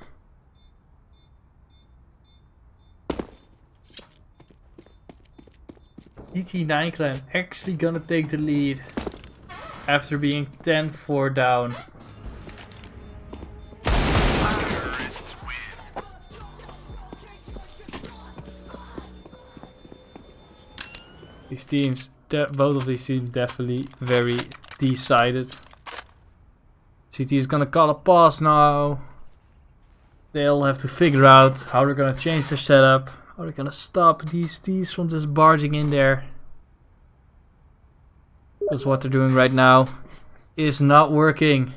TT9 clan actually gonna take the lead after being 10-4 down. These teams, both of these teams definitely very decided. CT is gonna call a pause now. They'll have to figure out how they're gonna change their setup. How they're gonna stop these T's from just barging in there. Because what they're doing right now is not working.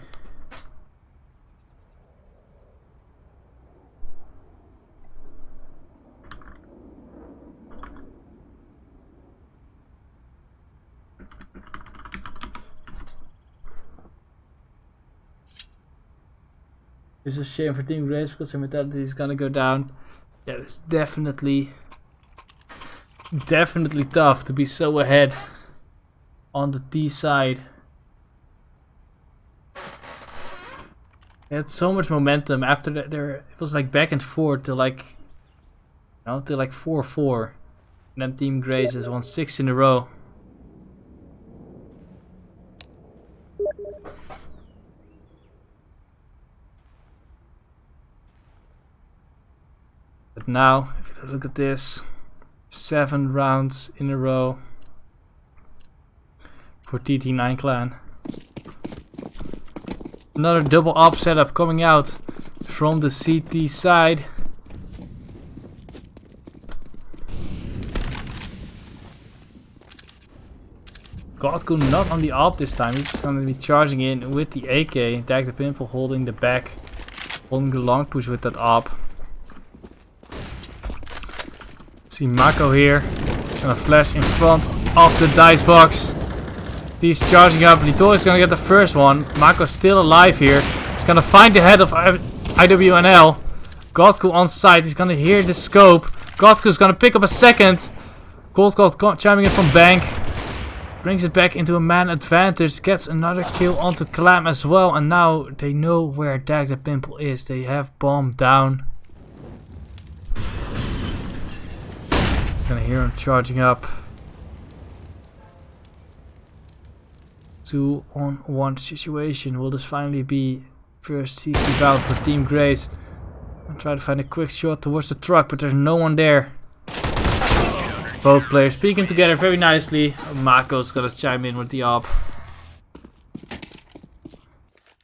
It's a shame for TeamGraze because their mentality is gonna go down. Yeah, it's definitely tough to be so ahead on the T side. They had so much momentum after that. It was like back and forth till like, till like 4-4. And then TeamGraze has won 6 in a row. But now, if you look at this, 7 rounds in a row for TT9 clan. Another double up setup coming out from the CT side. Godku not on the AWP this time. He's going to be charging in with the AK. Dag the Pimple holding the back. Holding the long push with that AWP. See Mako here. He's going to flash in front of the dice box. He's charging up. Lito is going to get the first one. Mako's still alive here. He's going to find the head of IWNL. Godku on site. He's going to hear the scope. Godku's going to pick up a second. Cold chiming in from bank. Brings it back into a man advantage. Gets another kill onto Clam as well. And now they know where Dag the Pimple is. They have bomb down. Gonna hear him charging up. 2-on-1 situation. Will this finally be first CT bound for TeamGraze? I'll try to find a quick shot towards the truck, but there's no one there. Both players speaking together very nicely. Mako's gonna chime in with the AWP.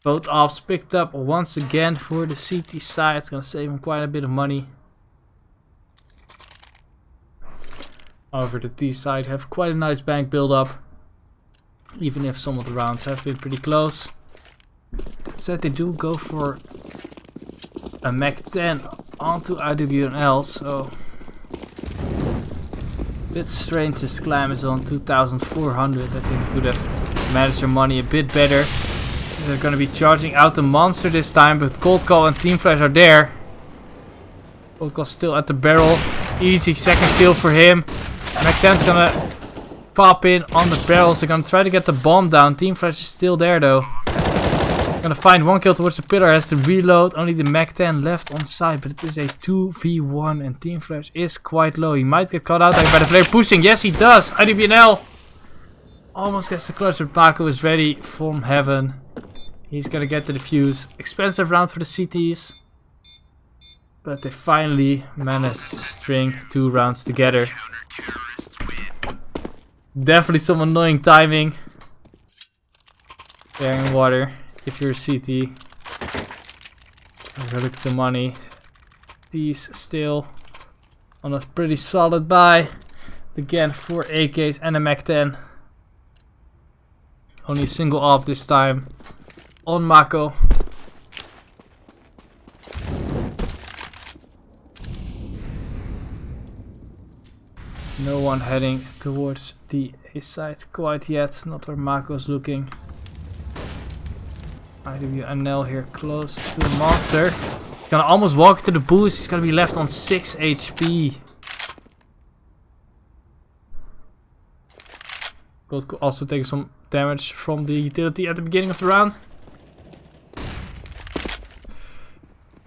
Both AWPs picked up once again for the CT side. It's gonna save him quite a bit of money. However, the T side have quite a nice bank build up. Even if some of the rounds have been pretty close. That said, they do go for a Mac 10 onto IWNL, so a bit strange this Clam is on 2,400. I think could have managed their money a bit better. They're gonna be charging out the monster this time, but Cold Call and Team Flash are there. Cold Call still at the barrel. Easy second kill for him. Mac 10's gonna pop in on the barrels. They're gonna try to get the bomb down. Team Flash is still there though. Gonna find one kill towards the pillar. Has to reload. Only the Mac 10 left on site, but it is a 2v1 and Team Flash is quite low. He might get caught out by the player pushing. Yes, he does. IDBNL almost gets the clutch, but Mako is ready from heaven. He's gonna get the defuse. Expensive round for the CTs, but they finally managed to string 2 rounds together. Definitely some annoying timing. There in water. If you're a CT, look at the money. These still on a pretty solid buy. Again, 4 AKs and a Mac 10. Only a single AWP this time on Mako. No one heading towards the A side quite yet. Not where Mako's looking. IWNL here close to the monster. Gonna almost walk to the boost. He's gonna be left on 6 HP. Gold could also take some damage from the utility at the beginning of the round.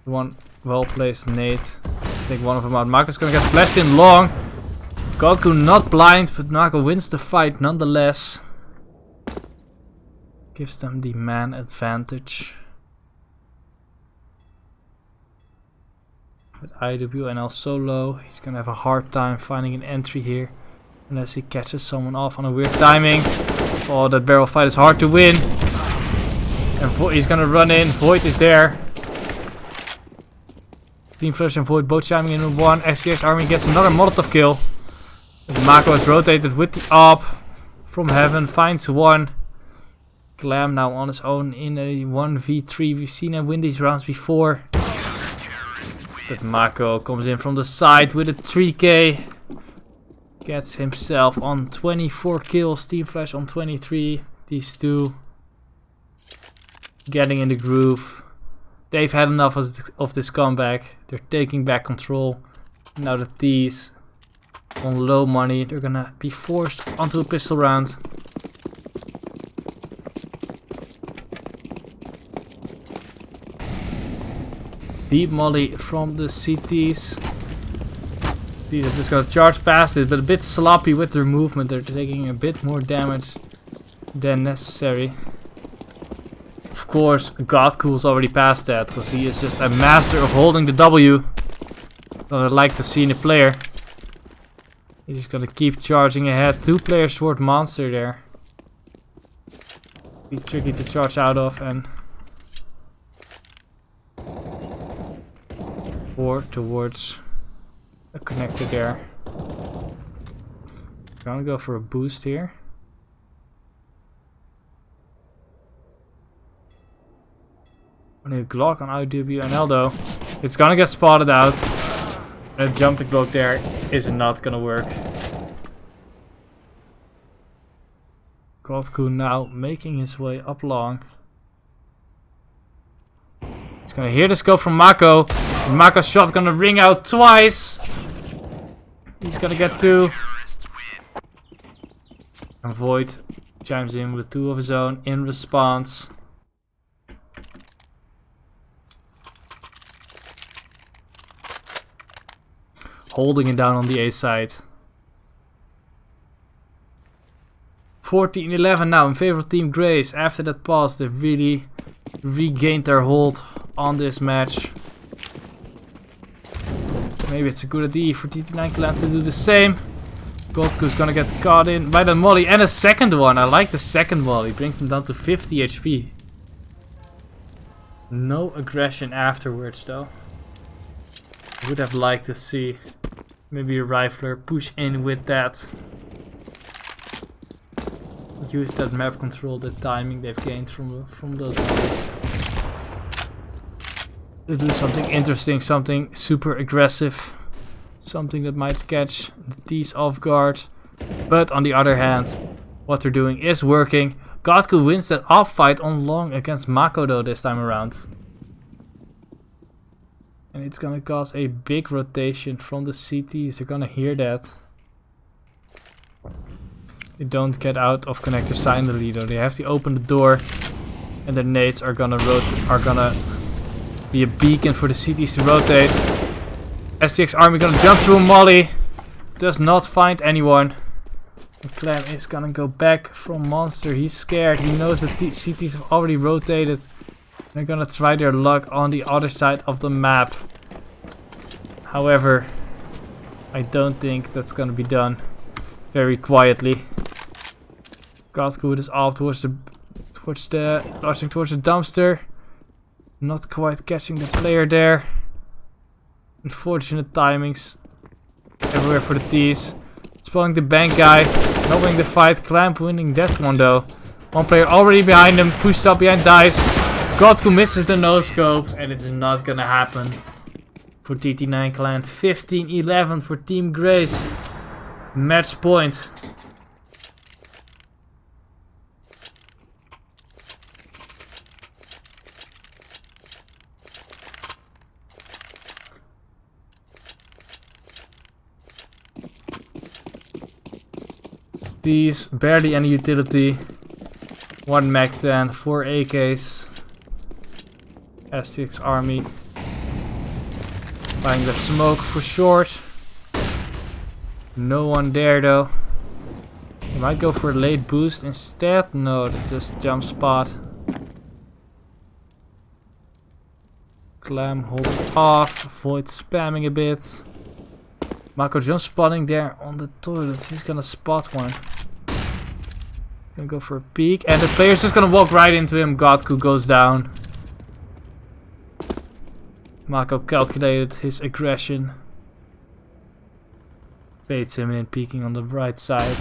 One well placed nade. Take one of them out. Mako's gonna get flashed in long. Godku not blind, but Mako wins the fight nonetheless. Gives them the man advantage. With IWNL so low, he's gonna have a hard time finding an entry here. Unless he catches someone off on a weird timing. Oh, that barrel fight is hard to win. And he's gonna run in. Void is there. Team Flash and Void both chiming in with one. SCX Army gets another Molotov kill. Mako has rotated with the AWP from heaven. Finds one. Clam now on his own in a 1v3. We've seen him win these rounds before. But Mako comes in from the side with a 3k. Gets himself on 24 kills. Team Flash on 23. These two getting in the groove. They've had enough of this comeback. They're taking back control. Now the T's on low money. They're gonna be forced onto a pistol round. Deep molly from the CTs. These are just gonna charge past it, but a bit sloppy with their movement. They're taking a bit more damage than necessary. Of course, Godcool's already past that, because he is just a master of holding the W. What I'd like to see in a player. He's just gonna keep charging ahead. 2 players short monster there. Be tricky to charge out of, and 4 towards a connector there. Gonna go for a boost here. Only a Glock on RDYUP and Aldo. It's gonna get spotted out. A jumping block there is not gonna work. Godku now making his way up long. He's gonna hear the scope from Mako. And Mako's shot's gonna ring out twice. He's gonna get 2. And Void chimes in with 2 of his own in response. Holding it down on the A side. 14-11 now in favor of TeamGraze. After that pause, they really regained their hold on this match. Maybe it's a good idea for TT9 Clan to do the same. Goldku's gonna get caught in by the molly and a second one. I like the second molly. Brings him down to 50 HP. No aggression afterwards though. Would have liked to see maybe a rifler push in with that. Use that map control, the timing they've gained from those mollies. To do something interesting, something super aggressive. Something that might catch the T's off guard. But on the other hand, what they're doing is working. Godku wins that off fight on long against Mako though this time around. And it's gonna cause a big rotation from the CTs. They're gonna hear that. They don't get out of connector silently though. They have to open the door. And the nades are gonna be a beacon for the CTs to rotate. STX army gonna jump through a molly. Does not find anyone. The clan is gonna go back from monster. He's scared. He knows that the CTs have already rotated. They're gonna try their luck on the other side of the map. However, I don't think that's gonna be done very quietly. Godku is off towards the dumpster. Not quite catching the player there. Unfortunate timings everywhere for the T's. Spawning the bank guy, not winning the fight. Clamp winning that one though. One player already behind him, pushed up behind dice. Godku misses the no scope, and it's not gonna happen for TT9 Clan. 15-11 for TeamGraze. Match point. These barely any utility. 1 Mag 10, 4 AKs. STX army. Buying that smoke for short. No one there though. They might go for a late boost instead. No, they just jump spot. Clam holding off. Void spamming a bit. Mako jump spotting there on the toilets. He's gonna spot one. Gonna go for a peek. And the player's just gonna walk right into him. Godku goes down. Mako calculated his aggression. Baits him in, peeking on the right side.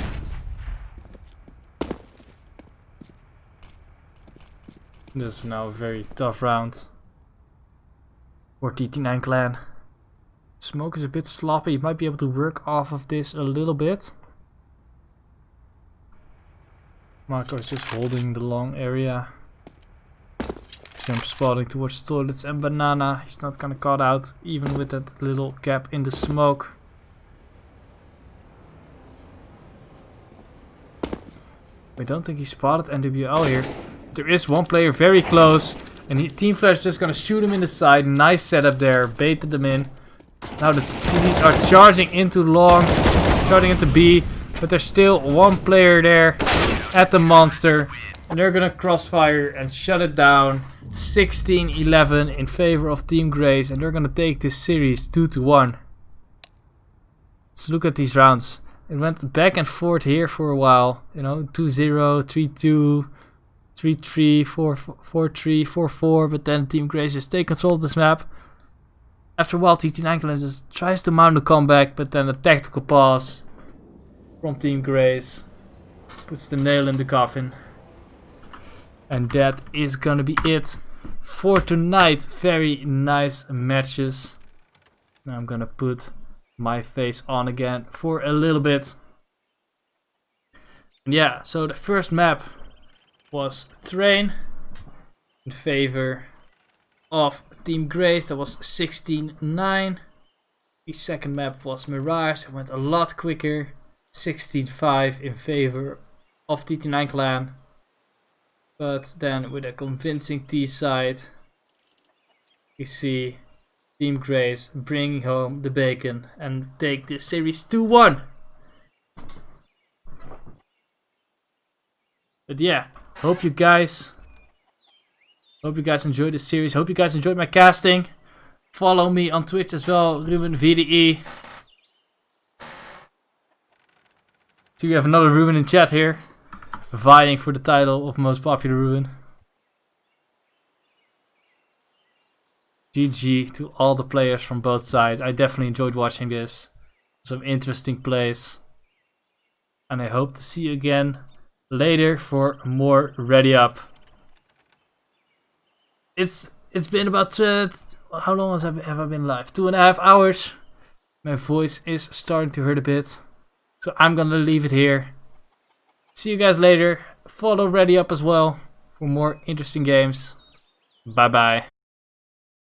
This is now a very tough round for TT9 Clan. Smoke is a bit sloppy. You might be able to work off of this a little bit. Marco is just holding the long area. Jump spotting towards toilets and banana. He's not gonna cut out even with that little gap in the smoke. We don't think he spotted NWL here. There is one player very close. And Team Flash just gonna shoot him in the side. Nice setup there. Baited them in. Now the CDs are charging into long. Charging into B. But there's still one player there at the monster. And they're gonna crossfire and shut it down. 16-11 in favor of TeamGraze. And they're gonna take this series 2-1. Let's look at these rounds. It went back and forth here for a while. You know, 2-0, 3-2, 3-3, 4-3, 4-4. But then TeamGraze just take control of this map. After a while, TT9 Clan just tries to mount a comeback. But then a tactical pause from TeamGraze puts the nail in the coffin. And that is gonna be it for tonight. Very nice matches. Now I'm gonna put my face on again for a little bit. And yeah, so the first map was Train in favor of TeamGraze. That was 16-9. The second map was Mirage. It went a lot quicker. 16-5 in favor of TT9 clan. But then with a convincing T side, we see TeamGraze bringing home the bacon and take this series 2-1. But yeah, hope you guys enjoyed this series. Hope you guys enjoyed my casting. Follow me on Twitch as well, Ruben VDE. So we have another Ruben in chat here, vying for the title of most popular Ruben. GG to all the players from both sides. I definitely enjoyed watching this. Some interesting plays. And I hope to see you again later for more RDYUP. It's been about how long have I been live? 2.5 hours. My voice is starting to hurt a bit, so I'm gonna leave it here. See you guys later. Follow RDYUP as well for more interesting games. Bye bye.